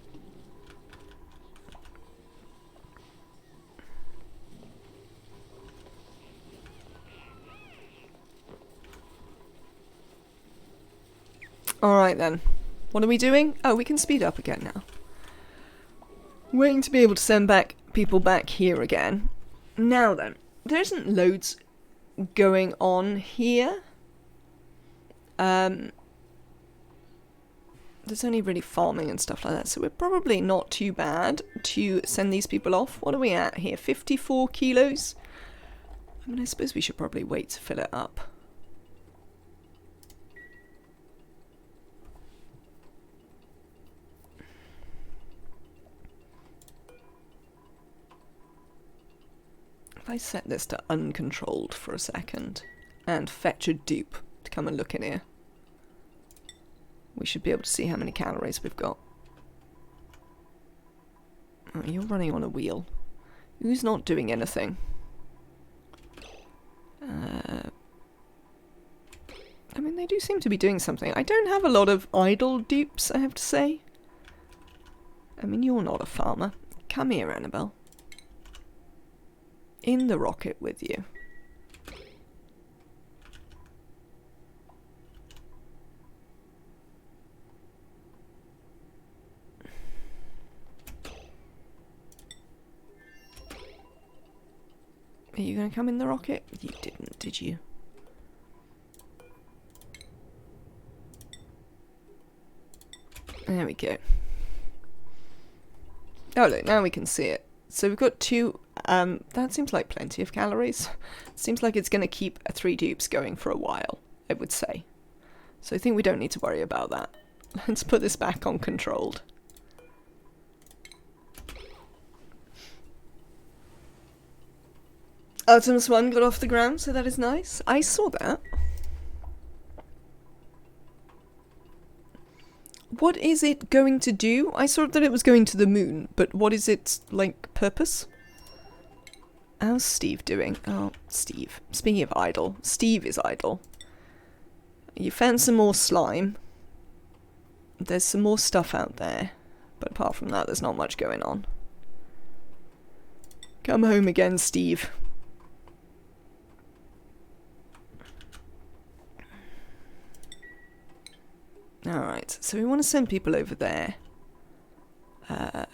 Alright then. What are we doing? Oh, we can speed up again now. Waiting to be able to send back people back here again. Now then, there isn't loads going on here. There's only really farming and stuff like that, so we're probably not too bad to send these people off. What are we at here? 54 kilos? I mean, I suppose we should probably wait to fill it up. If I set this to uncontrolled for a second and fetch a dupe to come and look in here. We should be able to see how many calories we've got. Oh, you're running on a wheel. Who's not doing anything? I mean, they do seem to be doing something. I don't have a lot of idle dupes, I have to say. I mean, you're not a farmer. Come here, Annabelle. In the rocket with you. Are you going to come in the rocket? You didn't, did you? There we go. Oh look, now we can see it. So we've got 2, that seems like plenty of calories. Seems like it's going to keep 3 dupes going for a while, I would say. So I think we don't need to worry about that. Let's put this back on controlled. Artemis 1 got off the ground, so that is nice. I saw that. What is it going to do? I saw that it was going to the moon, but what is its, like, purpose? How's Steve doing? Oh, Steve. Speaking of idle, Steve is idle. You found some more slime. There's some more stuff out there. But apart from that, there's not much going on. Come home again, Steve. Alright, so we want to send people over there. I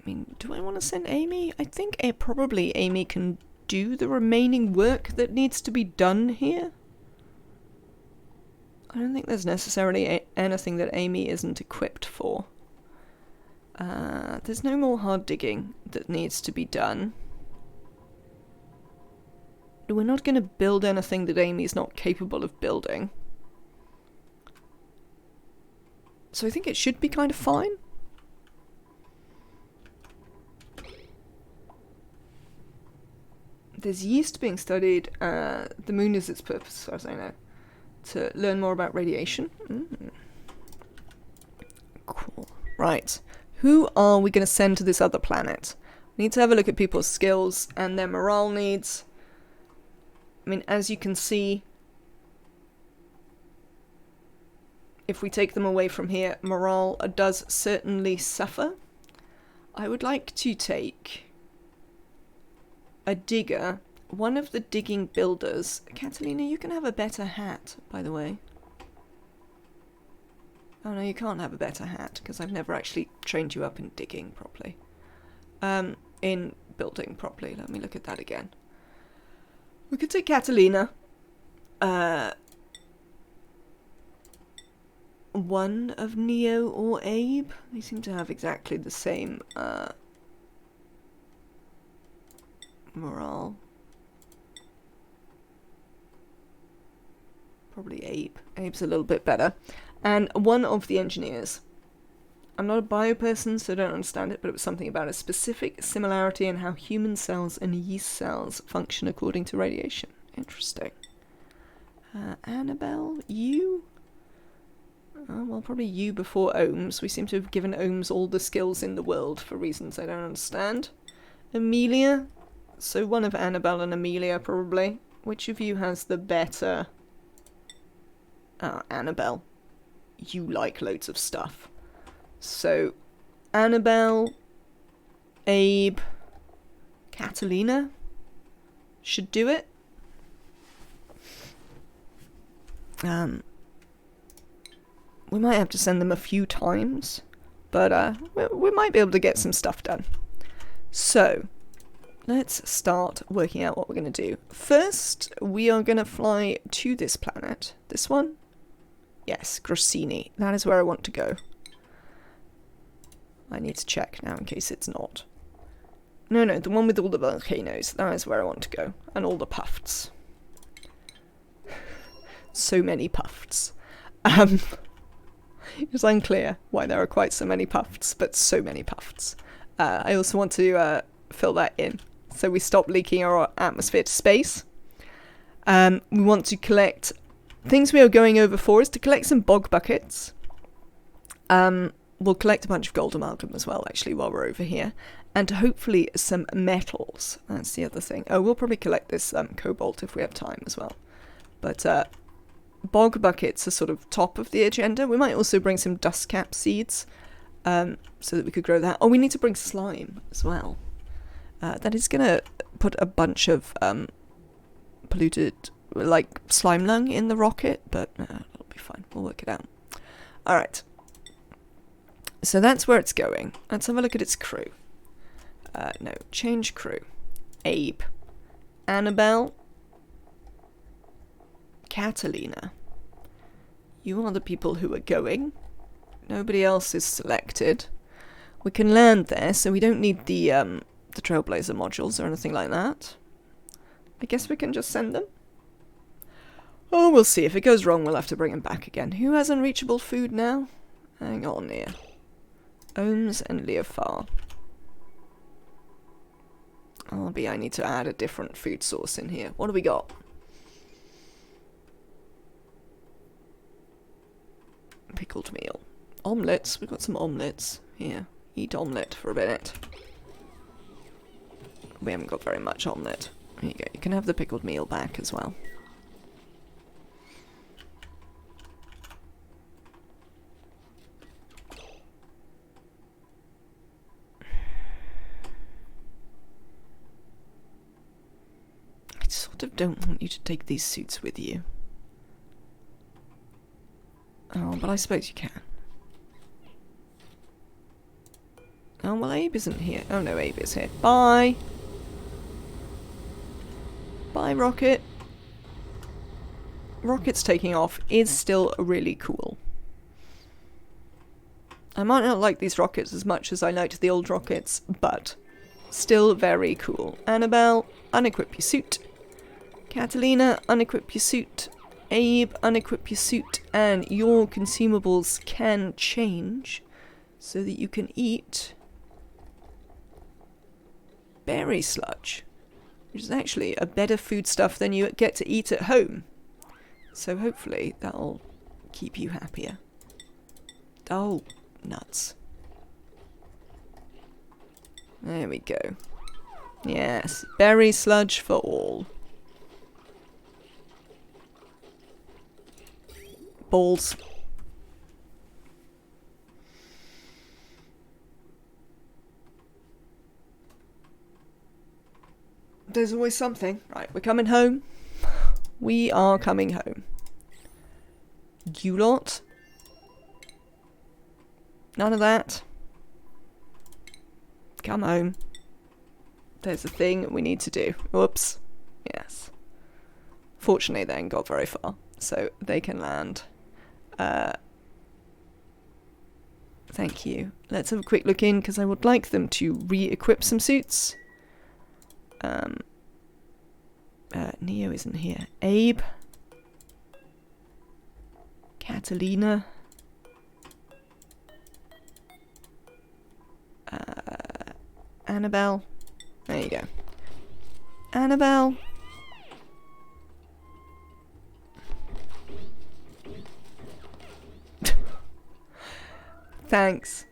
mean, do I want to send Amy? I think probably Amy can do the remaining work that needs to be done here. I don't think there's necessarily anything that Amy isn't equipped for. There's no more hard digging that needs to be done. We're not going to build anything that Amy's not capable of building. So I think it should be kind of fine. There's yeast being studied. The moon is its purpose, as far as I know. To learn more about radiation. Cool. Right. Who are we going to send to this other planet? We need to have a look at people's skills and their morale needs. I mean, as you can see, if we take them away from here, morale does certainly suffer. I would like to take a digger, one of the digging builders. Catalina, you can have a better hat, by the way. Oh no, you can't have a better hat, because I've never actually trained you up in digging properly. In building properly. Let me look at that again. We could take Catalina. One of Neo or Abe. They seem to have exactly the same morale. Probably Abe. Abe's a little bit better. And one of the engineers. I'm not a bio person, so I don't understand it, but it was something about a specific similarity in how human cells and yeast cells function according to radiation. Interesting. Annabelle, you? Well, probably you before Ohms. We seem to have given Ohms all the skills in the world for reasons I don't understand. Amelia? So one of Annabelle and Amelia, probably. Which of you has the better... Annabelle. You like loads of stuff. So, Annabelle, Abe, Catalina should do it. We might have to send them a few times, but we might be able to get some stuff done. So, let's start working out what we're going to do. First, we are going to fly to this planet. This one? Yes, Grossini. That is where I want to go. I need to check now in case it's not. No, the one with all the volcanoes. That is where I want to go. And all the puffs. So many puffs. It's unclear why there are quite so many puffs, but so many puffs. I also want to fill that in, so we stop leaking our atmosphere to space. We want to collect things we are going over for is to collect some bog buckets. We'll collect a bunch of gold amalgam as well, actually, while we're over here. And hopefully some metals. That's the other thing. Oh, we'll probably collect this cobalt if we have time as well. But bog buckets are sort of top of the agenda. We might also bring some dust cap seeds so that we could grow that. Oh, we need to bring slime as well. That is going to put a bunch of polluted, like, slime lung in the rocket, but it'll be fine. We'll work it out. Alright. So that's where it's going. Let's have a look at its crew. No, change crew. Abe. Annabelle. Catalina. You are the people who are going. Nobody else is selected. We can land there, so we don't need the Trailblazer modules or anything like that. I guess we can just send them. Oh, we'll see. If it goes wrong, we'll have to bring them back again. Who has unreachable food now? Hang on here. Ohms and Leofar. I need to add a different food source in here. What do we got? Pickled meal. Omelettes. We've got some omelettes. Here. Eat omelette for a minute. We haven't got very much omelette. There you go. You can have the pickled meal back as well. I sort of don't want you to take these suits with you. Oh, but I suppose you can. Oh, well, Abe isn't here. Oh, no, Abe is here. Bye! Bye, Rocket. Rocket's taking off is still really cool. I might not like these rockets as much as I liked the old rockets, but still very cool. Annabelle, unequip your suit. Catalina, unequip your suit. Abe, unequip your suit. And your consumables can change so that you can eat berry sludge, which is actually a better foodstuff than you get to eat at home. So hopefully that'll keep you happier. Oh, nuts. There we go. Yes, berry sludge for all. Balls. There's always something. Right, we're coming home. We are coming home. You lot. None of that. Come home. There's a thing we need to do. Whoops. Yes. Fortunately, they ain't got very far, so they can land. Thank you. Let's have a quick look in, because I would like them to re-equip some suits. Neo isn't here. Abe. Catalina. Annabelle. There you go. Annabelle. Thanks.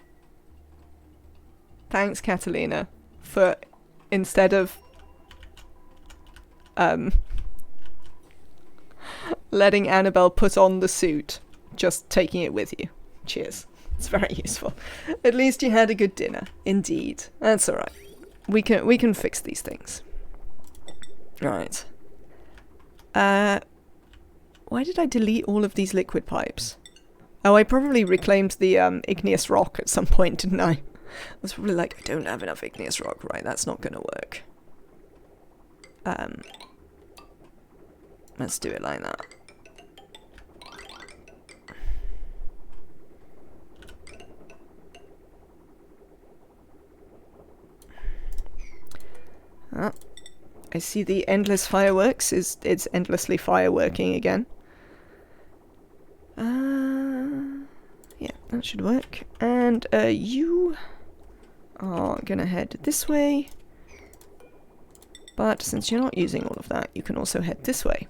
Thanks, Catalina, for instead of letting Annabelle put on the suit, just taking it with you. Cheers. It's very useful. At least you had a good dinner. Indeed. That's alright. We can fix these things. Right. Why did I delete all of these liquid pipes? Oh, I probably reclaimed the igneous rock at some point, didn't I? I was probably like, I don't have enough igneous rock. Right, that's not gonna work. Let's do it like that. I see the endless fireworks it's endlessly fireworking again. Yeah, that should work. And you are gonna head this way. But since you're not using all of that, you can also head this way.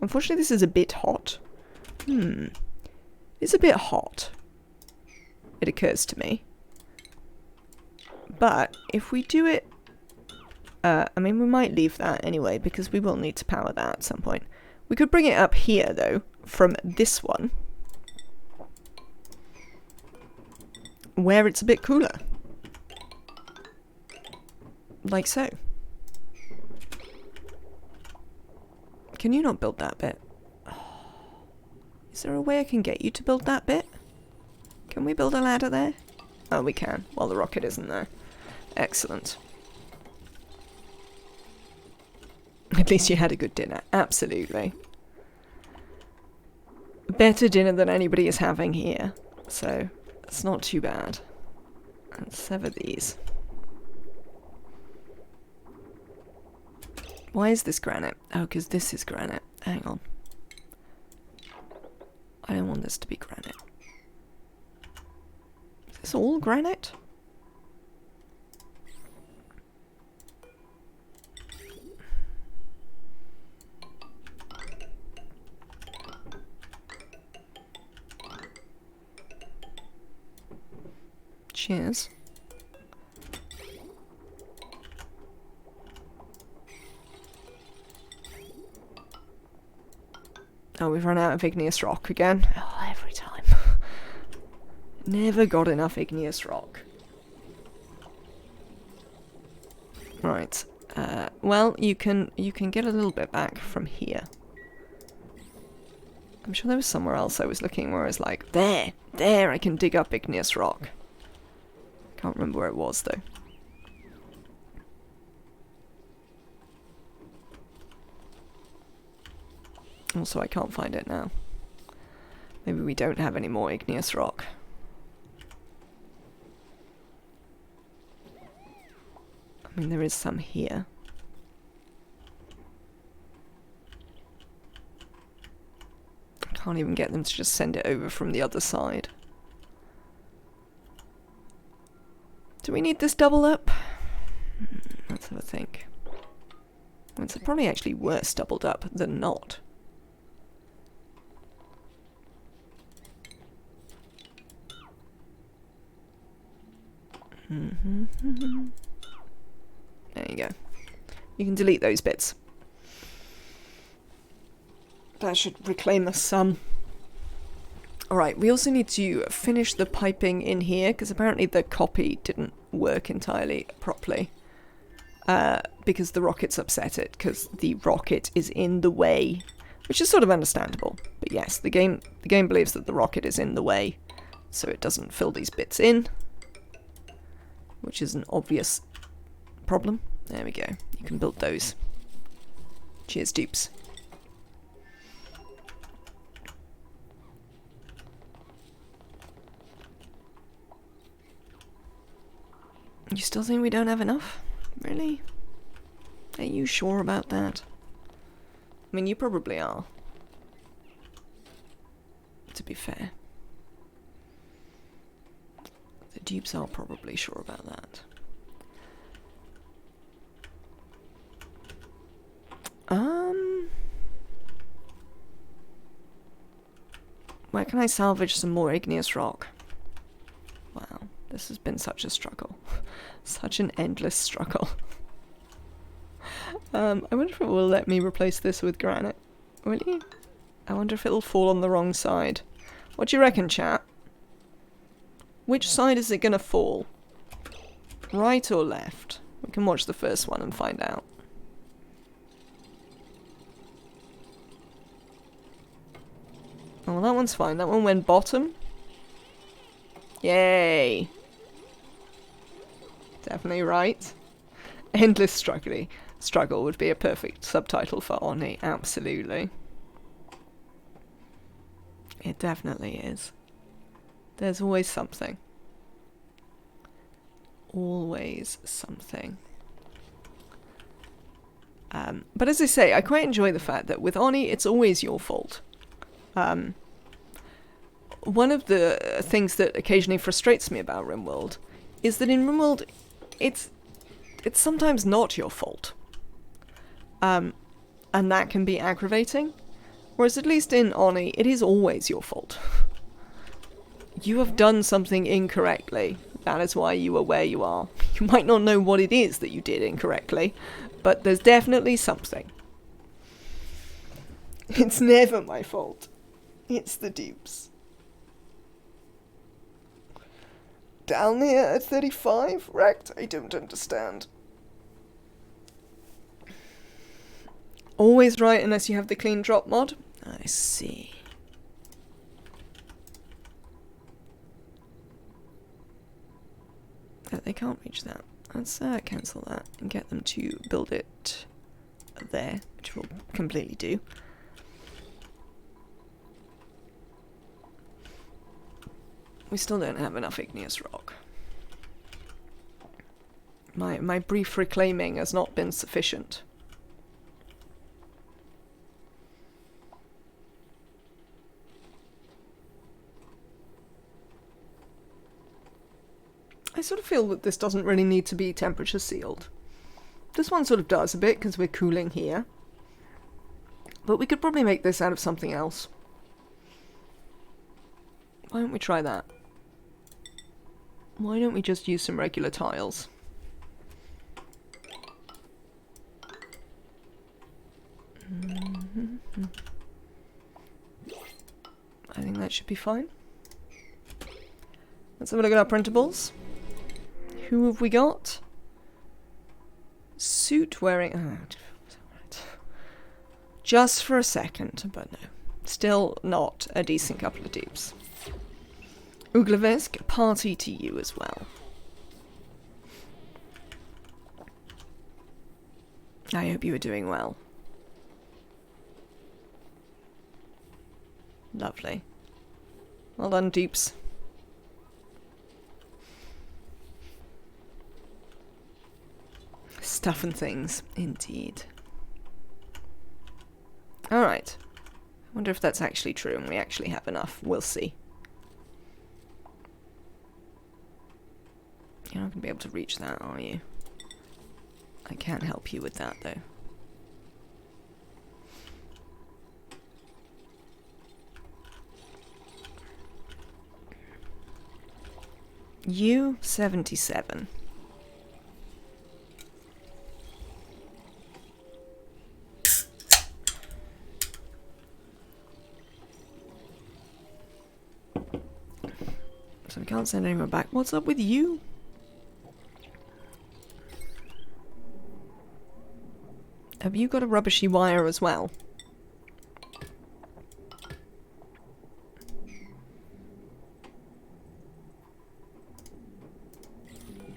Unfortunately, this is a bit hot. It's a bit hot. It occurs to me. But if we do it... I mean, we might leave that anyway, because we will need to power that at some point. We could bring it up here, though, from this one, where it's a bit cooler. Like so. Can you not build that bit? Is there a way I can get you to build that bit? Can we build a ladder there? Oh, we can, while the rocket isn't there. Excellent. At least you had a good dinner. Absolutely. Better dinner than anybody is having here. So, it's not too bad. Let's sever these. Why is this granite? Oh, because this is granite. Hang on. I don't want this to be granite. Is this all granite? Cheers. Oh, we've run out of igneous rock again. Oh, every time. Never got enough igneous rock. Right. Well, you can get a little bit back from here. I'm sure there was somewhere else I was looking where I was like, there, I can dig up igneous rock. Can't remember where it was, though. Also, I can't find it now. Maybe we don't have any more igneous rock. I mean, there is some here. I can't even get them to just send it over from the other side. Do we need this double up? Let's have a think. It's probably actually worse doubled up than not. There you go. You can delete those bits. That should reclaim us some. Alright, we also need to finish the piping in here, because apparently the copy didn't work entirely properly. Because the rocket's upset it, because the rocket is in the way. Which is sort of understandable. But yes, the game believes that the rocket is in the way, so it doesn't fill these bits in. Which is an obvious problem. There we go. You can build those. Cheers, Dupes. You still think we don't have enough? Really? Are you sure about that? I mean, you probably are. To be fair. The Dupes are probably sure about that. Where can I salvage some more igneous rock? Wow, this has been such a struggle. Such an endless struggle. I wonder if it will let me replace this with granite. Will you? I wonder if it'll fall on the wrong side. What do you reckon, chat? Which side is it gonna fall? Right or left? We can watch the first one and find out. Oh, well, that one's fine. That one went bottom. Yay! Definitely right. Endless struggle would be a perfect subtitle for ONI. Absolutely. It definitely is. There's always something. Always something. But as I say, I quite enjoy the fact that with ONI, it's always your fault. One of the things that occasionally frustrates me about RimWorld is that in RimWorld, it's sometimes not your fault. And that can be aggravating. Whereas at least in ONI, it is always your fault. You have done something incorrectly. That is why you are where you are. You might not know what it is that you did incorrectly, but there's definitely something. It's never my fault. It's the Dupes. Down here at 35? Wrecked? I don't understand. Always right unless you have the clean drop mod? I see. They can't reach that. Let's cancel that and get them to build it there, which we'll completely do. We still don't have enough igneous rock. My brief reclaiming has not been sufficient. I sort of feel that this doesn't really need to be temperature sealed. This one sort of does a bit because we're cooling here. But we could probably make this out of something else. Why don't we try that? Why don't we just use some regular tiles? I think that should be fine. Let's have a look at our printables. Who have we got? Suit wearing... right. Just for a second, but no. Still not a decent couple of dupes. Uglavesk, party to you as well. I hope you are doing well. Lovely. Well done, Dupes. Stuff and things, indeed. Alright. I wonder if that's actually true and we actually have enough. We'll see. You're not going to be able to reach that, are you? I can't help you with that, though. U-77. So we can't send anyone back. What's up with you? Have you got a rubbishy wire as well?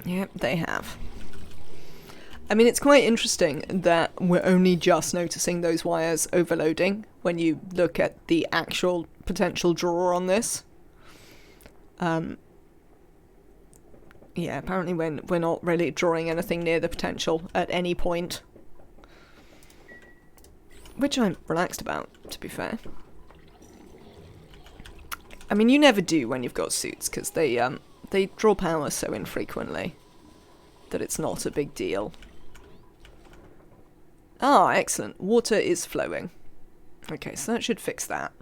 Yep, they have. I mean, it's quite interesting that we're only just noticing those wires overloading when you look at the actual potential draw on this. Yeah, apparently we're not really drawing anything near the potential at any point. Which I'm relaxed about, to be fair. I mean, you never do when you've got suits, because they draw power so infrequently that it's not a big deal. Ah, excellent. Water is flowing. Okay, so that should fix that.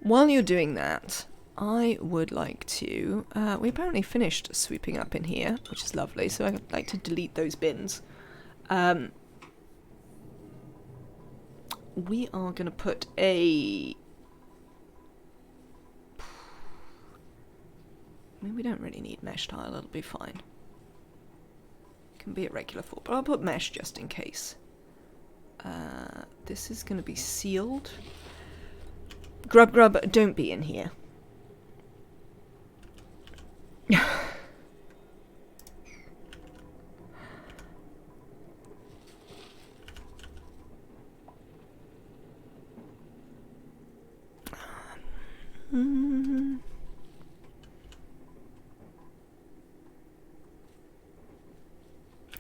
While you're doing that, I would like to... we apparently finished sweeping up in here, which is lovely, so I'd like to delete those bins. We are going to put a... I mean, we don't really need mesh tile, it'll be fine. Can be a regular 4, but I'll put mesh just in case. This is going to be sealed. Grub, don't be in here.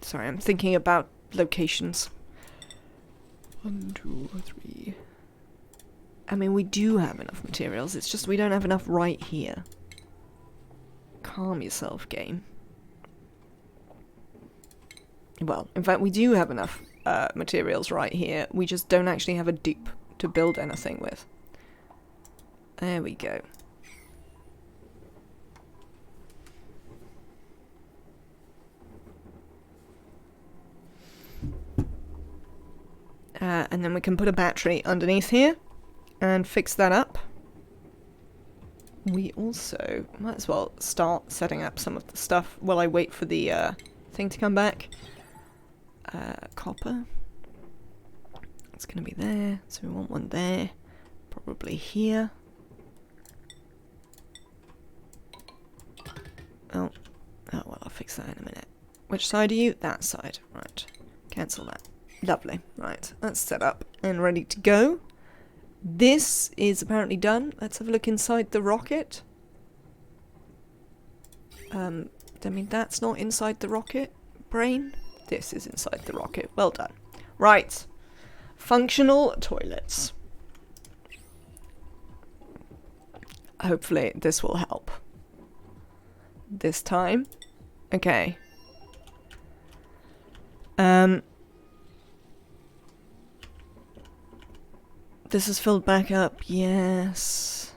Sorry, I'm thinking about locations. 1, 2, 3. I mean, we do have enough materials, it's just we don't have enough right here. Calm yourself, game. Well, in fact, we do have enough materials right here, we just don't actually have a dupe to build anything with. There we go. And then we can put a battery underneath here and fix that up. We also might as well start setting up some of the stuff while I wait for the thing to come back. Copper. It's going to be there, so we want one there. Probably here. Oh, well, I'll fix that in a minute. Which side are you? That side. Right. Cancel that. Lovely. Right, that's set up and ready to go. This is apparently done. Let's have a look inside the rocket. I mean, that's not inside the rocket, brain. This is inside the rocket. Well done. Right. Functional toilets. Hopefully this will help. This time. Okay. This is filled back up, yes.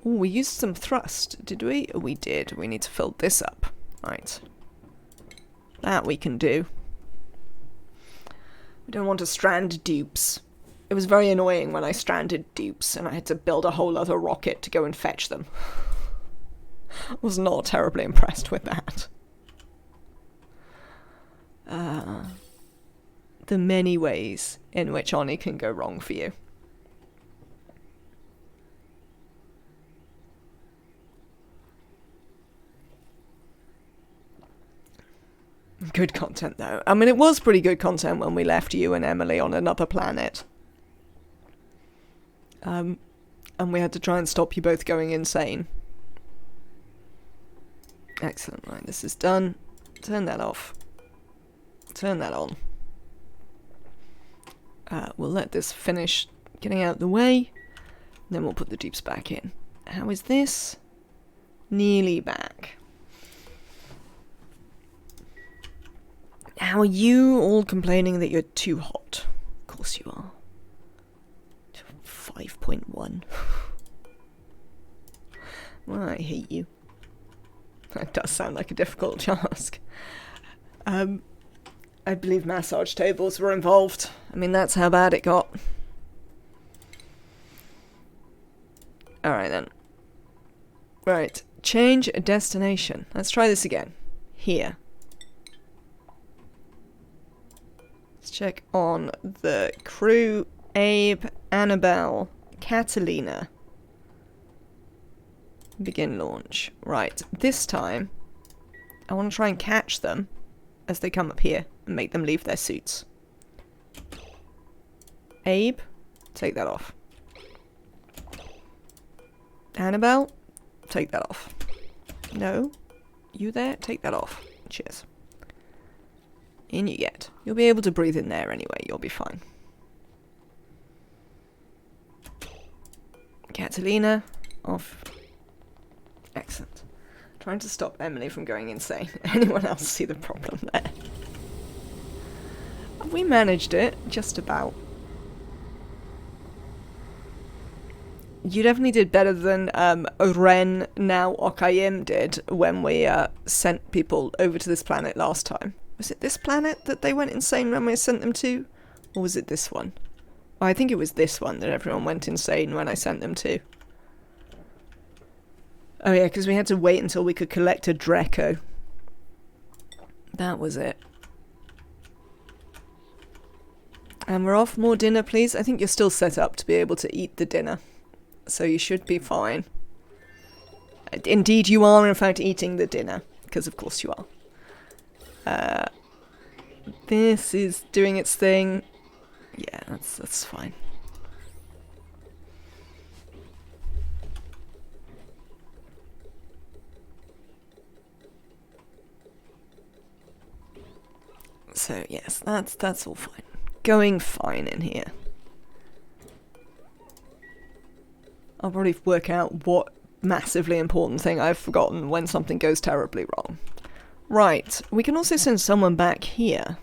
Oh, we used some thrust, did we? We did. We need to fill this up. Right. That we can do. We don't want to strand Dupes. It was very annoying when I stranded Dupes and I had to build a whole other rocket to go and fetch them. I was not terribly impressed with that. The many ways in which ONI can go wrong for you. Good content though. I mean, it was pretty good content when we left you and Emily on another planet. And we had to try and stop you both going insane. Excellent. Right, this is done. Turn that off. Turn that on. We'll let this finish getting out of the way. Then we'll put the Dupes back in. How is this? Nearly back. How are you all complaining that you're too hot? Of course you are. 5.1. Well, I hate you. That does sound like a difficult task. I believe massage tables were involved. I mean, that's how bad it got. Alright then. Right, change a destination. Let's try this again. Here. Let's check on the crew. Abe, Annabelle, Catalina. Begin launch. Right, this time I want to try and catch them as they come up here and make them leave their suits. Abe, take that off. Annabelle, take that off. No, you there? Take that off. Cheers. In you get. You'll be able to breathe in there anyway. You'll be fine. Catalina, off. Excellent. Trying to stop Emily from going insane. Anyone else see the problem there? We managed it, just about. You definitely did better than Ren, now Okayim, did when we sent people over to this planet last time. Was it this planet that they went insane when we sent them to? Or was it this one? Oh, I think it was this one that everyone went insane when I sent them to. Oh yeah, because we had to wait until we could collect a Draco. That was it. And we're off. More dinner, please. I think you're still set up to be able to eat the dinner. So you should be fine. Indeed, you are, in fact, eating the dinner. Because of course you are. This is doing its thing. Yeah, that's fine. So yes, that's all fine. Going fine in here. I'll probably work out what massively important thing I've forgotten when something goes terribly wrong. Right, we can also send someone back here.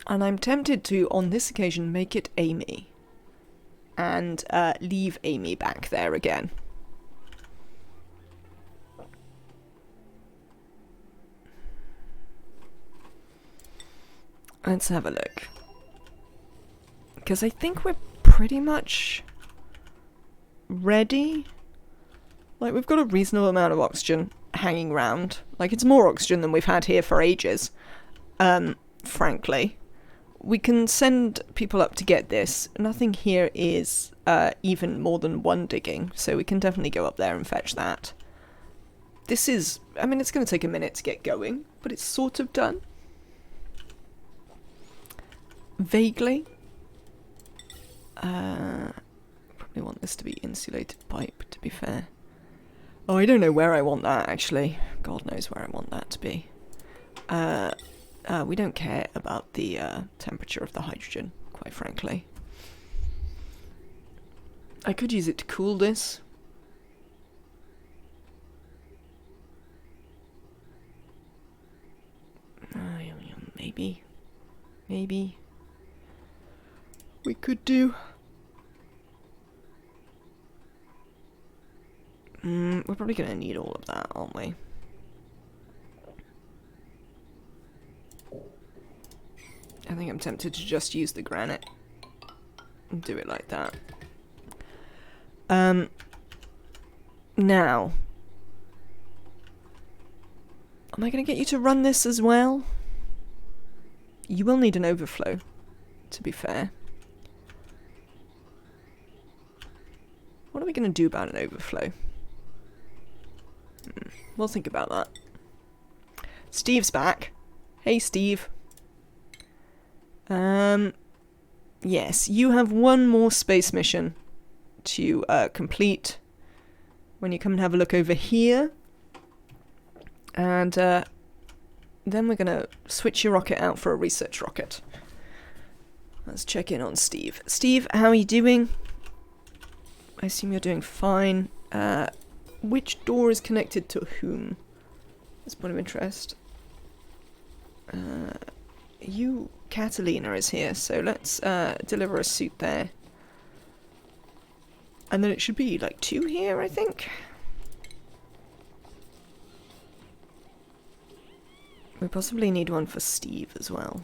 And I'm tempted to, on this occasion, make it Amy. And leave Amy back there again. Let's have a look. Because I think we're pretty much ready. Like, we've got a reasonable amount of oxygen hanging around. Like, it's more oxygen than we've had here for ages. Frankly. We can send people up to get this. Nothing here is even more than one digging, so we can definitely go up there and fetch that. This is... I mean, it's going to take a minute to get going, but it's sort of done. Vaguely. Probably want this to be insulated pipe, to be fair. Oh, I don't know where I want that, actually. God knows where I want that to be. We don't care about the temperature of the hydrogen, quite frankly. I could use it to cool this. Maybe. Maybe. We could do... we're probably going to need all of that, aren't we? I think I'm tempted to just use the granite and do it like that. Now, am I going to get you to run this as well? You will need an overflow, to be fair. What are we going to do about an overflow? We'll think about that. Steve's back. Hey, Steve. Yes, you have one more space mission to complete when you come and have a look over here. And then we're going to switch your rocket out for a research rocket. Let's check in on Steve. Steve, how are you doing? I assume you're doing fine. Which door is connected to whom? That's a point of interest. Catalina is here, so let's deliver a suit there. And then it should be like 2 here, I think. We possibly need one for Steve as well.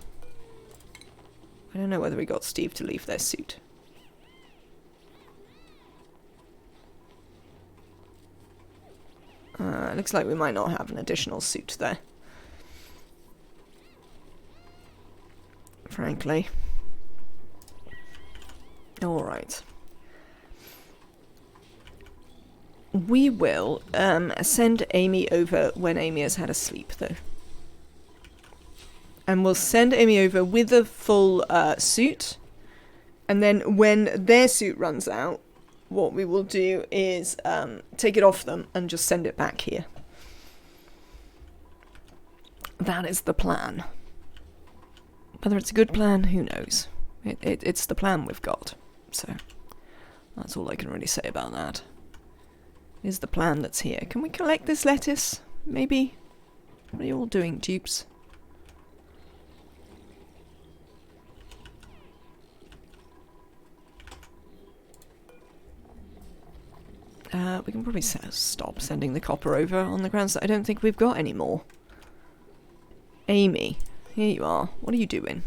I don't know whether we got Steve to leave their suit. Looks like we might not have an additional suit there. Frankly. Alright. We will send Amy over when Amy has had a sleep, though. And we'll send Amy over with a full suit. And then when their suit runs out, what we will do is take it off them and just send it back here. That is the plan. Whether it's a good plan, who knows? It's the plan we've got. So, that's all I can really say about that. It is the plan that's here. Can we collect this lettuce? Maybe? What are you all doing, Dupes? We can probably stop sending the copper over on the grounds that I don't think we've got any more. Amy, here you are. What are you doing?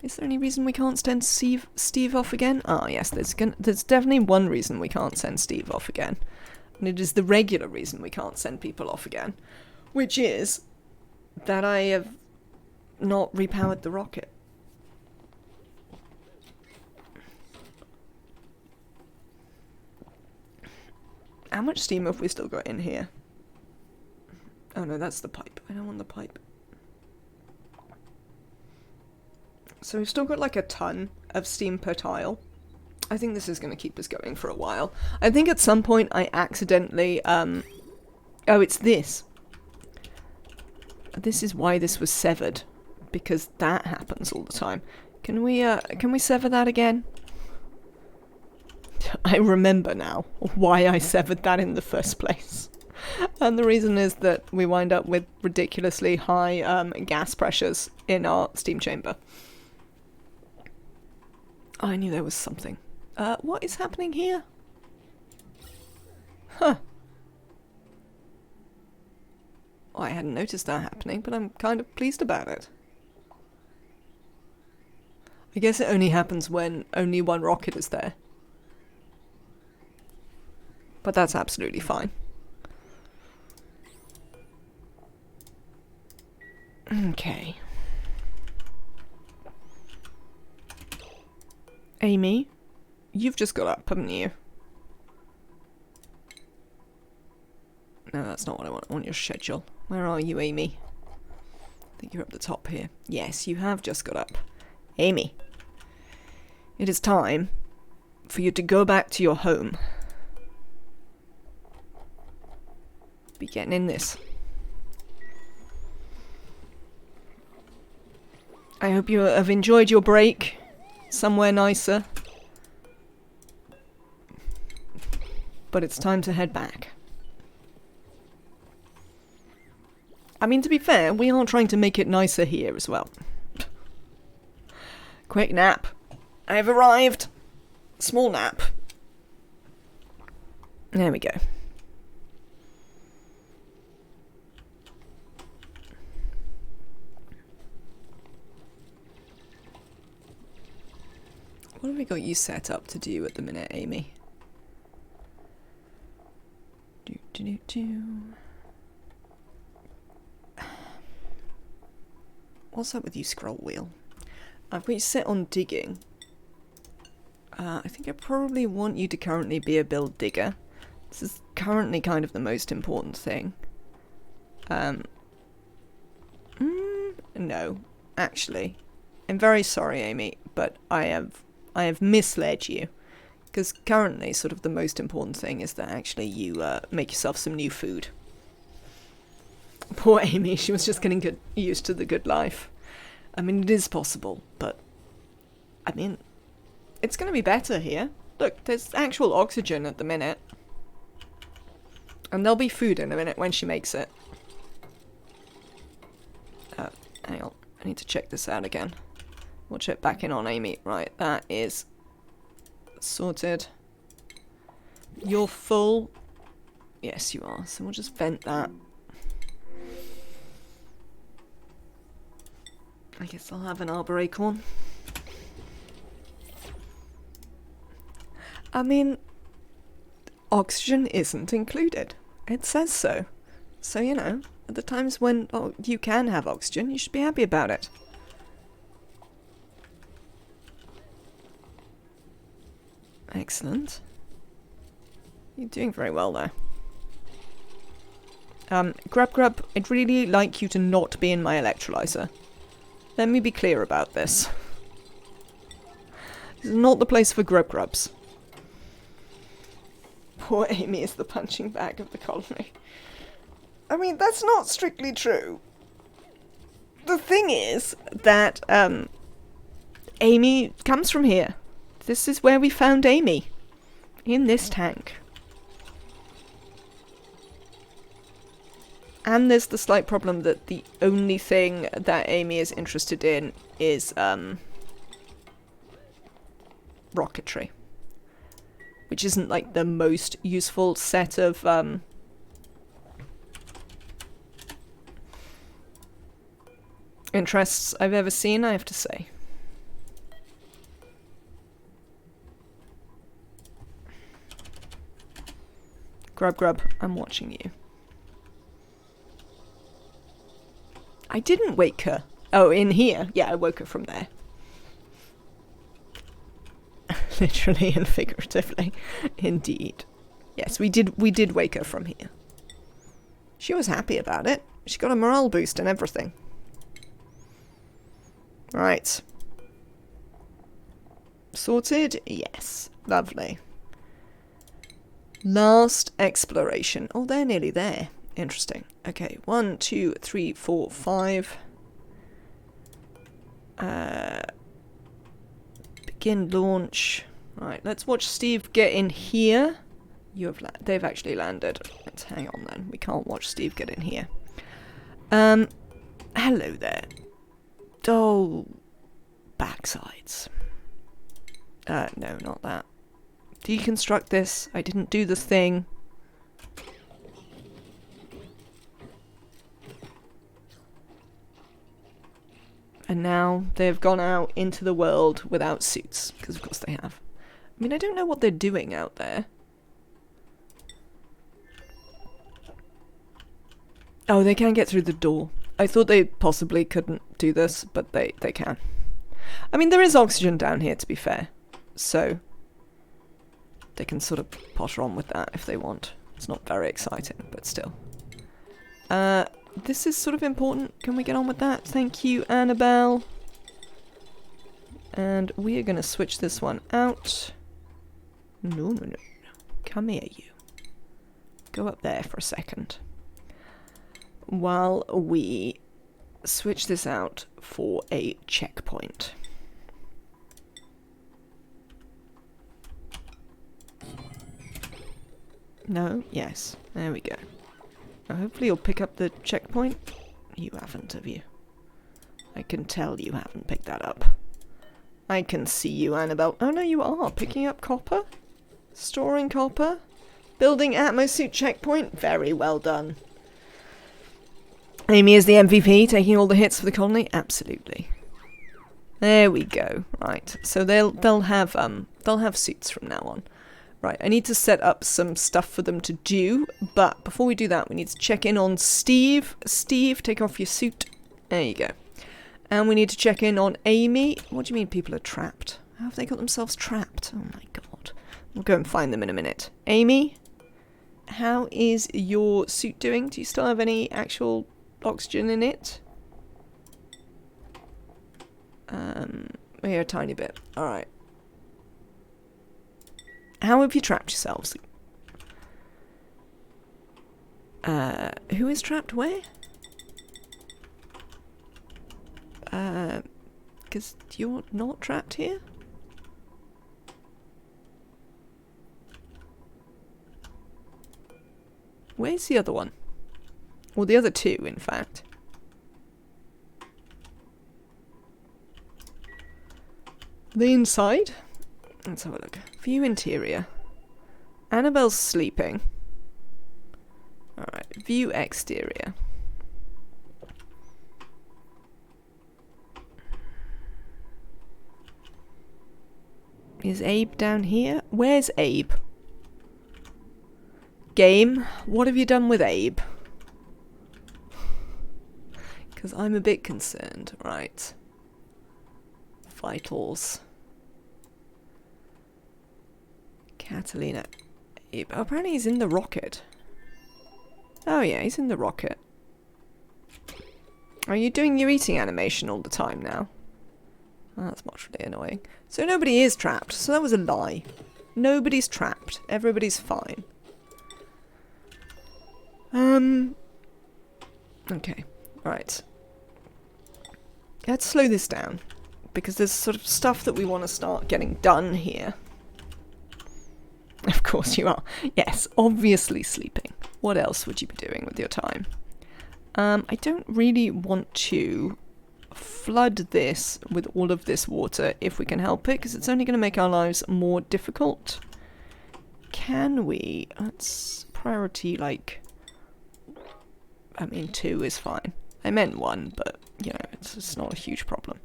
Is there any reason we can't send Steve off again? Ah, yes, there's definitely one reason we can't send Steve off again. And it is the regular reason we can't send people off again. Which is that I have not repowered the rocket. How much steam have we still got in here? Oh no, that's the pipe. I don't want the pipe. So we've still got like a ton of steam per tile. I think this is going to keep us going for a while. I think at some point I accidentally, oh, it's this. This is why this was severed. Because that happens all the time. Can we sever that again? I remember now why I severed that in the first place. And the reason is that we wind up with ridiculously high gas pressures in our steam chamber. I knew there was something. What is happening here? Huh. Oh, I hadn't noticed that happening, but I'm kind of pleased about it. I guess it only happens when only one rocket is there. But that's absolutely fine. Okay. Amy, you've just got up, haven't you? No, that's not what I want. I want your schedule. Where are you, Amy? I think you're up the top here. Yes, you have just got up. Amy, it is time for you to go back to your home. Be getting in this. I hope you have enjoyed your break somewhere nicer. But it's time to head back. I mean, to be fair, we are trying to make it nicer here as well. Quick nap. I've arrived. Small nap. There we go. What have we got you set up to do at the minute, Amy? What's up with you, scroll wheel? I've got you set on digging. I think I probably want you to currently be a build digger. This is currently kind of the most important thing. No, actually. I'm very sorry, Amy, but I have misled you. Because currently, sort of the most important thing is that actually you make yourself some new food. Poor Amy, she was just getting used to the good life. I mean, it is possible, but... I mean, it's going to be better here. Look, there's actual oxygen at the minute. And there'll be food in a minute when she makes it. Hang on, I need to check this out again. We'll check back in on Amy. Right, that is sorted. You're full. Yes, you are. So we'll just vent that. I guess I'll have an arbor acorn. I mean, oxygen isn't included. It says so. So, you know, at the times when you can have oxygen, you should be happy about it. Excellent. You're doing very well there. Grub, I'd really like you to not be in my electrolyzer. Let me be clear about this. This is not the place for grubs. Poor Amy is the punching bag of the colony. I mean, that's not strictly true. The thing is that, Amy comes from here. This is where we found Amy. In this tank. And there's the slight problem that the only thing that Amy is interested in is, rocketry. Which isn't, like, the most useful set of, interests I've ever seen, I have to say. Grub, I'm watching you. I didn't wake her. Oh, in here? Yeah, I woke her from there. Literally and figuratively. Indeed. Yes, we did wake her from here. She was happy about it. She got a morale boost and everything. Right. Sorted? Yes. Lovely. Last exploration. Oh, they're nearly there. Interesting. Okay, 1, 2, 3, 4, 5. Begin launch. Right, let's watch Steve get in here. They've actually landed. hang on then. We can't watch Steve get in here. Hello there. Oh, backsides. No, not that. Deconstruct this. I didn't do the thing. And now they've gone out into the world without suits, because of course they have. I mean, I don't know what they're doing out there. Oh, they can get through the door. I thought they possibly couldn't do this, but they can. I mean, there is oxygen down here, to be fair. So, they can sort of potter on with that if they want. It's not very exciting, but still. This is sort of important. Can we get on with that? Thank you, Annabelle. And we are going to switch this one out. No. Come here, you. Go up there for a second. While we switch this out for a checkpoint. No? Yes. There we go. Now hopefully you'll pick up the checkpoint. You haven't, have you? I can tell you haven't picked that up. I can see you, Annabelle. Oh no, you are. Picking up copper? Storing copper? Building atmosuit checkpoint? Very well done. Amy is the MVP, taking all the hits for the colony? Absolutely. There we go. Right. So they'll have suits from now on. Right, I need to set up some stuff for them to do, but before we do that, we need to check in on Steve. Steve, take off your suit. There you go. And we need to check in on Amy. What do you mean people are trapped? How have they got themselves trapped? Oh my god. We'll go and find them in a minute. Amy, how is your suit doing? Do you still have any actual oxygen in it? Here, a tiny bit. Alright. How have you trapped yourselves? Who is trapped where? Because you're not trapped here? Where's the other one? Well, the other two, in fact. Are they inside? Let's have a look. View interior. Annabelle's sleeping. Alright, view exterior. Is Abe down here? Where's Abe? Game, what have you done with Abe? Because I'm a bit concerned. Right. Vitals. Catalina. Abe. Oh, apparently he's in the rocket. Oh yeah, he's in the rocket. Are you doing your eating animation all the time now? Oh, that's much really annoying. So nobody is trapped. So that was a lie. Nobody's trapped. Everybody's fine. Okay. Right. Let's slow this down. Because there's sort of stuff that we want to start getting done here. Of course you are. Yes, obviously sleeping. What else would you be doing with your time? I don't really want to flood this with all of this water if we can help it, because it's only going to make our lives more difficult. Can we? Let's priority, like... I mean, 2 is fine. I meant 1, but, you know, it's not a huge problem.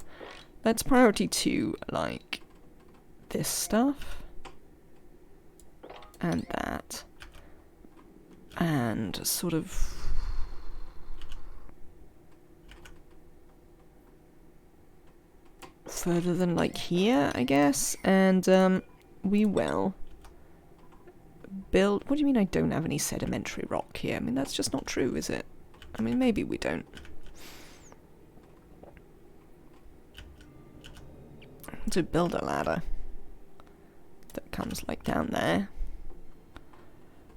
Let's priority 2, like, this stuff. And that. And sort of... further than, like, here, I guess. And, we will build... What do you mean I don't have any sedimentary rock here? I mean, that's just not true, is it? I mean, maybe we don't. To build a ladder that comes, like, down there.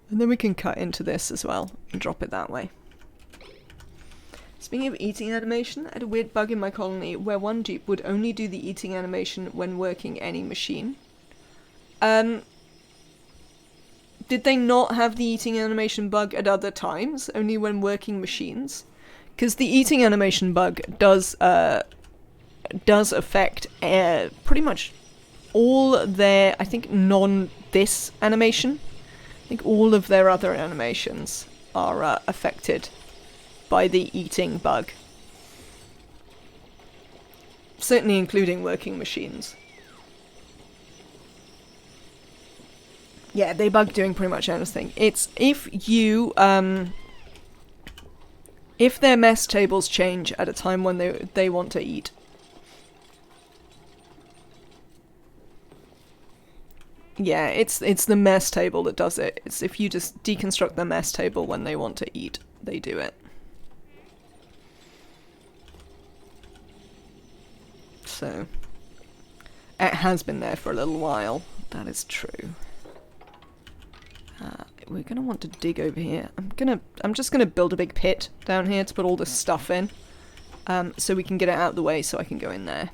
And then we can cut into this as well and drop it that way. Speaking of eating animation, I had a weird bug in my colony where one dupe would only do the eating animation when working any machine. Did they not have the eating animation bug at other times, only when working machines? Because the eating animation bug does affect pretty much all their, I think, this animation. I think all of their other animations are affected by the eating bug. Certainly including working machines. Yeah, they bug doing pretty much anything. It's if you, if their mess tables change at a time when they want to eat. Yeah, it's the mess table that does it. It's if you just deconstruct the mess table when they want to eat, they do it. So, it has been there for a little while. That is true. We're gonna want to dig over here. I'm just gonna build a big pit down here to put all this stuff in, so we can get it out of the way so I can go in there.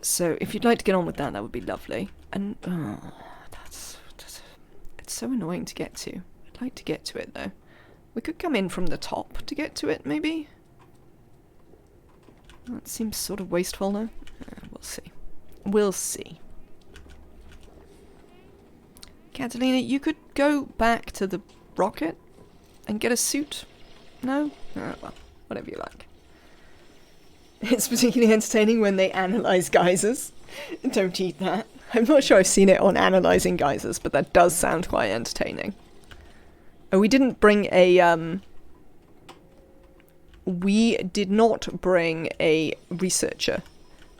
So if you'd like to get on with that, that would be lovely. And that's it's so annoying to get to. I'd like to get to it though. We could come in from the top to get to it, maybe. That seems sort of wasteful though. We'll see. We'll see. Catalina, you could go back to the rocket and get a suit? No? Oh, well, whatever you like. It's particularly entertaining when they analyze geysers. Don't eat that. I'm not sure I've seen it on analyzing geysers, but that does sound quite entertaining. Oh, we didn't bring a, we did not bring a researcher.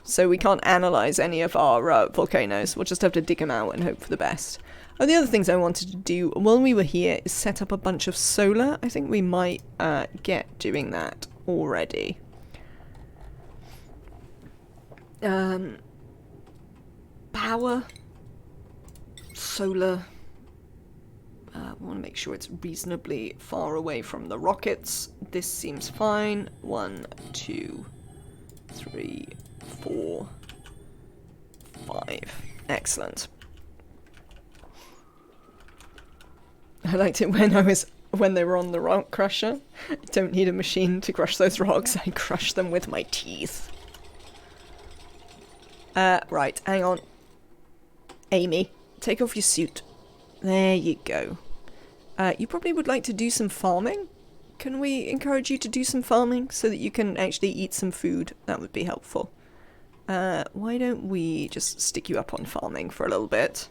So we can't analyze any of our volcanoes. We'll just have to dig them out and hope for the best. Oh, the other things I wanted to do while we were here is set up a bunch of solar. I think we might get doing that already. Power. Solar. I want to make sure it's reasonably far away from the rockets. This seems fine. 1, 2, 3, 4, 5. Excellent. I liked it when they were on the rock crusher. I don't need a machine to crush those rocks. I crush them with my teeth. Right, hang on. Amy, take off your suit. There you go. You probably would like to do some farming? Can we encourage you to do some farming so that you can actually eat some food? That would be helpful. Why don't we just stick you up on farming for a little bit?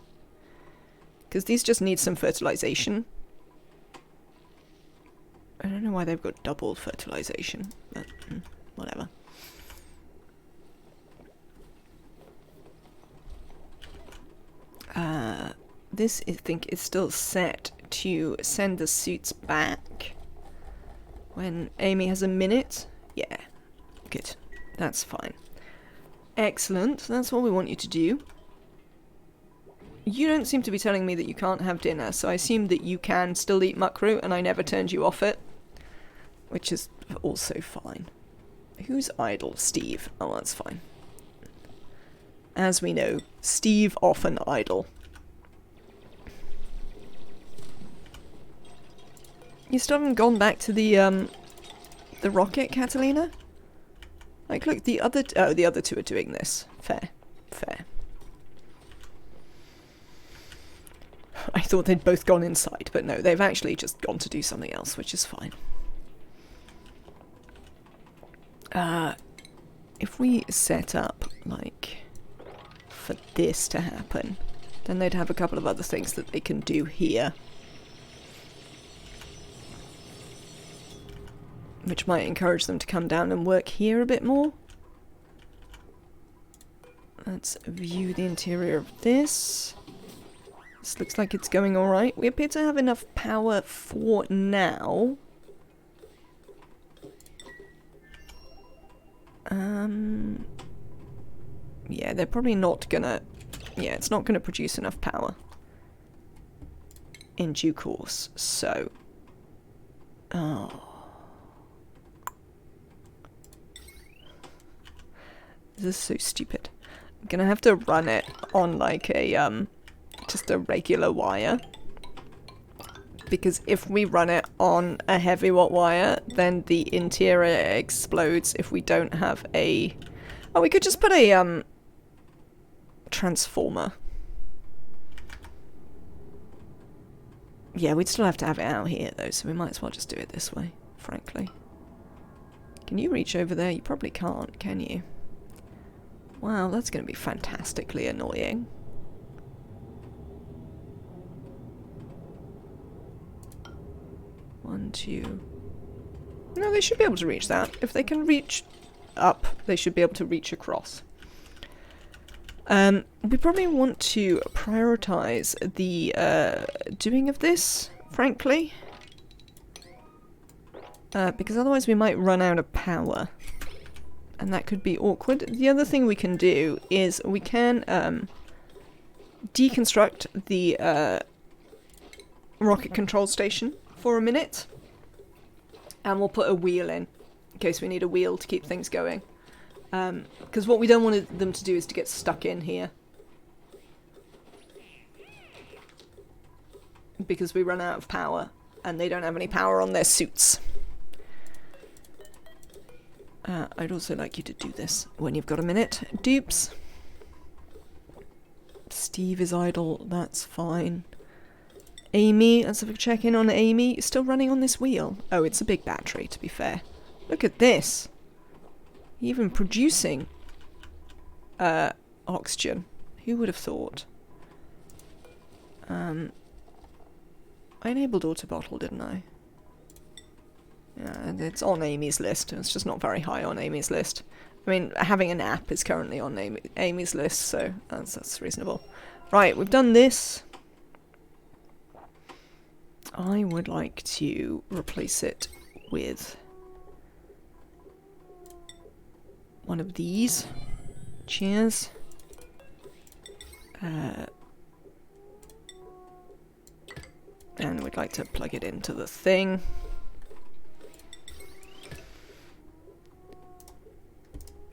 Because these just need some fertilization. I don't know why they've got double fertilization, but whatever. This, I think, is still set to send the suits back when Amy has a minute. Yeah, good. That's fine. Excellent. That's what we want you to do. You don't seem to be telling me that you can't have dinner, so I assume that you can still eat muckroot, and I never turned you off it. Which is also fine. Who's idle? Steve. Oh, that's fine. As we know, Steve often idle. You still haven't gone back to the rocket, Catalina? Like, look, the other two are doing this. Fair. Fair. I thought they'd both gone inside, but no, they've actually just gone to do something else, which is fine. If we set up, like, for this to happen, then they'd have a couple of other things that they can do here. Which might encourage them to come down and work here a bit more. Let's view the interior of this. This looks like it's going alright. We appear to have enough power for now. Yeah, they're probably not gonna... Yeah, it's not gonna produce enough power in due course, so... Oh... This is so stupid. I'm gonna have to run it on like a just a regular wire. Because if we run it on a heavy watt wire, then the interior explodes if we don't have a... Oh, we could just put a transformer. Yeah, we'd still have to have it out here though, so we might as well just do it this way, frankly. Can you reach over there? You probably can't, can you? Wow, that's going to be fantastically annoying. One, two... No, they should be able to reach that. If they can reach up, they should be able to reach across. We probably want to prioritize the doing of this, frankly. Because otherwise we might run out of power. And that could be awkward. The other thing we can do is we can deconstruct the rocket control station for a minute. And we'll put a wheel in case we need a wheel to keep things going. Because what we don't want them to do is to get stuck in here. Because we run out of power. And they don't have any power on their suits. I'd also like you to do this when you've got a minute. Dupes. Steve is idle, that's fine. Amy, let's have a check in on Amy. Still running on this wheel. Oh, it's a big battery, to be fair. Look at this. Even producing oxygen. Who would have thought? I enabled auto bottle, didn't I? Yeah, it's on Amy's list. It's just not very high on Amy's list. I mean, having a nap is currently on Amy's list, so that's reasonable. Right, we've done this. I would like to replace it with one of these. Cheers. And we'd like to plug it into the thing.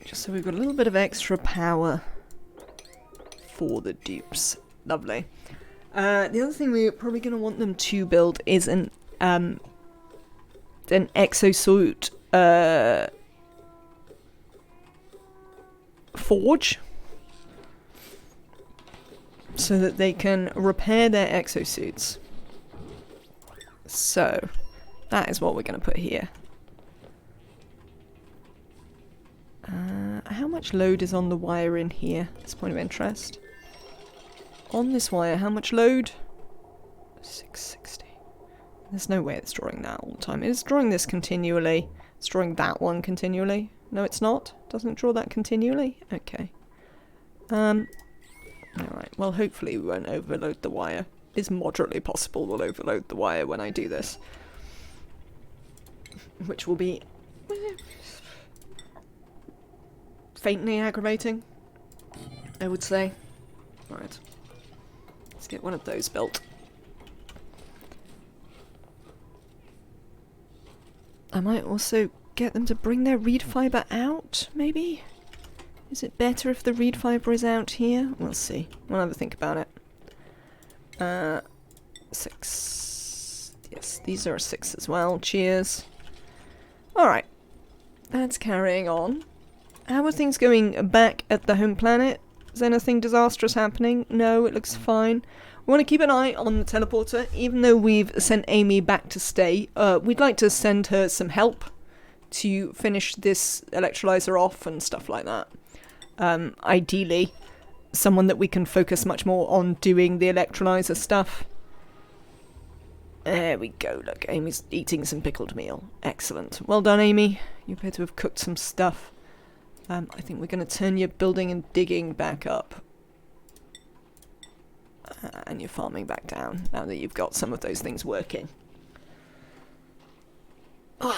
Just so we've got a little bit of extra power for the dupes. Lovely. The other thing we're probably going to want them to build is an exosuit forge, so that they can repair their exosuits. So that is what we're going to put here. How much load is on the wire in here? That's a point of interest. On this wire, how much load? 660. There's no way it's drawing that all the time. It's drawing this continually. It's drawing that one continually. No, it's not. Doesn't draw that continually. Okay. Alright, well hopefully we won't overload the wire. It's moderately possible we'll overload the wire when I do this. Which will be faintly aggravating, I would say. Right. Let's get one of those built. I might also get them to bring their reed fibre out, maybe? Is it better if the reed fibre is out here? We'll see. We'll have a think about it. 6. Yes, these are a 6 as well. Cheers. Alright. That's carrying on. How are things going back at the home planet? Is anything disastrous happening? No, it looks fine. We want to keep an eye on the teleporter. Even though we've sent Amy back to stay, we'd like to send her some help to finish this electrolyzer off and stuff like that. Ideally, someone that we can focus much more on doing the electrolyzer stuff. There we go, look, Amy's eating some pickled meal. Excellent. Well done, Amy. You appear to have cooked some stuff. I think we're going to turn your building and digging back up. And your farming back down, now that you've got some of those things working. I'd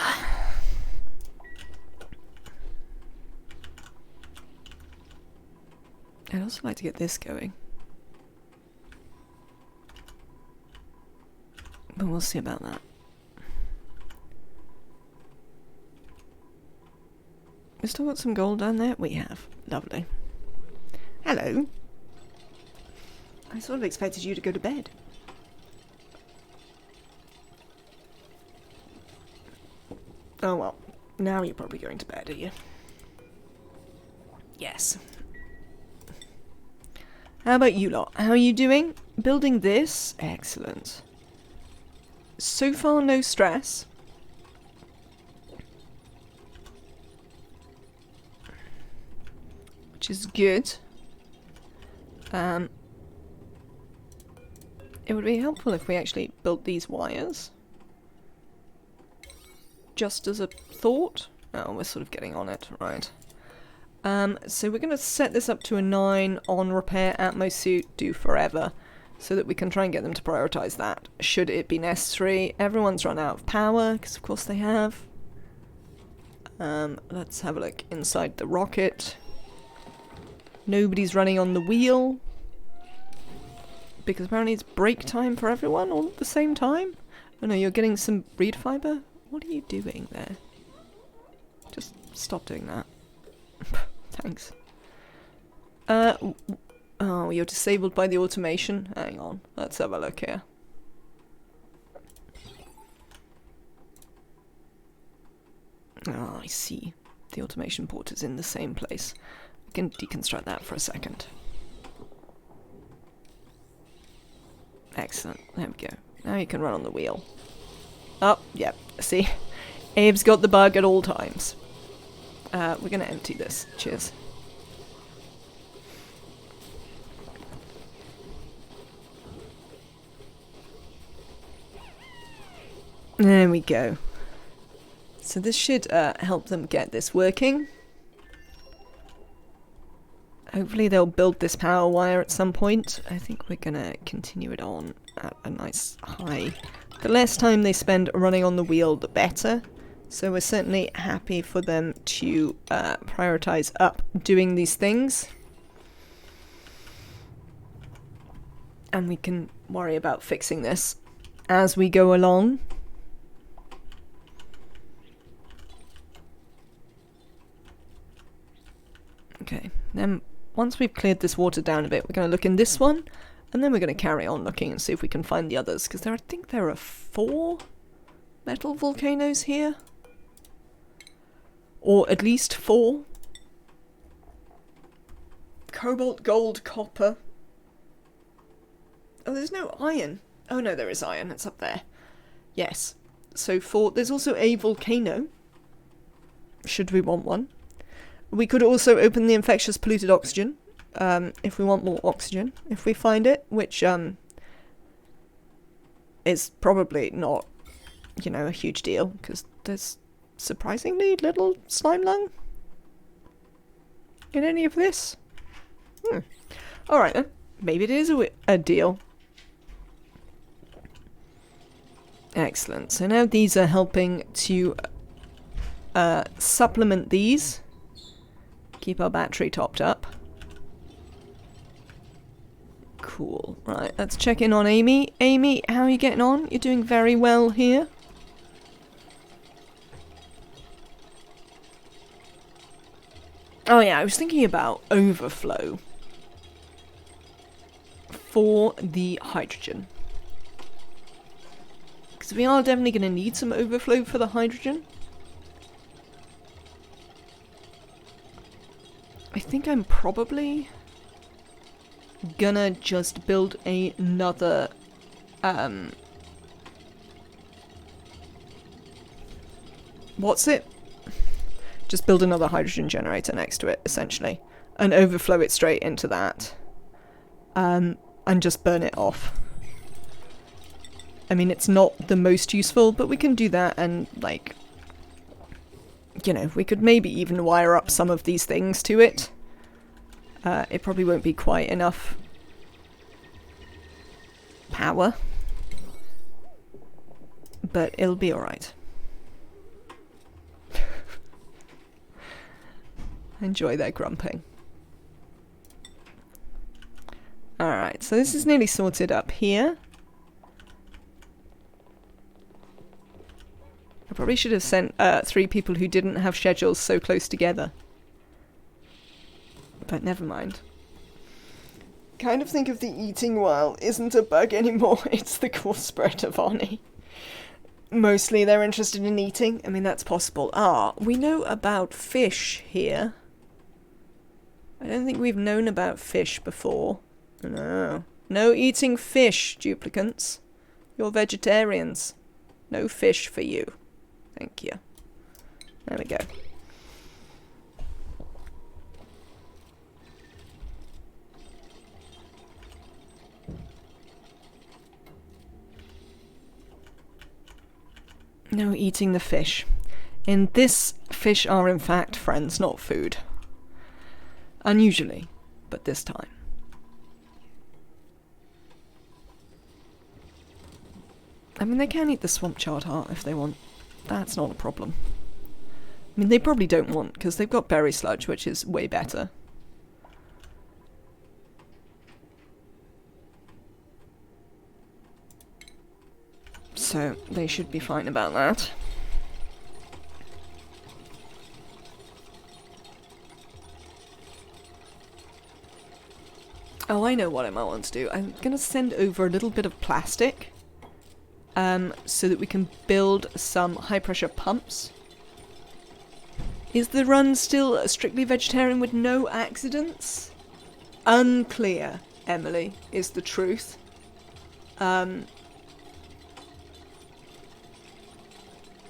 also like to get this going. But we'll see about that. We've still got some gold down there? We have. Lovely. Hello. I sort of expected you to go to bed. Oh well, now you're probably going to bed, are you? Yes. How about you lot? How are you doing? Building this? Excellent. So far, no stress. Which is good. It would be helpful if we actually built these wires. Just as a thought. Oh, we're sort of getting on it, right. So we're going to set this up to a 9 on repair Atmo suit, do forever, so that we can try and get them to prioritize that, should it be necessary. Everyone's run out of power, because of course they have. Let's have a look inside the rocket. Nobody's running on the wheel, because apparently it's break time for everyone all at the same time. Oh no, you're getting some reed fiber? What are you doing there? Just stop doing that. Thanks. Oh, you're disabled by the automation? Hang on, let's have a look here. Oh, I see. The automation port is in the same place. We can deconstruct that for a second. Excellent. There we go. Now you can run on the wheel. Oh, yep. See? Abe's got the bug at all times. We're going to empty this. Cheers. There we go. So this should help them get this working. Hopefully they'll build this power wire at some point. I think we're going to continue it on at a nice high. The less time they spend running on the wheel, the better. So we're certainly happy for them to prioritize up doing these things. And we can worry about fixing this as we go along. Okay, then once we've cleared this water down a bit, we're going to look in this one, and then we're going to carry on looking and see if we can find the others, because I think there are 4 metal volcanoes here. Or at least 4. Cobalt, gold, copper. Oh, there's no iron. Oh no, there is iron, it's up there. Yes, so 4. There's also a volcano, should we want one. We could also open the infectious polluted oxygen, if we want more oxygen, if we find it, which is probably not, you know, a huge deal, because there's surprisingly little slime lung in any of this. Alright then, maybe it is a deal. Excellent, so now these are helping to supplement these. Keep our battery topped up. Cool. Right, let's check in on Amy. Amy, how are you getting on? You're doing very well here. Oh yeah, I was thinking about overflow for the hydrogen. Because we are definitely going to need some overflow for the hydrogen. I think I'm probably gonna just build another what's it? Just build another hydrogen generator next to it, essentially, and overflow it straight into that, and just burn it off. I mean, it's not the most useful, but we can do that, and like, you know, we could maybe even wire up some of these things to it. It probably won't be quite enough power, but it'll be alright. Enjoy their grumping. Alright, so this is nearly sorted up here. I probably should have sent 3 people who didn't have schedules so close together. But never mind. kind of think of the eating while isn't a bug anymore, it's the core spread of ONI. Mostly they're interested in eating. I mean, that's possible. Ah, we know about fish here. I don't think we've known about fish before. No. No eating fish, duplicants. You're vegetarians. No fish for you. Thank you. There we go. No eating the fish. In this, fish are in fact friends, not food. Unusually, but this time. I mean, they can eat the swamp chard heart if they want. That's not a problem. I mean, they probably don't want, because they've got berry sludge, which is way better. So, they should be fine about that. Oh, I know what I might want to do. I'm going to send over a little bit of plastic. So that we can build some high-pressure pumps. Is the run still strictly vegetarian with no accidents? Unclear, Emily, is the truth.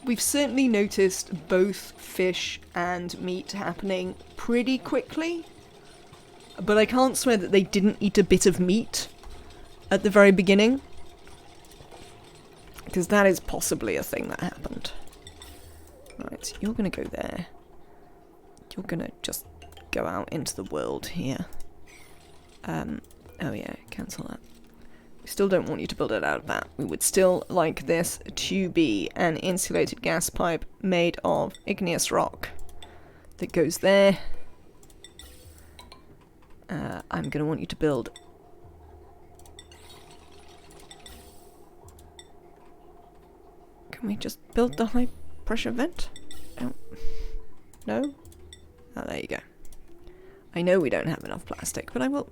We've certainly noticed both fish and meat happening pretty quickly. But I can't swear that they didn't eat a bit of meat at the very beginning. Because that is possibly a thing that happened. Right, so you're going to go there. You're going to just go out into the world here. Oh yeah, cancel that. We still don't want you to build it out of that. We would still like this to be an insulated gas pipe made of igneous rock that goes there. I'm going to want you to build... Can we just build the high pressure vent? Oh. No? Oh, there you go. I know we don't have enough plastic, but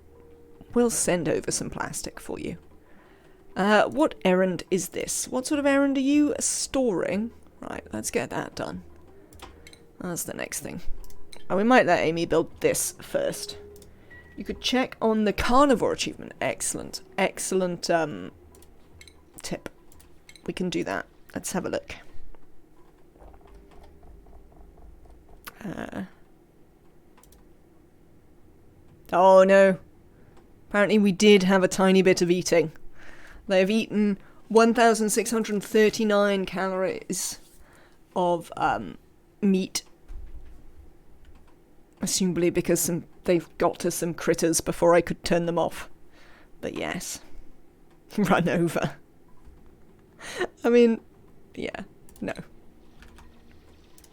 we'll send over some plastic for you. What errand is this? What sort of errand are you storing? Right, let's get that done. That's the next thing. Oh, we might let Amy build this first. You could check on the carnivore achievement. Excellent. Excellent tip. We can do that. Let's have a look. Oh no. Apparently we did have a tiny bit of eating. They have eaten 1,639 calories of meat. Assumably because they've got to some critters before I could turn them off. But yes. Run over. I mean... yeah, no.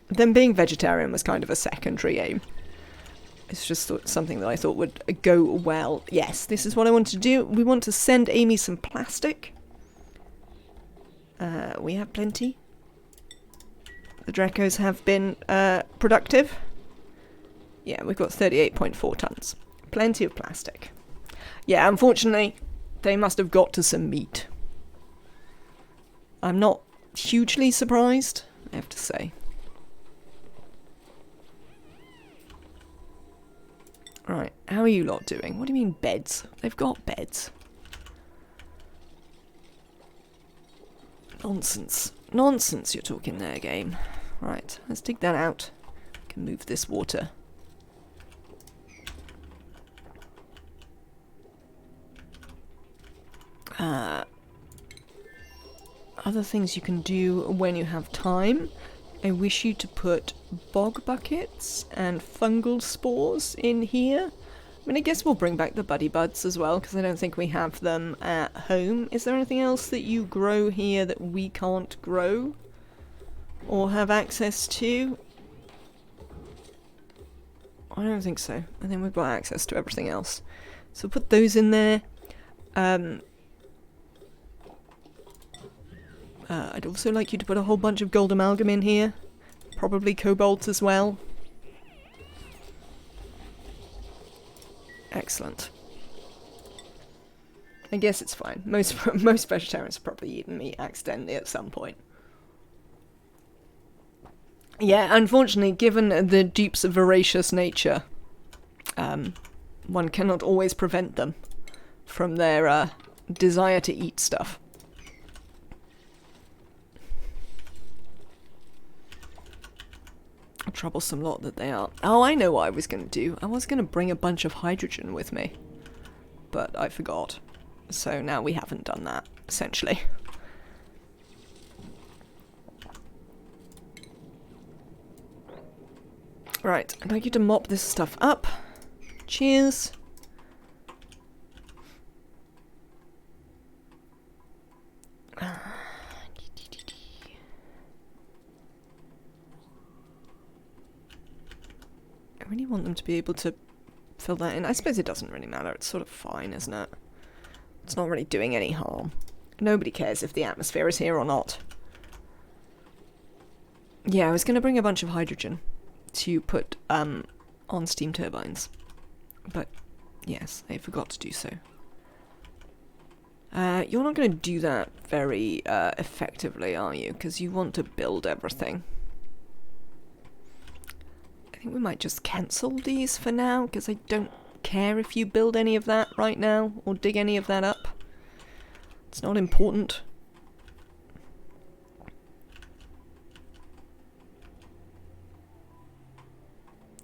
Them being vegetarian was kind of a secondary aim. It's just something that I thought would go well. Yes, this is what I want to do. We want to send Amy some plastic. We have plenty. The Dracos have been productive. Yeah, we've got 38.4 tons. Plenty of plastic. Yeah, unfortunately, they must have got to some meat. I'm not hugely surprised, I have to say. Right, how are you lot doing? What do you mean beds? They've got beds. Nonsense. Nonsense you're talking there, game. Right, let's dig that out. We can move this water. Other things you can do when you have time. I wish you to put bog buckets and fungal spores in here. I mean, I guess we'll bring back the buddy buds as well, because I don't think we have them at home. Is there anything else that you grow here that we can't grow? Or have access to? I don't think so. I think we've got access to everything else. So put those in there. I'd also like you to put a whole bunch of gold amalgam in here. Probably cobalt as well. Excellent. I guess it's fine. Most vegetarians have probably eaten meat accidentally at some point. Yeah, unfortunately, given the Dupes' voracious nature, one cannot always prevent them from their desire to eat stuff. A troublesome lot that they are. Oh, I know what I was going to do. I was going to bring a bunch of hydrogen with me, but I forgot. So now we haven't done that, essentially. Right, I'd like you to mop this stuff up. Cheers. I really want them to be able to fill that in. I suppose it doesn't really matter. It's sort of fine, isn't it? It's not really doing any harm. Nobody cares if the atmosphere is here or not. Yeah, I was going to bring a bunch of hydrogen to put on steam turbines. But, yes, I forgot to do so. You're not going to do that very effectively, are you? Because you want to build everything. I think we might just cancel these for now, because I don't care if you build any of that right now, or dig any of that up. It's not important.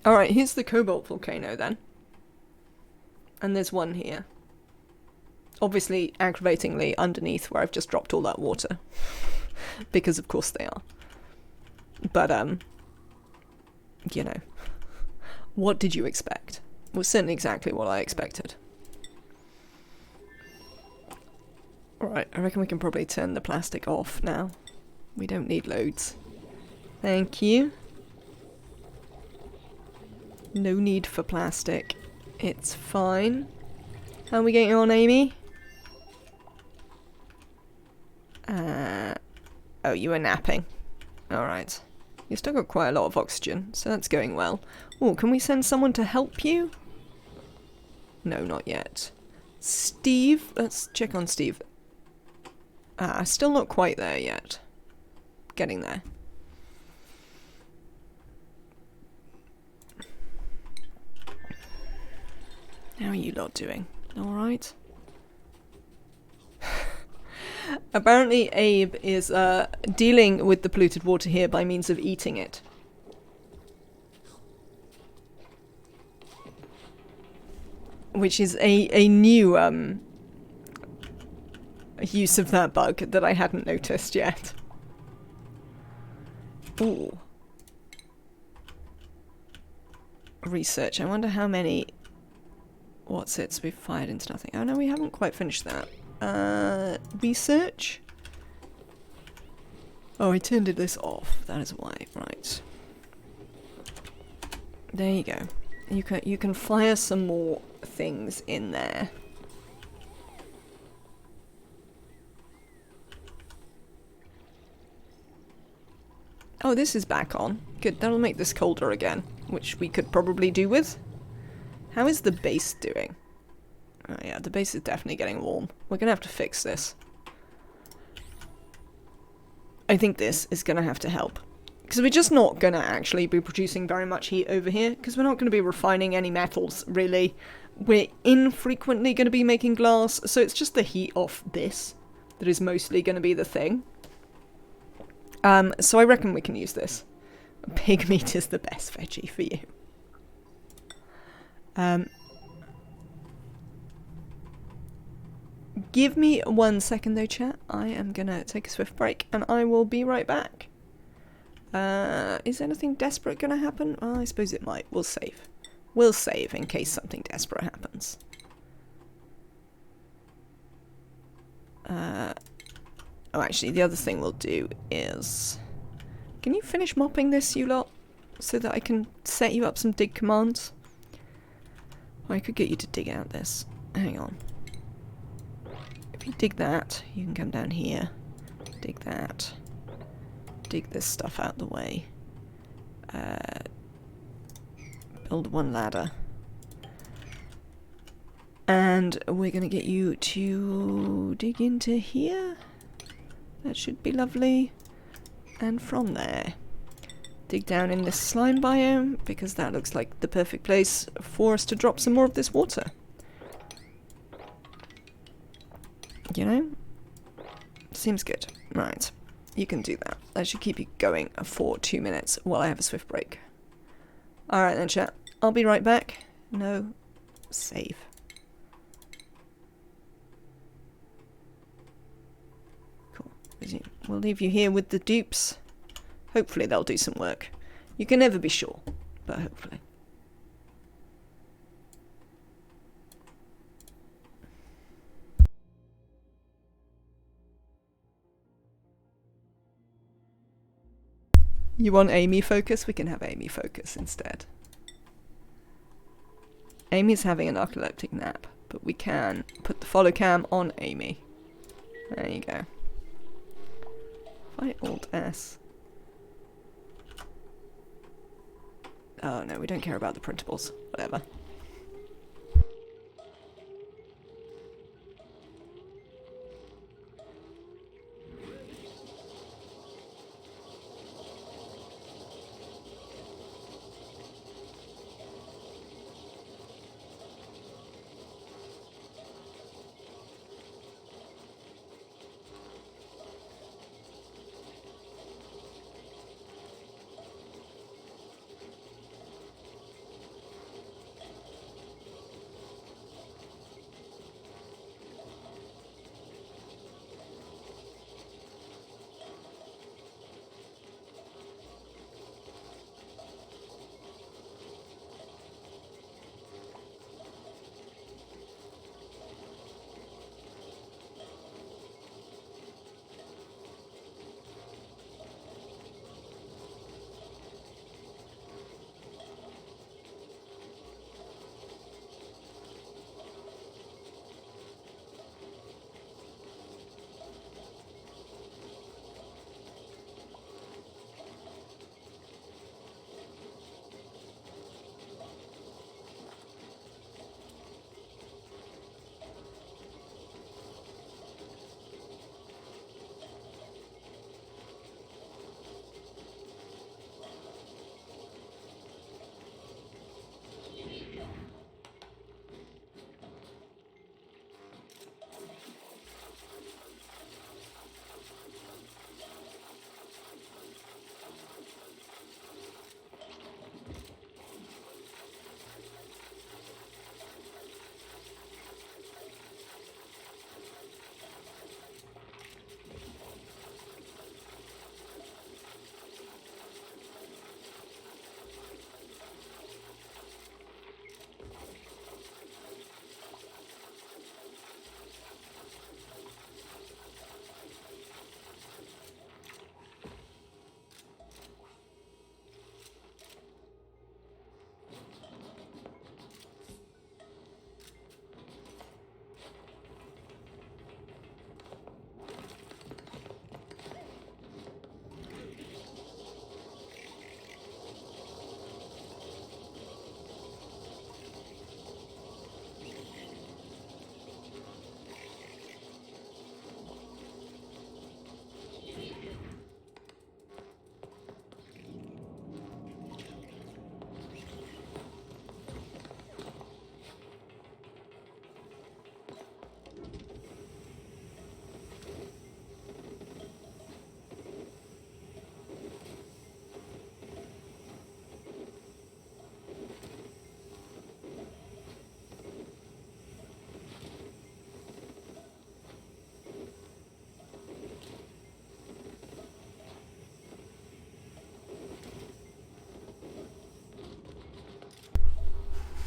Alright, here's the cobalt volcano then. And there's one here. Obviously, aggravatingly underneath where I've just dropped all that water. Because of course they are. But, you know. What did you expect? It was certainly exactly what I expected. Alright, I reckon we can probably turn the plastic off now. We don't need loads. Thank you. No need for plastic. It's fine. How are we getting on, Amy? Oh, you were napping. Alright. You've still got quite a lot of oxygen, so that's going well. Oh, can we send someone to help you? No, not yet. Steve? Let's check on Steve. Still not quite there yet. Getting there. How are you lot doing? Alright? Apparently Abe is dealing with the polluted water here by means of eating it. Which is a new use of that bug that I hadn't noticed yet. Ooh. Research. I wonder how many what's-its we've fired into nothing. Oh no, we haven't quite finished that. Research? Oh, I turned this off. That is why. Right. There you go. You can fire some more things in there. Oh, this is back on. Good, that'll make this colder again, which we could probably do with. How is the base doing? Oh yeah, the base is definitely getting warm. We're gonna have to fix this. I think this is gonna have to help. Because we're just not gonna actually be producing very much heat over here, because we're not gonna be refining any metals, really. We're infrequently gonna be making glass, so it's just the heat off this that is mostly gonna be the thing. So I reckon we can use this. Pig meat is the best veggie for you. Give me 1 second though, chat. I am gonna take a swift break and I will be right back. Is anything desperate gonna happen? Well, I suppose it might. We'll save. We'll save in case something desperate happens. Oh, actually, the other thing we'll do is... Can you finish mopping this, you lot? So that I can set you up some dig commands? Or I could get you to dig out this. Hang on. If you dig that, you can come down here. Dig that. Dig this stuff out the way. Build one ladder. And And we're going to get you to dig into here. That should be lovely. And from there, dig down in this slime biome, because that looks like the perfect place for us to drop some more of this water. You know? Seems good. Right. You can do that. That should keep you going for 2 minutes while I have a swift break. Alright then, chat. I'll be right back. No. Save. Cool. We'll leave you here with the dupes. Hopefully they'll do some work. You can never be sure, but hopefully. You want Amy focus? We can have Amy focus instead. Amy's having a narcoleptic nap, but we can put the follow cam on Amy. There you go. If I Alt S. Oh no, we don't care about the printables. Whatever.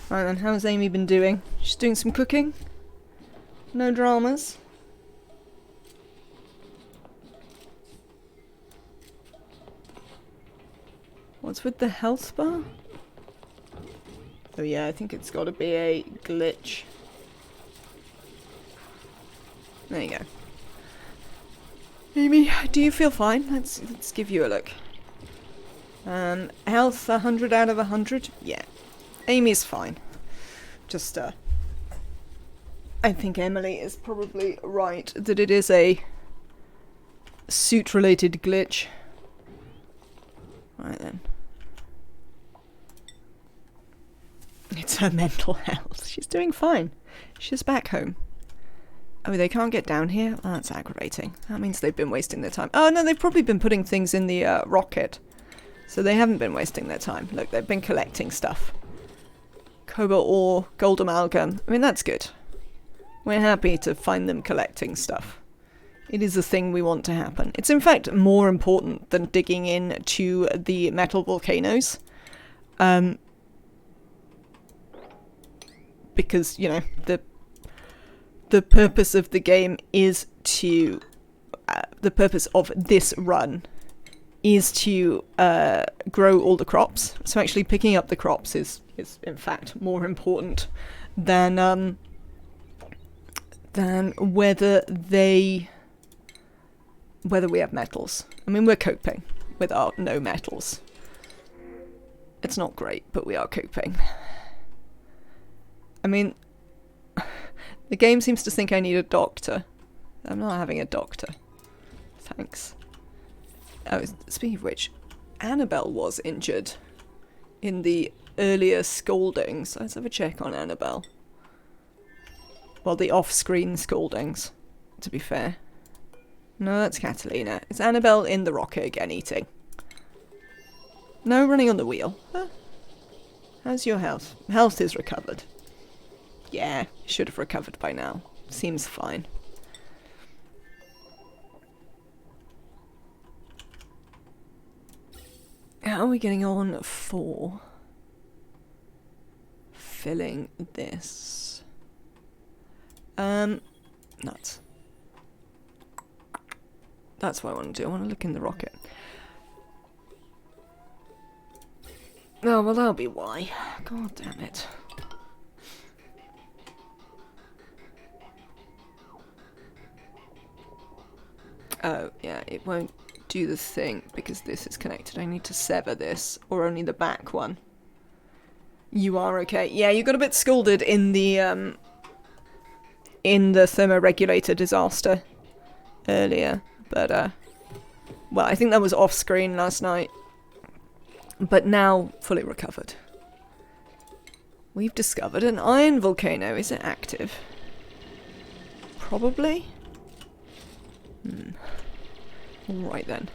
Right then, how's Amy been doing? She's doing some cooking? No dramas? What's with the health bar? Oh yeah, I think it's gotta be a glitch. There you go. Amy, do you feel fine? Let's give you a look. Health 100 out of 100? Yeah. Amy's fine. Just I think Emily is probably right that it is a suit-related glitch. Right then. It's her mental health. She's doing fine. She's back home. Oh, they can't get down here? Oh, that's aggravating. That means they've been wasting their time. Oh, no, they've probably been putting things in the rocket. So they haven't been wasting their time. Look, they've been collecting stuff. Cobalt ore, gold amalgam. I mean, that's good. We're happy to find them collecting stuff. It is a thing we want to happen. It's in fact more important than digging in to the metal volcanoes. Because, you know, the purpose of the game is to... the purpose of this run is to grow all the crops. So actually picking up the crops is in fact more important than whether we have metals. I mean, we're coping with our no metals. It's not great, but we are coping. I mean, the game seems to think I need a doctor. I'm not having a doctor. Thanks. Oh, speaking of which, Annabelle was injured in the earlier scoldings. Let's have a check on Annabelle. Well, the off-screen scoldings, to be fair. No, that's Catalina. Is Annabelle in the rocket again eating? No, running on the wheel. Huh? How's your health? Health is recovered. Yeah, should have recovered by now. Seems fine. How are we getting on for filling this? Nuts. That's what I want to do. I want to look in the rocket. Oh, well, that'll be why. God damn it. Oh, yeah, it won't do the thing because this is connected. I need to sever this, or only the back one. You are okay. Yeah, you got a bit scalded in the thermoregulator disaster earlier, but well, I think that was off screen last night, but now fully recovered. We've discovered an iron volcano. Is it active? Probably. Alright then.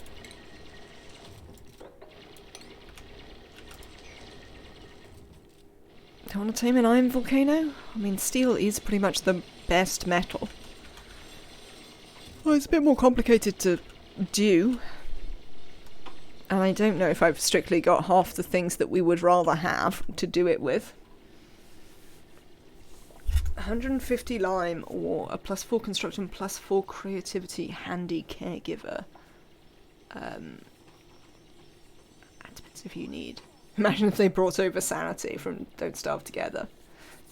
Do I want to tame an iron volcano? I mean, steel is pretty much the best metal. Well, it's a bit more complicated to do. And I don't know if I've strictly got half the things that we would rather have to do it with. 150 lime or a +4 construction, +4 creativity, handy caregiver. That depends if you need. Imagine if they brought over sanity from Don't Starve Together.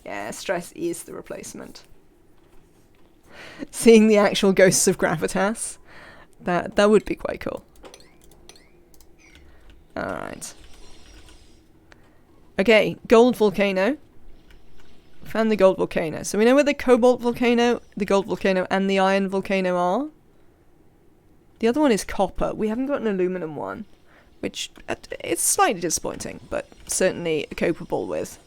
Yeah, stress is the replacement. Seeing the actual ghosts of gravitas, that would be quite cool. Alright. Okay, gold volcano. Found the gold volcano. So we know where the cobalt volcano, the gold volcano, and the iron volcano are. The other one is copper. We haven't got an aluminum one, which it's slightly disappointing, but certainly copable with.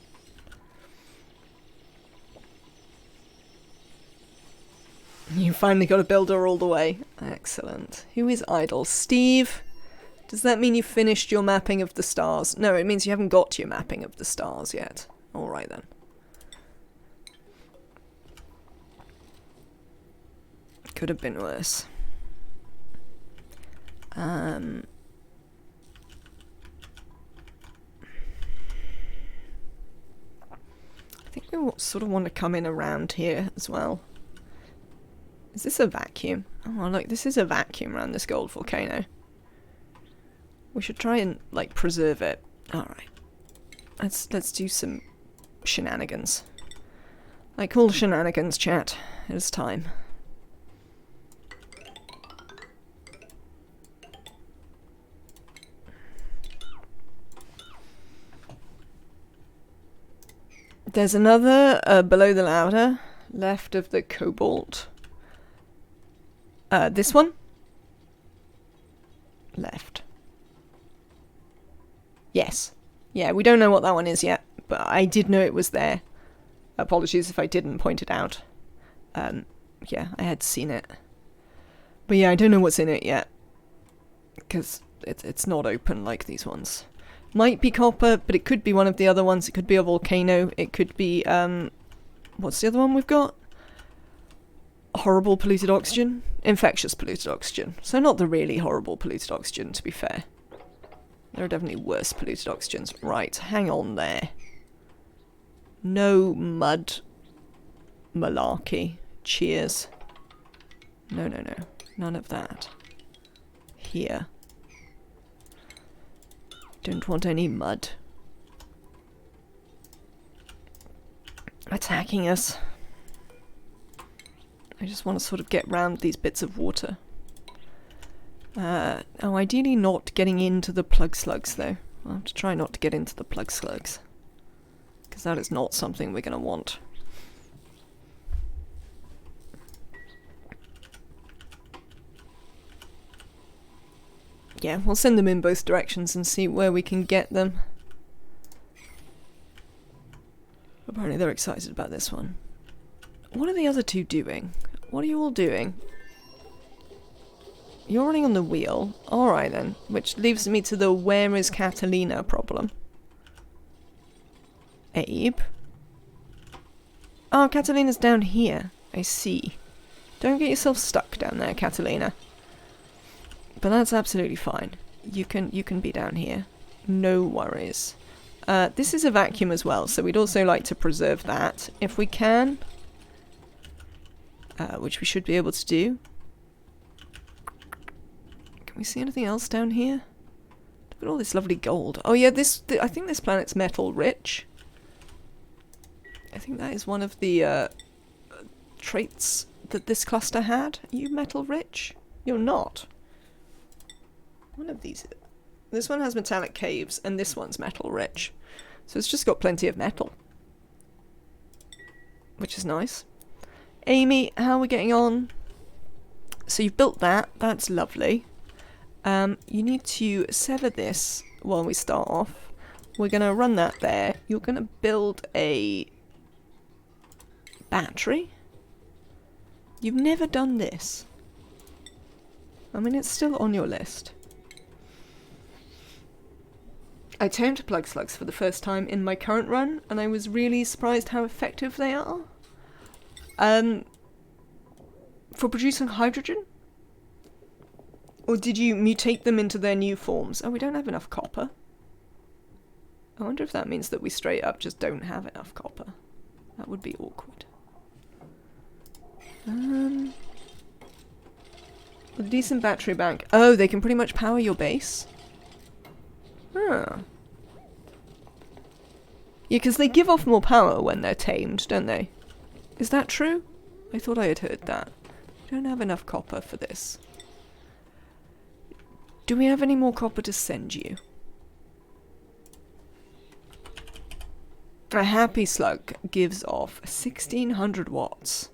You finally got a builder all the way. Excellent. Who is idle? Steve? Does that mean you finished your mapping of the stars? No, it means you haven't got your mapping of the stars yet. Alright then. Could have been worse. I think we sort of want to come in around here as well. Is this a vacuum? Oh look, this is a vacuum around this gold volcano. We should try and like preserve it. Alright. Let's do some shenanigans. Like all shenanigans, chat. It is time. There's another below the ladder Left of the cobalt. This one? Left. Yes. Yeah, we don't know what that one is yet, but I did know it was there. Apologies if I didn't point it out. Yeah, I had seen it. But yeah, I don't know what's in it yet. Because it's not open like these ones. Might be copper, but it could be one of the other ones. It could be a volcano. It could be, what's the other one we've got? Horrible polluted oxygen? Infectious polluted oxygen. So not the really horrible polluted oxygen, to be fair. There are definitely worse polluted oxygens. Right, hang on there. No mud malarkey. Cheers. No, no, no. None of that. Here. Don't want any mud. Attacking us. I just want to sort of get round these bits of water. Oh, ideally not getting into the plug slugs, though. I'll have to try not to get into the plug slugs. Because that is not something we're going to want. Yeah, we'll send them in both directions and see where we can get them. Apparently they're excited about this one. What are the other two doing? What are you all doing? You're running on the wheel. Alright then. Which leaves me to the where is Catalina problem. Abe? Oh, Catalina's down here. I see. Don't get yourself stuck down there, Catalina. But that's absolutely fine. You can be down here. No worries. This is a vacuum as well, so we'd also like to preserve that if we can. Which we should be able to do. Can we see anything else down here? Look at all this lovely gold. Oh yeah, I think this planet's metal rich. I think that is one of the traits that this cluster had. Are you metal rich? You're not. One of these. This one has metallic caves, and this one's metal rich. So it's just got plenty of metal. Which is nice. Amy, how are we getting on? So you've built that. That's lovely. You need to sever this while we start off. We're going to run that there. You're going to build a battery. You've never done this. I mean, it's still on your list. I tamed plug slugs for the first time in my current run, and I was really surprised how effective they are. For producing hydrogen? Or did you mutate them into their new forms? Oh, we don't have enough copper. I wonder if that means that we straight up just don't have enough copper. That would be awkward. A decent battery bank. Oh, they can pretty much power your base? Huh. Yeah, because they give off more power when they're tamed, don't they? Is that true? I thought I had heard that. We don't have enough copper for this. Do we have any more copper to send you? A happy slug gives off 1600 watts.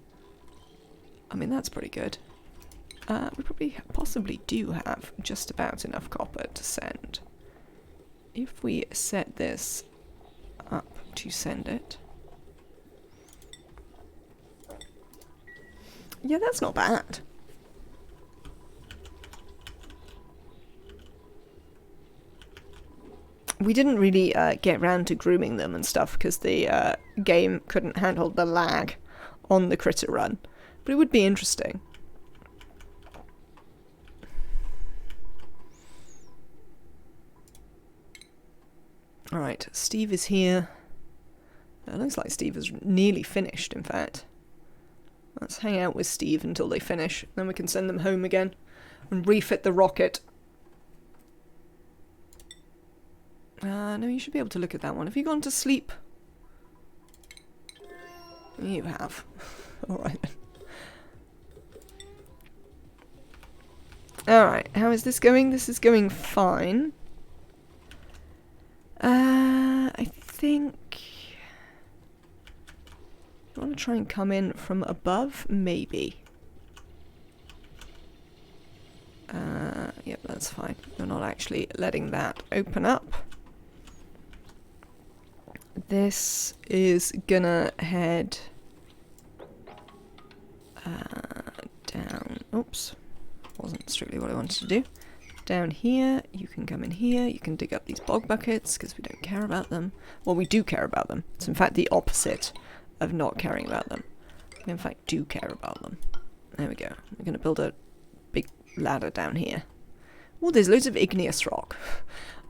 I mean, that's pretty good. We probably possibly do have just about enough copper to send. If we set this up to send it. Yeah, that's not bad. We didn't really get round to grooming them and stuff because the game couldn't handle the lag on the critter run. But it would be interesting. Alright, Steve is here. It looks like Steve is nearly finished, in fact. Let's hang out with Steve until they finish. Then we can send them home again and refit the rocket. No, you should be able to look at that one. Have you gone to sleep? You have. Alright then. Alright, how is this going? This is going fine. I think... I want to try and come in from above? Maybe. Yep, that's fine. You're not actually letting that open up. This is gonna head down. Oops. Wasn't strictly what I wanted to do. Down here, you can come in here, you can dig up these bog buckets, because we don't care about them. Well, we do care about them. It's in fact the opposite of not caring about them. We in fact do care about them. There we go. We're going to build a big ladder down here. Oh, there's loads of igneous rock.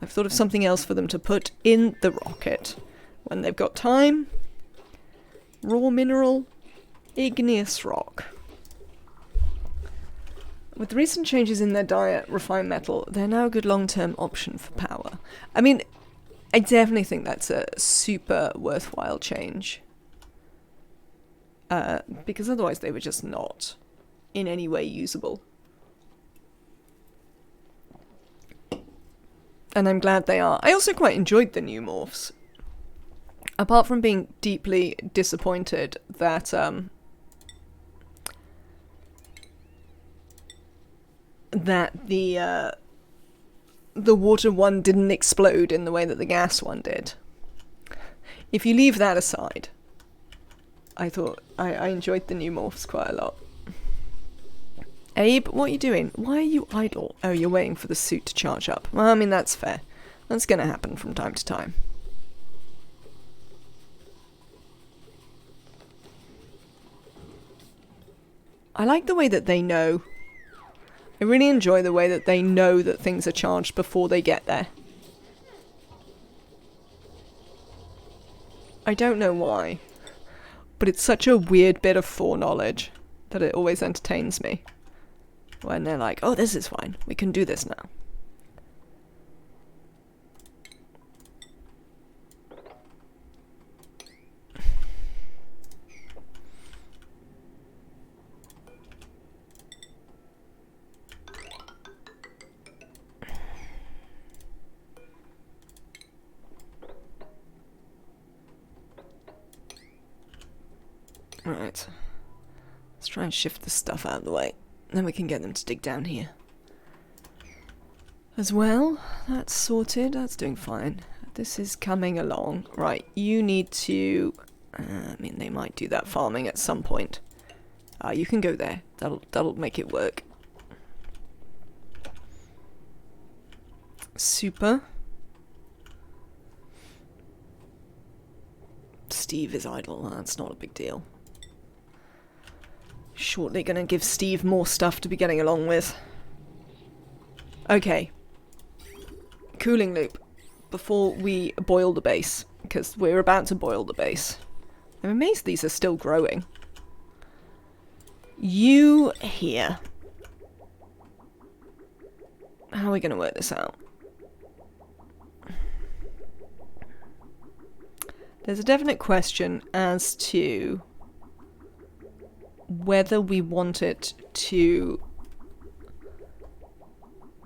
I've thought of something else for them to put in the rocket. When they've got time. Raw mineral, igneous rock. With recent changes in their diet, refined metal, they're now a good long-term option for power. I mean, I definitely think that's a super worthwhile change. Because otherwise they were just not in any way usable. And I'm glad they are. I also quite enjoyed the new morphs. Apart from being deeply disappointed that the water one didn't explode in the way that the gas one did. If you leave that aside, I thought I enjoyed the new morphs quite a lot. Abe, what are you doing? Why are you idle? Oh, you're waiting for the suit to charge up. Well, I mean, that's fair. That's going to happen from time to time. I like the way that they know. I really enjoy the way that they know that things are charged before they get there. I don't know why, but it's such a weird bit of foreknowledge that it always entertains me. When they're like, oh, this is fine, we can do this now. Alright. Let's try and shift this stuff out of the way. Then we can get them to dig down here. As well, that's sorted. That's doing fine. This is coming along. Right, you need to... I mean, they might do that farming at some point. You can go there. That'll make it work. Super. Steve is idle. That's not a big deal. Shortly gonna give Steve more stuff to be getting along with. Okay. Cooling loop. Before we boil the base. Because we're about to boil the base. I'm amazed these are still growing. You here. How are we gonna work this out? There's a definite question as to whether we want it to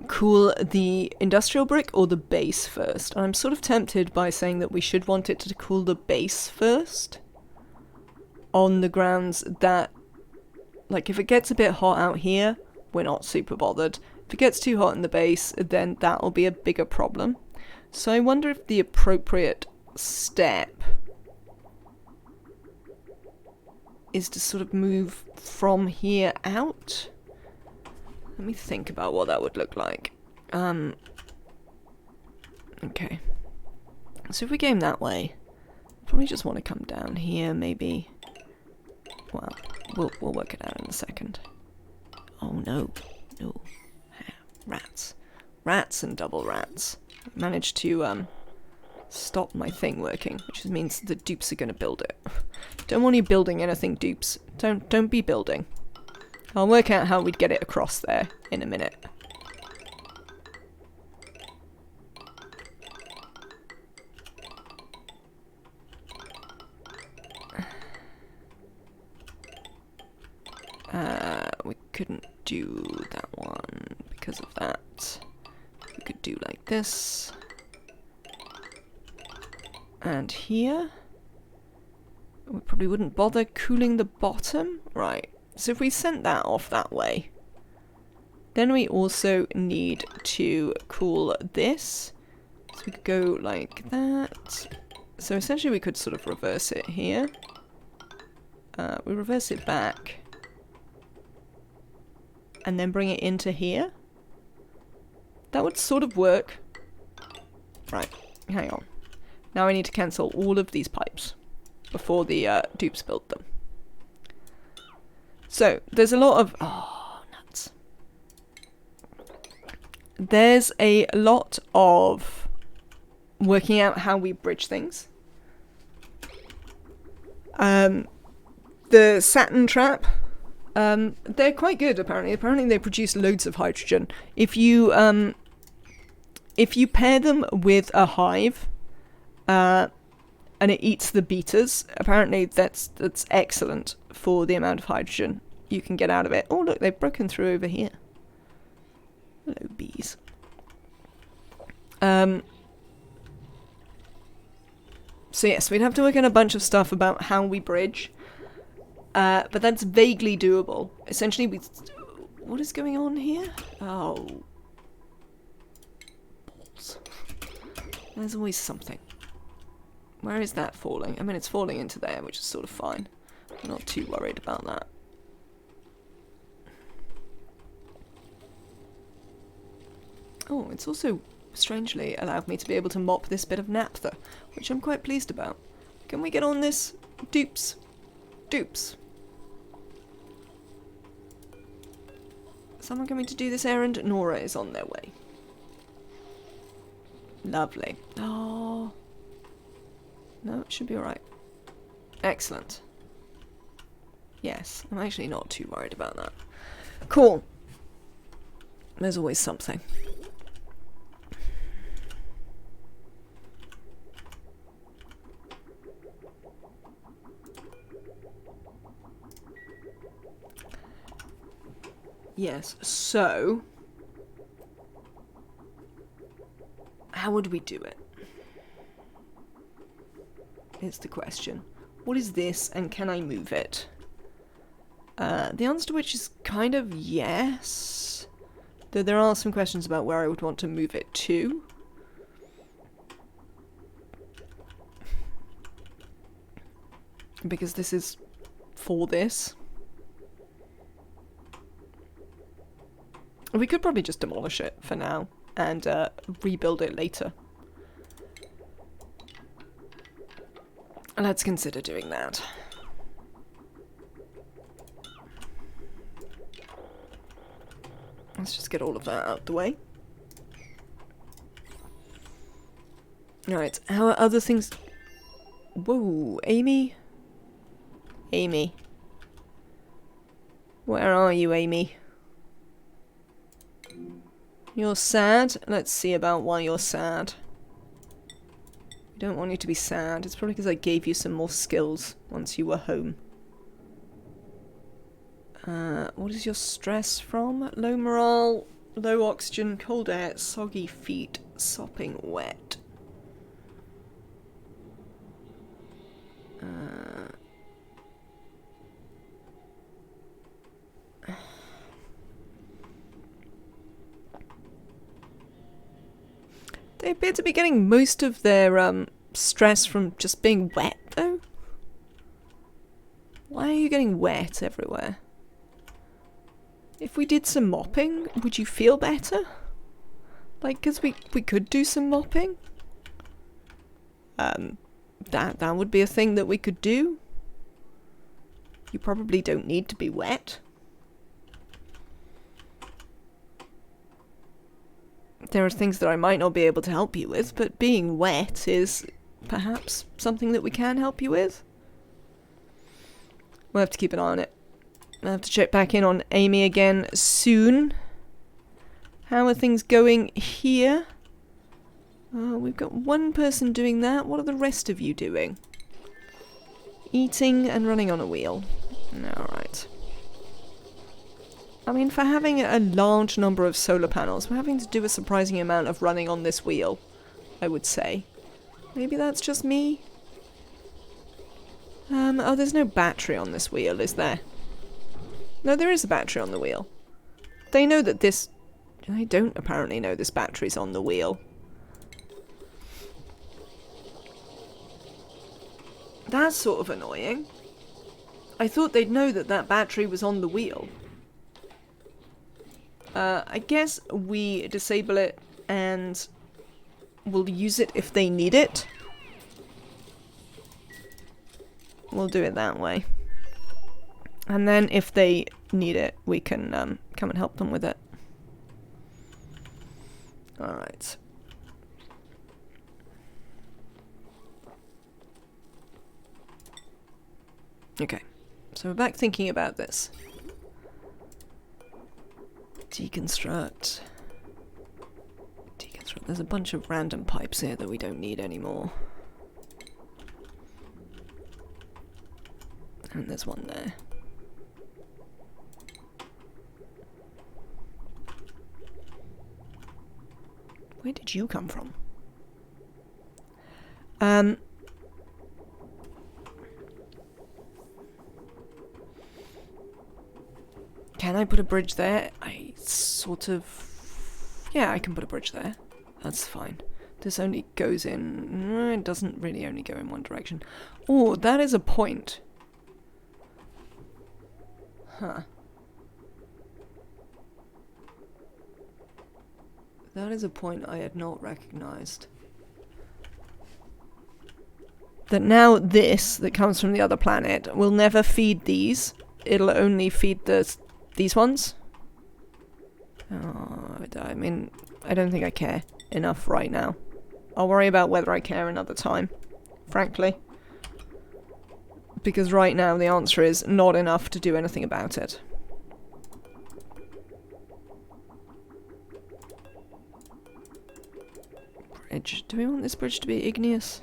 cool the industrial brick or the base first. I'm sort of tempted by saying that we should want it to cool the base first, on the grounds that, like, if it gets a bit hot out here, we're not super bothered. If it gets too hot in the base, then that'll be a bigger problem. So I wonder if the appropriate step is to sort of move from here out. Let me think about what that would look like. Okay. So if we game that way, probably just want to come down here, maybe. Well, we'll work it out in a second. Oh no, no, rats, rats and double rats. I managed to stop my thing working, which means the dupes are going to build it. Don't want you building anything, dupes. Don't be building. I'll work out how we'd get it across there in a minute. We couldn't do that one because of that. We could do like this. And here. We probably wouldn't bother cooling the bottom. Right, so if we sent that off that way, then we also need to cool this. So we could go like that. So essentially we could sort of reverse it here. We reverse it back. And then bring it into here. That would sort of work. Right, hang on. Now I need to cancel all of these pipes before the dupes build them. So, there's a lot of... Oh, nuts. There's a lot of working out how we bridge things. The Saturn trap, they're quite good apparently. Apparently they produce loads of hydrogen. If you pair them with a hive, and it eats the beaters, apparently that's excellent for the amount of hydrogen you can get out of it. Oh look, they've broken through over here. Hello, bees. So yes, we'd have to work on a bunch of stuff about how we bridge. But that's vaguely doable. Essentially, what is going on here? Oh. Balls. There's always something. Where is that falling? I mean, it's falling into there, which is sort of fine. I'm not too worried about that. Oh, it's also strangely allowed me to be able to mop this bit of naphtha, which I'm quite pleased about. Can we get on this? Dupes. Dupes. Someone coming to do this errand? Nora is on their way. Lovely. Oh. No, it should be alright. Excellent. Yes, I'm actually not too worried about that. Cool. There's always something. Yes, so... how would we do it? Is the question. What is this, and can I move it? The answer to which is kind of yes. Though there are some questions about where I would want to move it to. Because this is for this. We could probably just demolish it for now and rebuild it later. Let's consider doing that. Let's just get all of that out the way. Alright, how are other things... Whoa, Amy? Amy. Where are you, Amy? You're sad? Let's see about why you're sad. I don't want you to be sad. It's probably because I gave you some more skills once you were home. What is your stress from? Low morale, low oxygen, cold air, soggy feet, sopping wet. They appear to be getting most of their stress from just being wet, though. Why are you getting wet everywhere? If we did some mopping, would you feel better? Like, because we could do some mopping. That would be a thing that we could do. You probably don't need to be wet. There are things that I might not be able to help you with, but being wet is perhaps something that we can help you with. We'll have to keep an eye on it. I'll have to check back in on Amy again soon. How are things going here? We've got one person doing that. What are the rest of you doing? Eating and running on a wheel. Alright. I mean, for having a large number of solar panels, we're having to do a surprising amount of running on this wheel, I would say. Maybe that's just me? Oh, there's no battery on this wheel, is there? No, there is a battery on the wheel. They know that this... They don't apparently know this battery's on the wheel. That's sort of annoying. I thought they'd know that that battery was on the wheel. I guess we disable it and we'll use it if they need it. We'll do it that way. And then if they need it, we can come and help them with it. Alright. Okay. So we're back thinking about this. Deconstruct. Deconstruct. There's a bunch of random pipes here that we don't need anymore. And there's one there. Where did you come from? Can I put a bridge there? Yeah, I can put a bridge there. That's fine. This only goes in... It doesn't really only go in one direction. Oh, that is a point. Huh. That is a point I had not recognized. That now this, that comes from the other planet, will never feed these. It'll only feed these ones. Oh, I mean, I don't think I care enough right now. I'll worry about whether I care another time, frankly. Because right now the answer is not enough to do anything about it. Bridge. Do we want this bridge to be igneous?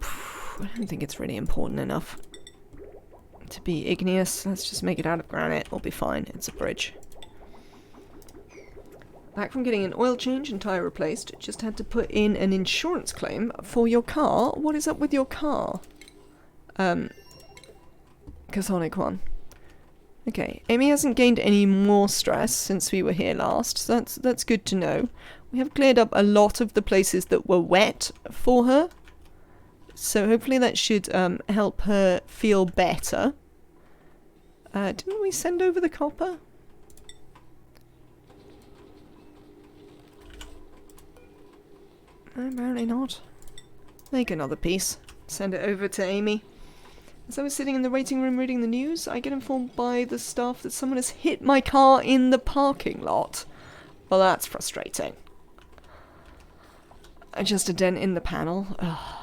I don't think it's really important enough to be igneous. Let's just make it out of granite. It'll be fine. It's a bridge. Back from getting an oil change and tyre replaced. Just had to put in an insurance claim for your car. What is up with your car? Chthonic one. Okay, Amy hasn't gained any more stress since we were here last, so that's good to know. We have cleared up a lot of the places that were wet for her, so hopefully that should help her feel better. Didn't we send over the copper? Apparently not. Make another piece. Send it over to Amy. As I was sitting in the waiting room reading the news, I get informed by the staff that someone has hit my car in the parking lot. Well, that's frustrating. Just a dent in the panel. Ugh.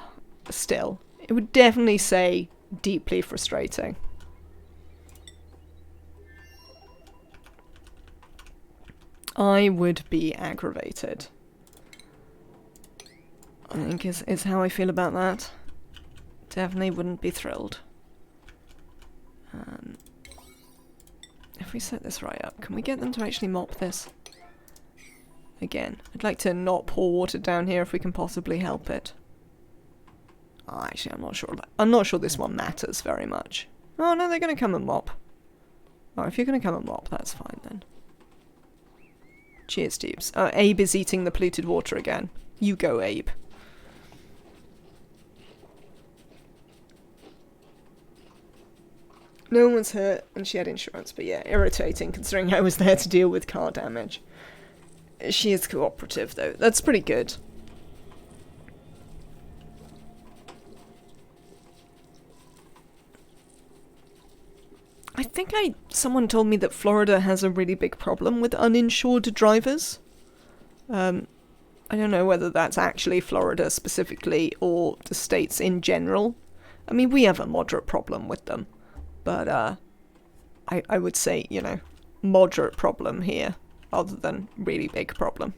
Still, it would definitely say deeply frustrating. I would be aggravated. I think is how I feel about that. Definitely wouldn't be thrilled. If we set this right up, can we get them to actually mop this? Again, I'd like to not pour water down here if we can possibly help it. Oh, actually, I'm not sure this one matters very much. Oh no, they're going to come and mop. Oh, if you're going to come and mop, that's fine then. Cheers, Dupes. Oh, Abe is eating the polluted water again. You go, Abe. No one was hurt, and she had insurance, but yeah, irritating considering I was there to deal with car damage. She is cooperative, though. That's pretty good. I think someone told me that Florida has a really big problem with uninsured drivers. I don't know whether that's actually Florida specifically or the states in general. I mean, we have a moderate problem with them. But, I would say, you know, moderate problem here, other than really big problem.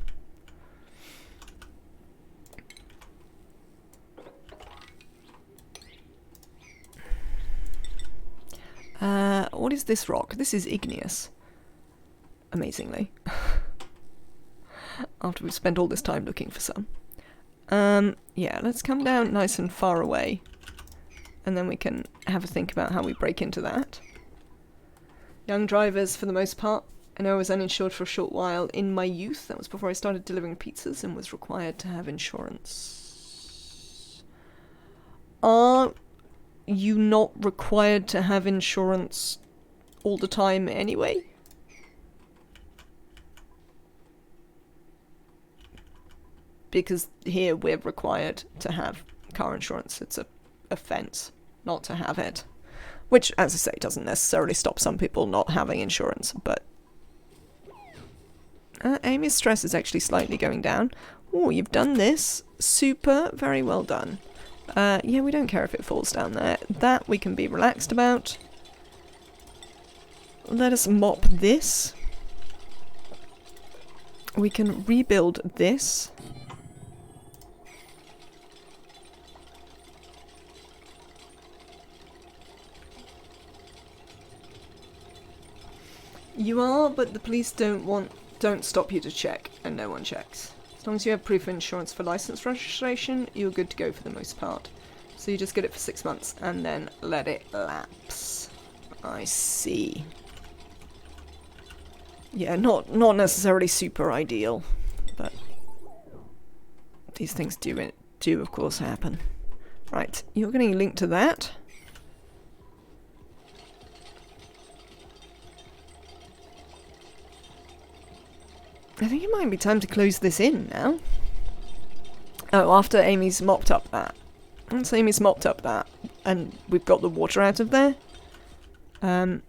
What is this rock? This is igneous. Amazingly. After we've spent all this time looking for some. Yeah, let's come down nice and far away. and then we can have a think about how we break into that. Young drivers, for the most part. I know I was uninsured for a short while in my youth. That was before I started delivering pizzas and was required to have insurance. Are you not required to have insurance all the time anyway? Because here we're required to have car insurance. It's a offence not to have it. Which, as I say, doesn't necessarily stop some people not having insurance, but... Amy's stress is actually slightly going down. Oh, you've done this. Super. Very well done. Yeah, we don't care if it falls down there. That we can be relaxed about. Let us mop this. We can rebuild this. You are, but the police don't stop you to check, and no one checks. As long as you have proof of insurance for license registration, you're good to go for the most part. So you just get it for 6 months, and then let it lapse. I see. Yeah, not necessarily super ideal, but these things do of course happen. Right, you're getting linked to that. I think it might be time to close this in now. Oh, after Amy's mopped up that. Once Amy's mopped up that, and we've got the water out of there. Do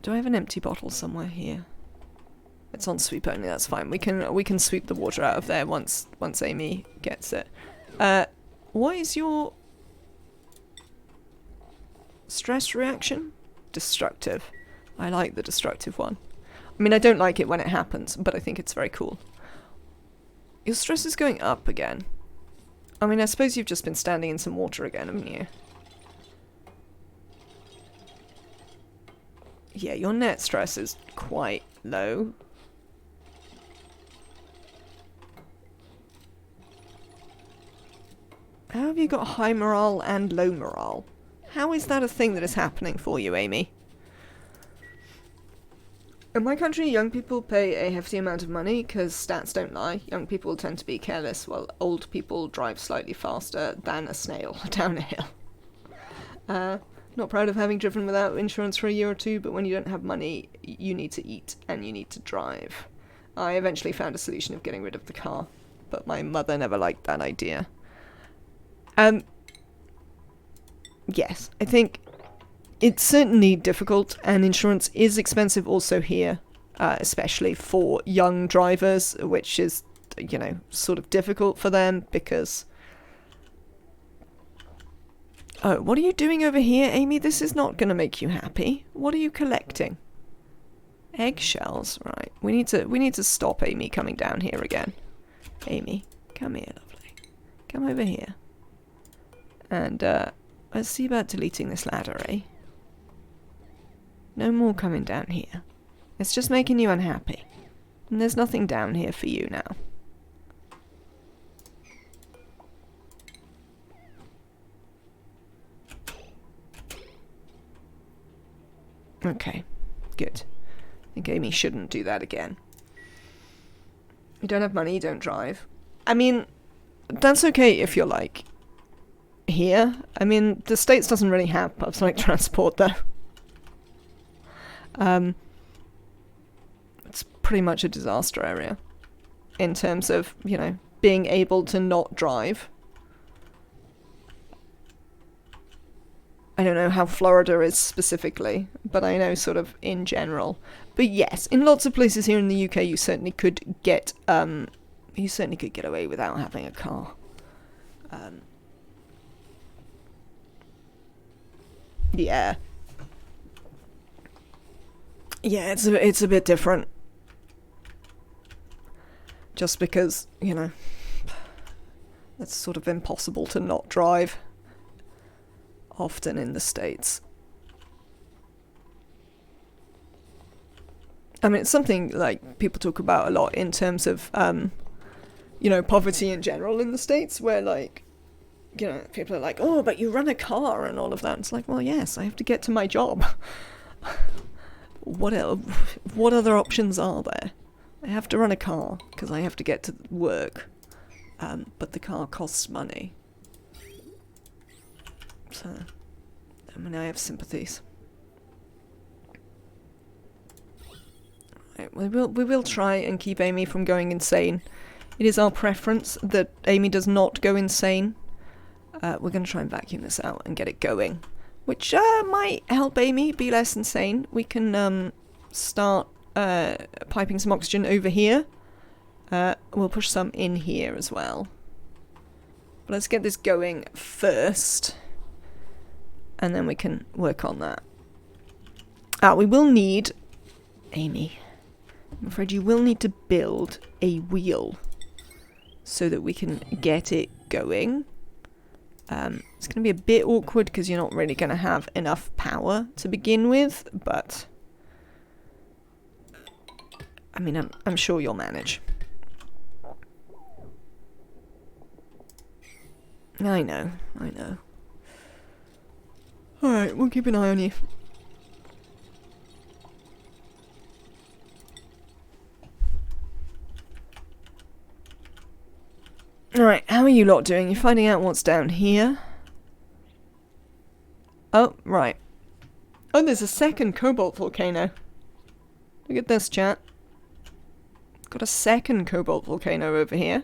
I have an empty bottle somewhere here? It's on sweep only, that's fine. We can sweep the water out of there once Amy gets it. What is your stress reaction? Destructive. I like the destructive one. I mean, I don't like it when it happens, but I think it's very cool. Your stress is going up again. I mean, I suppose you've just been standing in some water again, haven't you? Yeah, your net stress is quite low. How have you got high morale and low morale? How is that a thing that is happening for you, Amy? In my country, young people pay a hefty amount of money because stats don't lie. Young people tend to be careless while old people drive slightly faster than a snail down a hill. Not proud of having driven without insurance for a year or two, but when you don't have money, you need to eat and you need to drive. I eventually found a solution of getting rid of the car, but my mother never liked that idea. Yes, I think it's certainly difficult, and insurance is expensive also here, especially for young drivers, which is, you know, sort of difficult for them because... Oh, what are you doing over here, Amy? This is not going to make you happy. What are you collecting? Eggshells, right. We need to stop Amy coming down here again. Amy, come here, lovely. Come over here. And, let's see about deleting this ladder, eh? No more coming down here. It's just making you unhappy. And there's nothing down here for you now. Okay, good. I think Amy shouldn't do that again. You don't have money, you don't drive. I mean, that's okay if you're like here. I mean, the States doesn't really have public transport though. It's pretty much a disaster area in terms of, you know, being able to not drive. I don't know how Florida is specifically, but I know sort of in general. But yes, in lots of places here in the UK, you certainly could get away without having a car. Yeah. Yeah, it's a bit different. Just because, you know, it's sort of impossible to not drive. Often in the States. I mean, it's something like people talk about a lot in terms of, you know, poverty in general in the States, where like, you know, people are like, oh, but you run a car and all of that. It's like, well, yes, I have to get to my job. What other options are there? I have to run a car because I have to get to work. But the car costs money. So, I mean, I have sympathies. Right, we will try and keep Amy from going insane. It is our preference that Amy does not go insane. We're going to try and vacuum this out and get it going, which might help Amy be less insane. We can start piping some oxygen over here. We'll push some in here as well. But let's get this going first, and then we can work on that. We will need... Amy, I'm afraid you will need to build a wheel so that we can get it going. It's going to be a bit awkward because you're not really going to have enough power to begin with, but I mean, I'm sure you'll manage. I know. Alright, we'll keep an eye on you. Alright, how are you lot doing? You're finding out what's down here? Oh, right. Oh, there's a second cobalt volcano. Look at this, chat. Got a second cobalt volcano over here.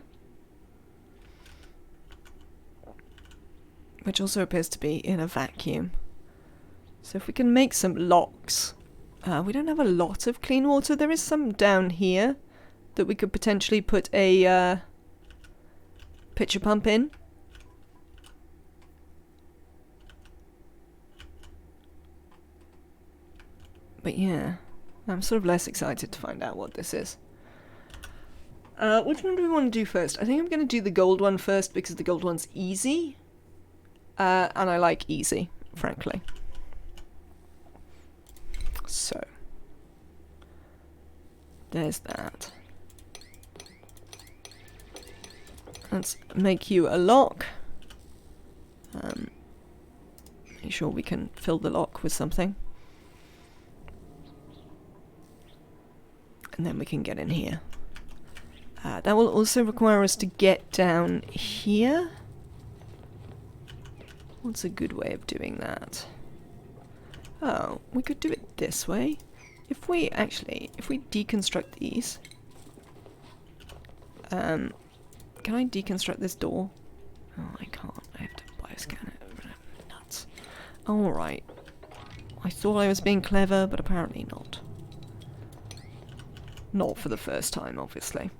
Which also appears to be in a vacuum. So if we can make some locks. We don't have a lot of clean water. There is some down here that we could potentially put a pitcher pump in. But yeah, I'm sort of less excited to find out what this is. Which one do we want to do first? I think I'm going to do the gold one first because the gold one's easy. And I like easy, frankly. So, there's that. Let's make you a lock. Make sure we can fill the lock with something. And then we can get in here. That will also require us to get down here. What's a good way of doing that? Oh, we could do it this way. If we deconstruct these... can I deconstruct this door? Oh, I can't. I have to bioscan it. Nuts. Alright. I thought I was being clever, but apparently not. Not for the first time, obviously.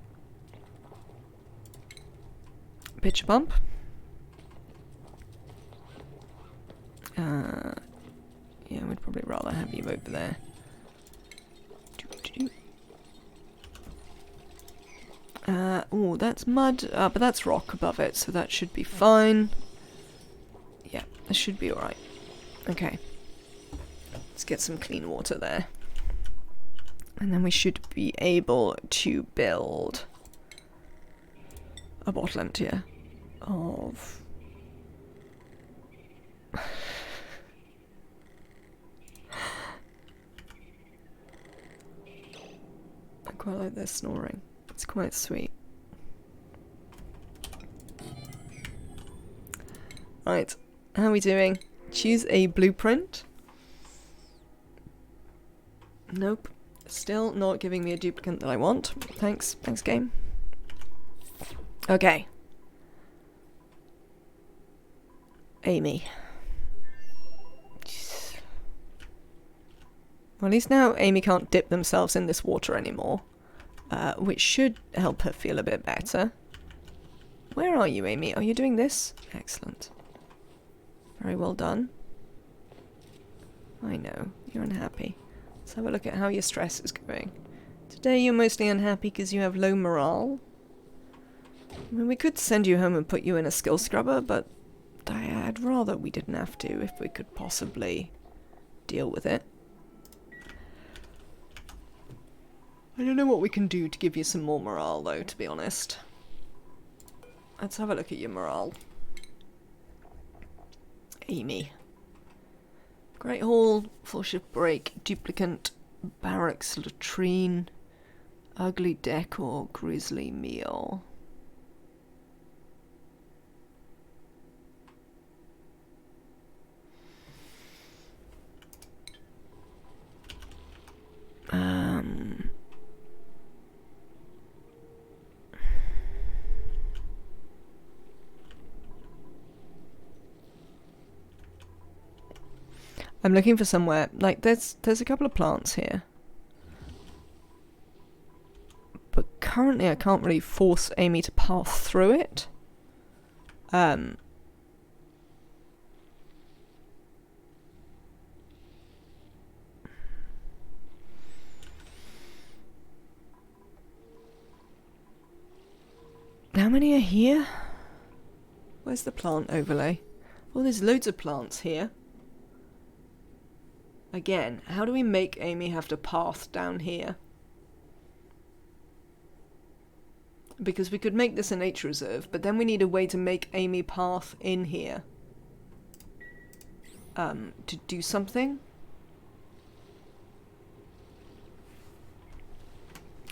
Pitcher bump. Yeah, we'd probably rather have you over there. Oh, that's mud, but that's rock above it, so that should be fine. Yeah, this should be alright. Okay. Let's get some clean water there. And then we should be able to build a bottle emptier of... I quite like their snoring. It's quite sweet. Right, how are we doing? Choose a blueprint. Nope. Still not giving me a duplicate that I want. Thanks. Thanks, game. Okay. Amy. Well, at least now Amy can't dip themselves in this water anymore. Which should help her feel a bit better. Where are you, Amy? Are you doing this? Excellent. Very well done. I know, you're unhappy. Let's have a look at how your stress is going. Today you're mostly unhappy because you have low morale. I mean, we could send you home and put you in a skill scrubber, but I'd rather we didn't have to if we could possibly deal with it. I don't know what we can do to give you some more morale, though, to be honest. Let's have a look at your morale. Amy. Great Hall, full shift break, duplicant, barracks, latrine, ugly decor, grisly meal. I'm looking for somewhere, like, there's a couple of plants here. But currently I can't really force Amy to pass through it. How many are here? Where's the plant overlay? Well, there's loads of plants here. Again, how do we make Amy have to path down here? Because we could make this a nature reserve, but then we need a way to make Amy path in here. To do something.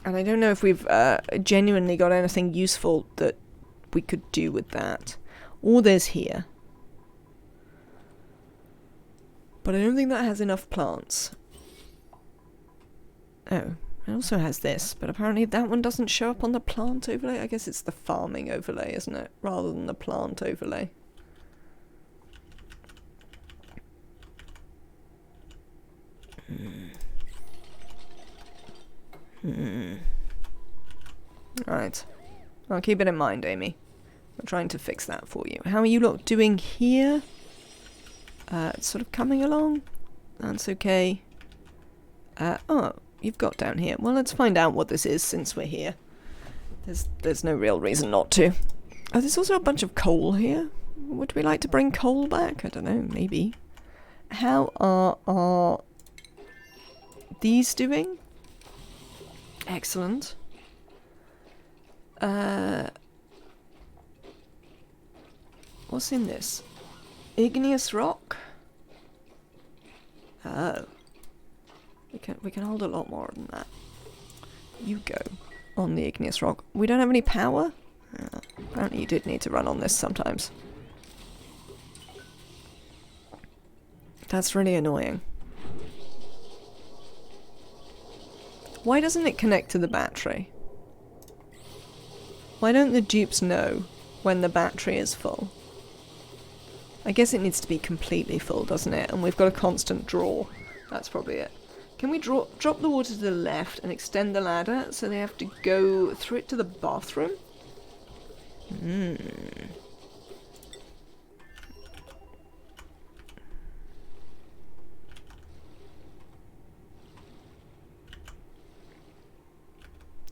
And I don't know if we've genuinely got anything useful that we could do with that. Or there's here. But I don't think that has enough plants. Oh, it also has this, but apparently that one doesn't show up on the plant overlay. I guess it's the farming overlay, isn't it? Rather than the plant overlay. Right. I'll keep it in mind, Amy. I'm trying to fix that for you. How are you lot doing here? It's sort of coming along. That's okay. Oh, you've got down here. Well, let's find out what this is since we're here. There's no real reason not to. Oh, there's also a bunch of coal here. Would we like to bring coal back? I don't know, maybe. How are these doing? Excellent. What's in this? Igneous rock? Oh. We can hold a lot more than that. You go on the igneous rock. We don't have any power? Apparently you did need to run on this sometimes. That's really annoying. Why doesn't it connect to the battery? Why don't the dupes know when the battery is full? I guess it needs to be completely full, doesn't it? And we've got a constant draw. That's probably it. Can we drop the water to the left and extend the ladder so they have to go through it to the bathroom?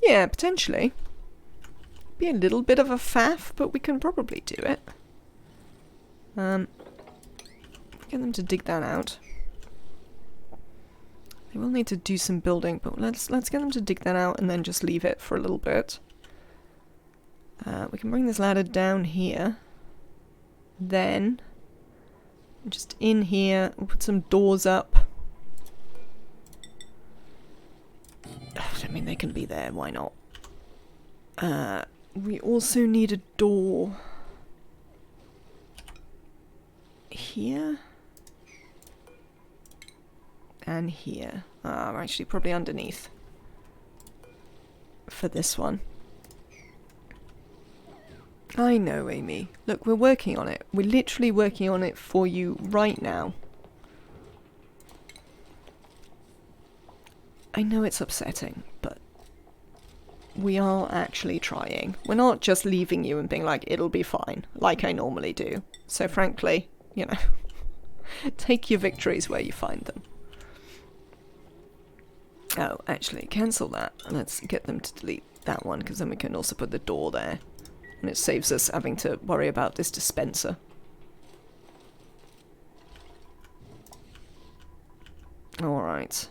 Yeah, potentially. Be a little bit of a faff, but we can probably do it. Get them to dig that out. They will need to do some building, but let's get them to dig that out and then just leave it for a little bit. We can bring this ladder down here. Then, just in here, we'll put some doors up. I mean, they can be there, why not? We also need a door here and here. Actually, probably underneath for this one. I know, Amy. Look, we're working on it. We're literally working on it for you right now. I know it's upsetting, but we are actually trying. We're not just leaving you and being like, it'll be fine, like I normally do. So frankly, you know, take your victories where you find them. Oh, actually, cancel that. Let's get them to delete that one, because then we can also put the door there. And it saves us having to worry about this dispenser. Alright.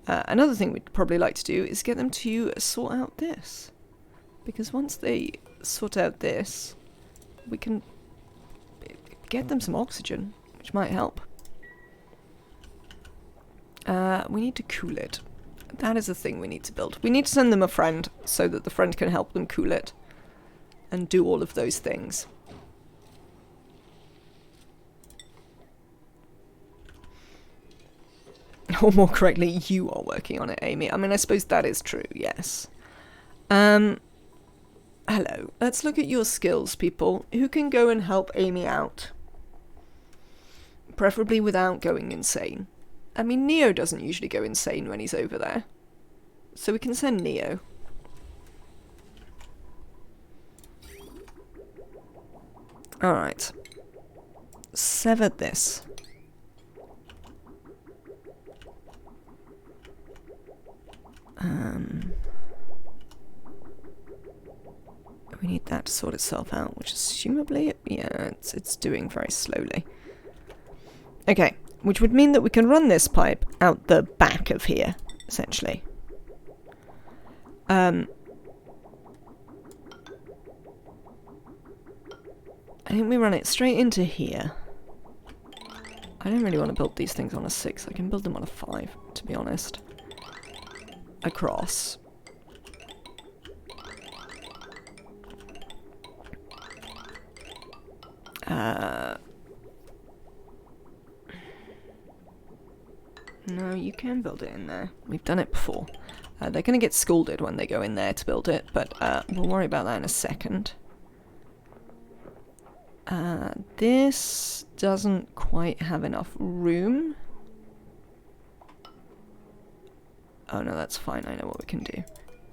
Another thing we'd probably like to do is get them to sort out this. Because once they sort out this, we can get them some oxygen, which might help. We need to cool it. That is the thing we need to build. We need to send them a friend so that the friend can help them cool it and do all of those things. Or more correctly, you are working on it, Amy. I mean, I suppose that is true, yes. Hello. Let's look at your skills, people. Who can go and help Amy out? Preferably without going insane. I mean, Neo doesn't usually go insane when he's over there. So we can send Neo. Alright. Sever this. We need that to sort itself out, which assumably, yeah, it's doing very slowly. Okay, which would mean that we can run this pipe out the back of here, essentially. I think we run it straight into here. I don't really want to build these things on a 6. I can build them on a 5, to be honest. Across. No, you can build it in there. We've done it before. They're going to get scolded when they go in there to build it, but we'll worry about that in a second. This doesn't quite have enough room. Oh no, that's fine. I know what we can do.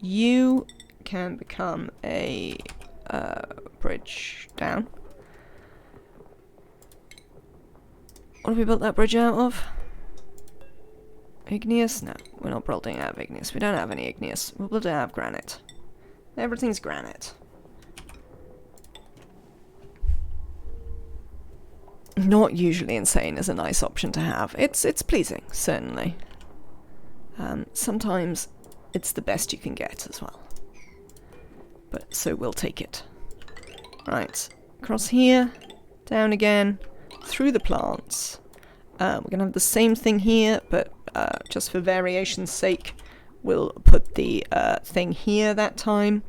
You can become a bridge down. What have we built that bridge out of? Igneous? No, we're not building out of igneous. We don't have any igneous. We'll build it out of granite. Everything's granite. Not usually insane is a nice option to have. It's pleasing, certainly. Sometimes it's the best you can get as well. But so we'll take it. Right, across here, down again, through the plants. We're going to have the same thing here, but just for variation's sake, we'll put the thing here that time.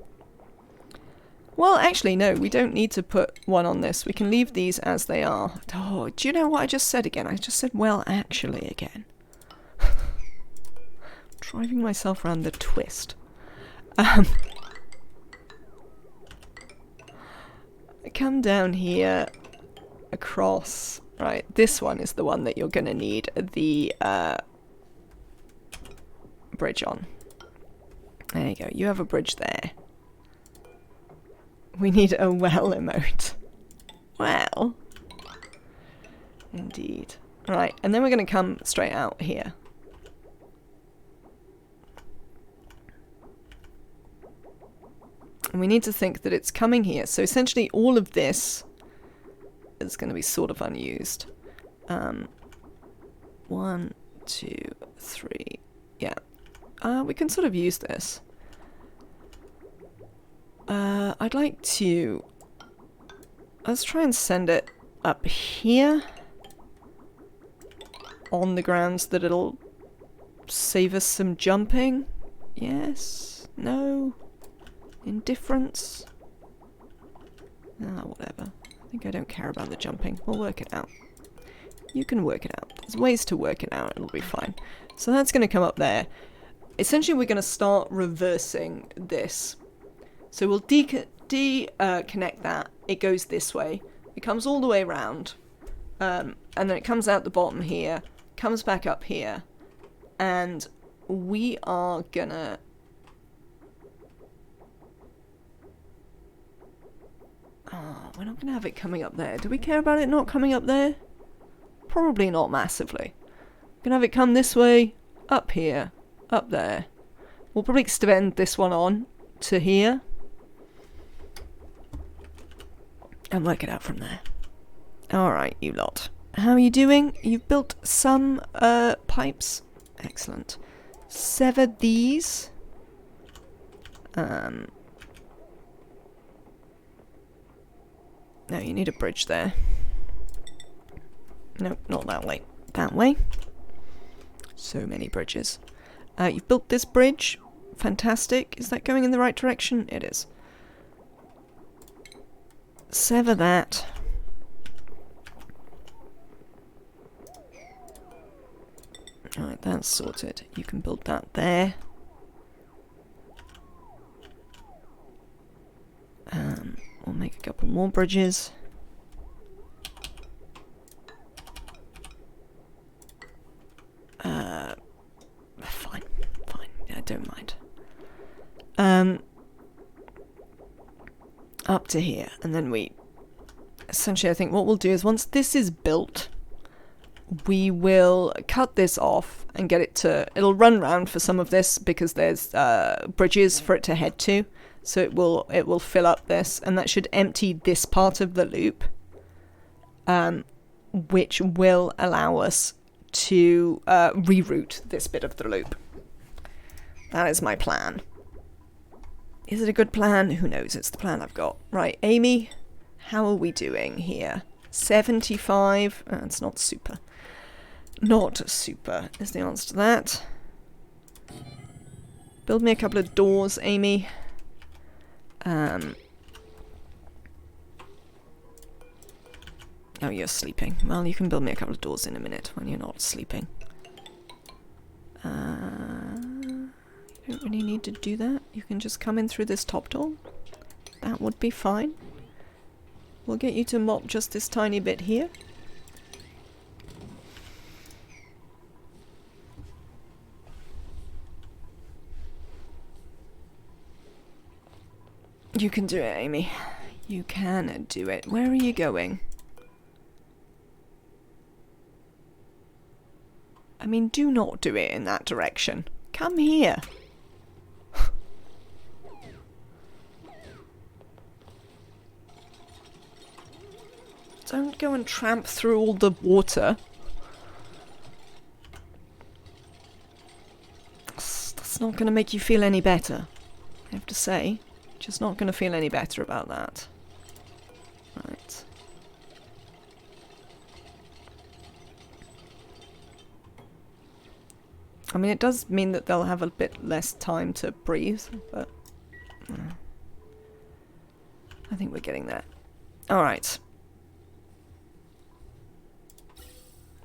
Well, actually, no, we don't need to put one on this. We can leave these as they are. Oh, do you know what I just said again? I just said, well, actually, again. Driving myself around the twist. Come down here, across. Right, this one is the one that you're going to need the bridge on. There you go. You have a bridge there. We need a well emote. Well. Indeed. Right, and then we're going to come straight out here. And we need to think that it's coming here. So essentially all of this is going to be sort of unused. 1, 2, 3. Yeah. We can sort of use this. I'd like to... Let's try and send it up here. On the grounds that it'll save us some jumping. Yes? No? Indifference? Ah, whatever. I think I don't care about the jumping. We'll work it out. You can work it out. There's ways to work it out. It'll be fine. So that's going to come up there. Essentially, we're going to start reversing this. So we'll connect that. It goes this way. It comes all the way around. And then it comes out the bottom here. Comes back up here. And we are gonna... Oh, we're not gonna have it coming up there. Do we care about it not coming up there? Probably not massively. We're gonna have it come this way, up here, up there. We'll probably extend this one on to here. And work it out from there. Alright, you lot. How are you doing? You've built some pipes. Excellent. Sever these. No, you need a bridge there. No, not that way. That way. So many bridges. You've built this bridge. Fantastic. Is that going in the right direction? It is. Sever that. Alright, that's sorted. You can build that there. We'll make a couple more bridges. Fine. I don't mind. Up to here, and then essentially I think what we'll do is once this is built, we will cut this off and get it it'll run round for some of this because there's bridges for it to head to. So it will fill up this, and that should empty this part of the loop, which will allow us to reroute this bit of the loop. That is my plan. Is it a good plan? Who knows? It's the plan I've got. Right, Amy, how are we doing here? 75. It's not super. Not super is the answer to that. Build me a couple of doors, Amy. Oh, you're sleeping. Well, you can build me a couple of doors in a minute when you're not sleeping. You don't really need to do that. You can just come in through this top door. That would be fine. We'll get you to mop just this tiny bit here. You can do it, Amy. You can do it. Where are you going? I mean, do not do it in that direction. Come here. Don't go and tramp through all the water. That's not going to make you feel any better, I have to say. Just not going to feel any better about that. Right. I mean, it does mean that they'll have a bit less time to breathe, but I think we're getting there. Alright.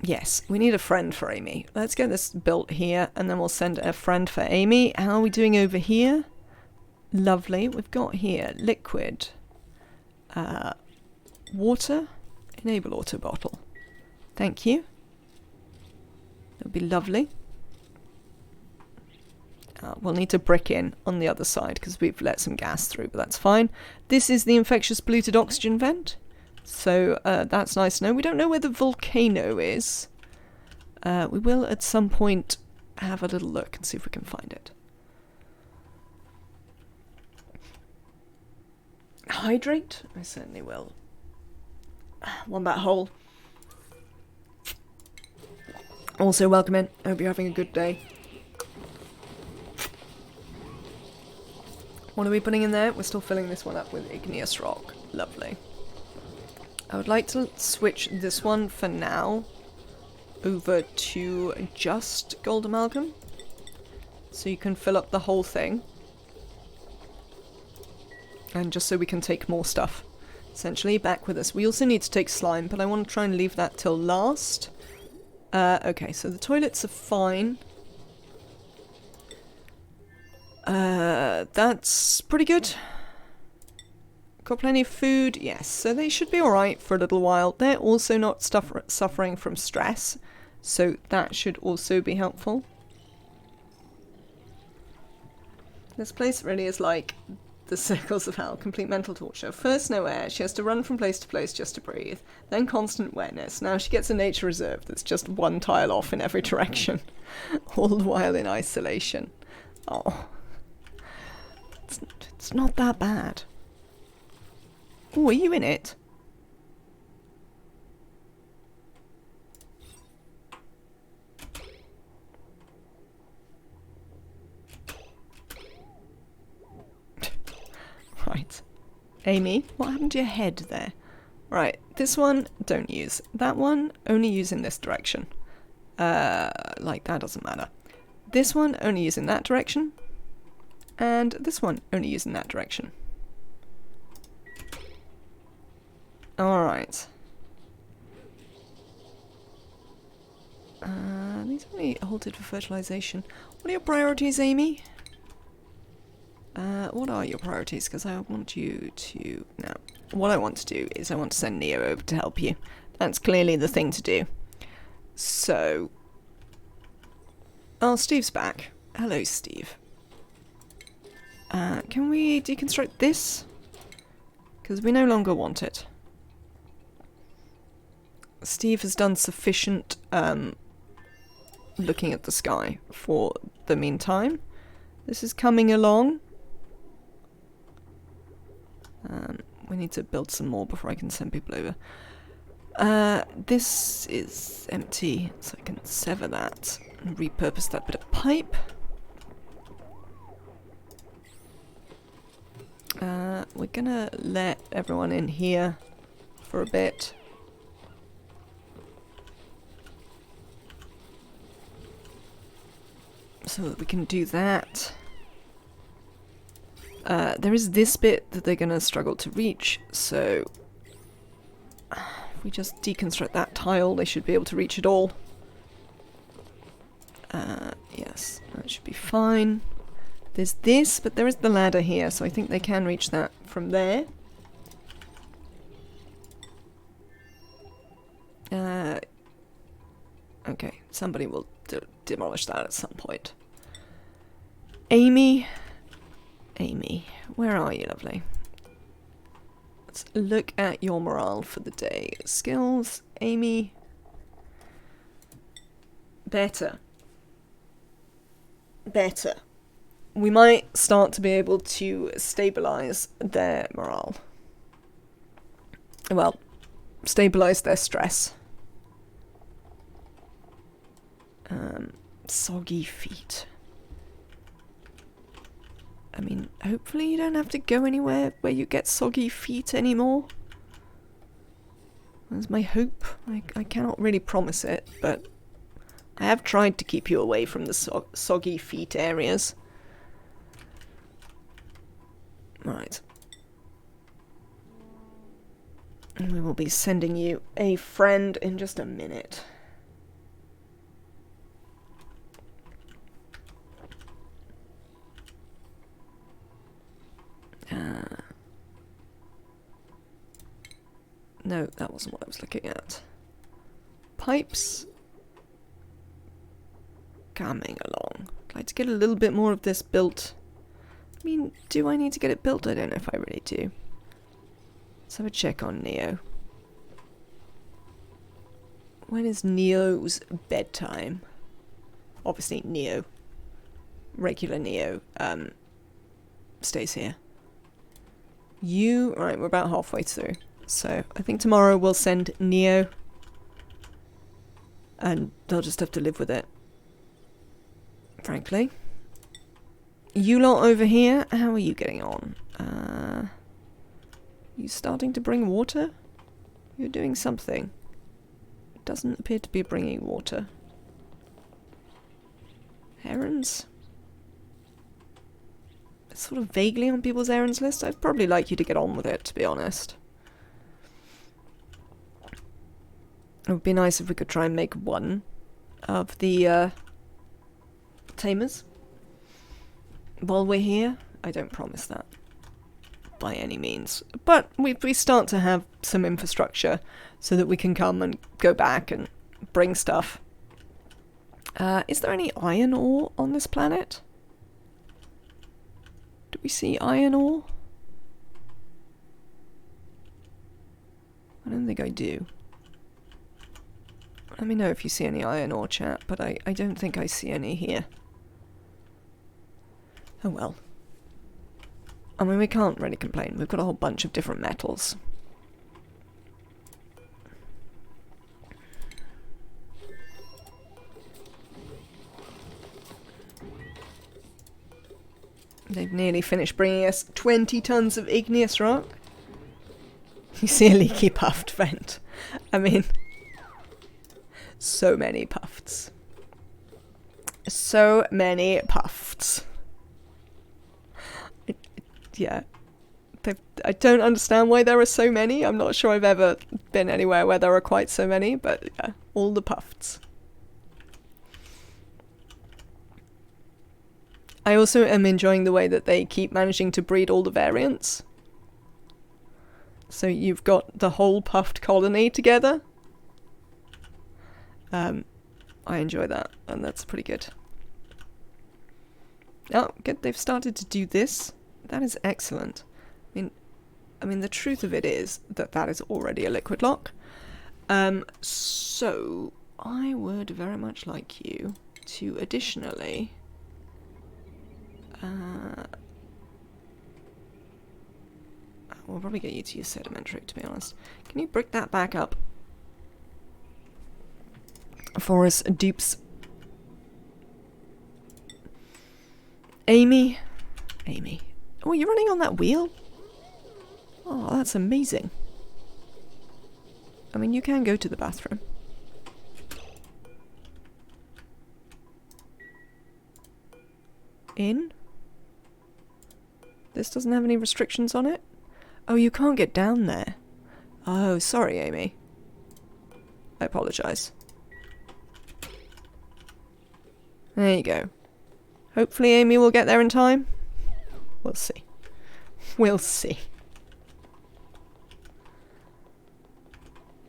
Yes, we need a friend for Amy. Let's get this built here, and then we'll send a friend for Amy. How are we doing over here? Lovely. We've got here liquid, water, enable auto bottle. Thank you. That'll be lovely. We'll need to brick in on the other side because we've let some gas through, but that's fine. This is the infectious polluted oxygen vent. So that's nice to know. We don't know where the volcano is. We will at some point have a little look and see if we can find it. Hydrate? I certainly will. Wombat hole. Also, welcome in. I hope you're having a good day. What are we putting in there? We're still filling this one up with igneous rock. Lovely. I would like to switch this one for now over to just gold amalgam. So you can fill up the whole thing. And just so we can take more stuff, essentially, back with us. We also need to take slime, but I want to try and leave that till last. Okay, so the toilets are fine. That's pretty good. Got plenty of food, yes, so they should be alright for a little while. They're also not suffering from stress, so that should also be helpful. This place really is like the circles of hell, complete mental torture. First no air, she has to run from place to place just to breathe. Then constant wetness. Now she gets a nature reserve that's just one tile off in every direction. All the while in isolation. Oh. It's not that bad. Oh, are you in it? Right. Amy, what happened to your head there? Right, this one, don't use. That one, only use in this direction. Like, that doesn't matter. This one, only use in that direction. And this one, only use in that direction. Alright. These only halted for fertilization. What are your priorities, Amy? What are your priorities? Because I want you to... No. What I want to do is I want to send Neo over to help you. That's clearly the thing to do. So... Oh, Steve's back. Hello, Steve. Can we deconstruct this? Because we no longer want it. Steve has done sufficient looking at the sky for the meantime. This is coming along. We need to build some more before I can send people over. This is empty, so I can sever that and repurpose that bit of pipe. We're gonna let everyone in here for a bit. So that we can do that. There is this bit that they're gonna struggle to reach, so if we just deconstruct that tile, they should be able to reach it all. Yes, that should be fine. There's this, but there is the ladder here, so I think they can reach that from there. Okay, somebody will demolish that at some point. Amy, where are you, lovely? Let's look at your morale for the day. Skills, Amy. Better. We might start to be able to stabilize their morale. Well, stabilize their stress. Soggy feet. I mean, hopefully you don't have to go anywhere where you get soggy feet anymore. That's my hope. I cannot really promise it, but I have tried to keep you away from the soggy feet areas. Right. And we will be sending you a friend in just a minute. No, that wasn't what I was looking at. Pipes. Coming along. I'd like to get a little bit more of this built. I mean, do I need to get it built? I don't know if I really do. Let's have a check on Neo. When is Neo's bedtime? Obviously Neo. Regular Neo stays here. Right, we're about halfway through. So I think tomorrow we'll send Neo. And they'll just have to live with it. Frankly. You lot over here, how are you getting on? You starting to bring water? You're doing something. It doesn't appear to be bringing water. Errands? It's sort of vaguely on people's errands list. I'd probably like you to get on with it, to be honest. It would be nice if we could try and make one of the tamers while we're here. I don't promise that by any means, but we start to have some infrastructure so that we can come and go back and bring stuff. Is there any iron ore on this planet? Do we see iron ore? I don't think I do. Let me know if you see any iron ore, chat, but I don't think I see any here. Oh well. I mean, we can't really complain. We've got a whole bunch of different metals. They've nearly finished bringing us 20 tons of igneous rock. You see a leaky puffed vent. I mean, so many puffs. So many puffs. Yeah. I don't understand why there are so many. I'm not sure I've ever been anywhere where there are quite so many, but yeah, all the puffs. I also am enjoying the way that they keep managing to breed all the variants. So you've got the whole puffed colony together. I enjoy that, and that's pretty good. Oh, good, they've started to do this. That is excellent. I mean, the truth of it is that that is already a liquid lock. So I would very much like you to additionally we'll probably get you to use sedimentary, to be honest. Can you brick that back up for us, Dupes? Amy. Oh, you're running on that wheel? Oh, that's amazing. I mean, you can go to the bathroom. In? This doesn't have any restrictions on it? Oh, you can't get down there. Oh, sorry, Amy. I apologise. There you go. Hopefully Amy will get there in time. We'll see. We'll see.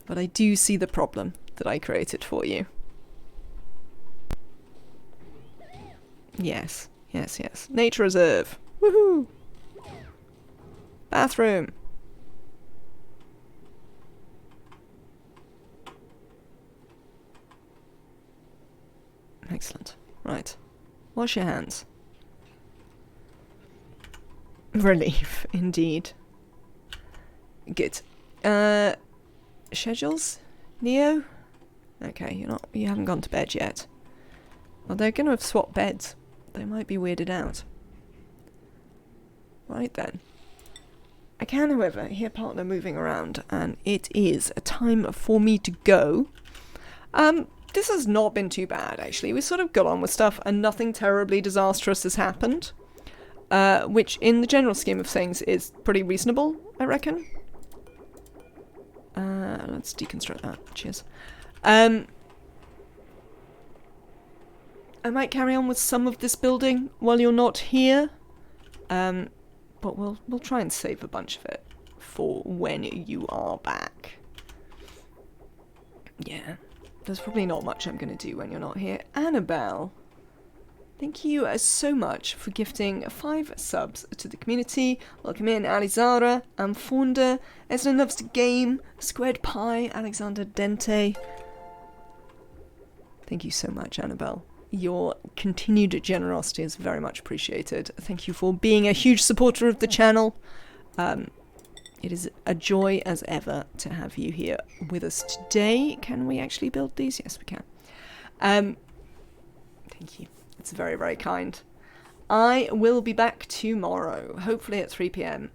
But I do see the problem that I created for you. Yes. Nature reserve. Woohoo! Bathroom. Excellent. Right. Wash your hands. Relief, indeed. Good. Schedules? Neo? Okay, you haven't gone to bed yet. Well, they're going to have swapped beds. They might be weirded out. Right then. I can, however, hear partner moving around, and it is a time for me to go. This has not been too bad, actually. We sort of got on with stuff, and nothing terribly disastrous has happened. Which, in the general scheme of things, is pretty reasonable, I reckon. Let's deconstruct that. Cheers. I might carry on with some of this building while you're not here. But we'll try and save a bunch of it for when you are back. Yeah. There's probably not much I'm going to do when you're not here. Annabelle, thank you so much for gifting 5 subs to the community. Welcome in, Alizara, Amfonda, Esna Loves to Game, Squared Pie, Alexander Dente. Thank you so much, Annabelle. Your continued generosity is very much appreciated. Thank you for being a huge supporter of the channel. It is a joy as ever to have you here with us today. Can we actually build these? Yes, we can. Thank you. It's very, very kind. I will be back tomorrow, hopefully at 3 p.m.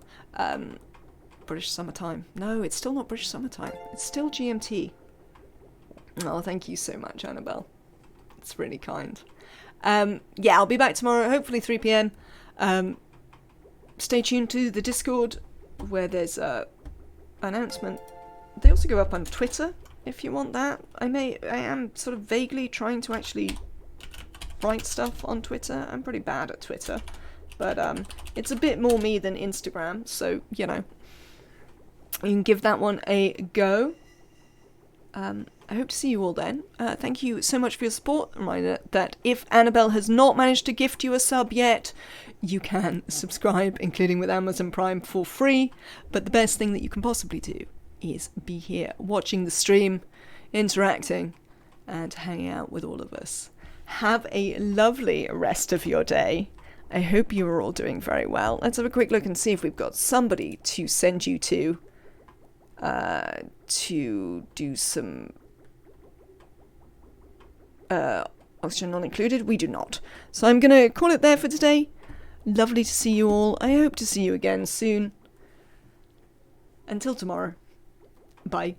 British summertime. No, it's still not British summertime. It's still GMT. Oh, thank you so much, Annabelle. It's really kind. Yeah, I'll be back tomorrow, hopefully 3 p.m. Stay tuned to the Discord, where there's a announcement. They also go up on Twitter, if you want that. I am sort of vaguely trying to actually write stuff on Twitter. I'm pretty bad at Twitter, but it's a bit more me than Instagram, so, you know, you can give that one a go. I hope to see you all then. Thank you so much for your support. Reminder that if Annabelle has not managed to gift you a sub yet, you can subscribe, including with Amazon Prime, for free. But the best thing that you can possibly do is be here watching the stream, interacting, and hanging out with all of us. Have a lovely rest of your day. I hope you are all doing very well. Let's have a quick look and see if we've got somebody to send you to do some oxygen not included. We do not. So I'm going to call it there for today. Lovely to see you all. I hope to see you again soon. Until tomorrow. Bye.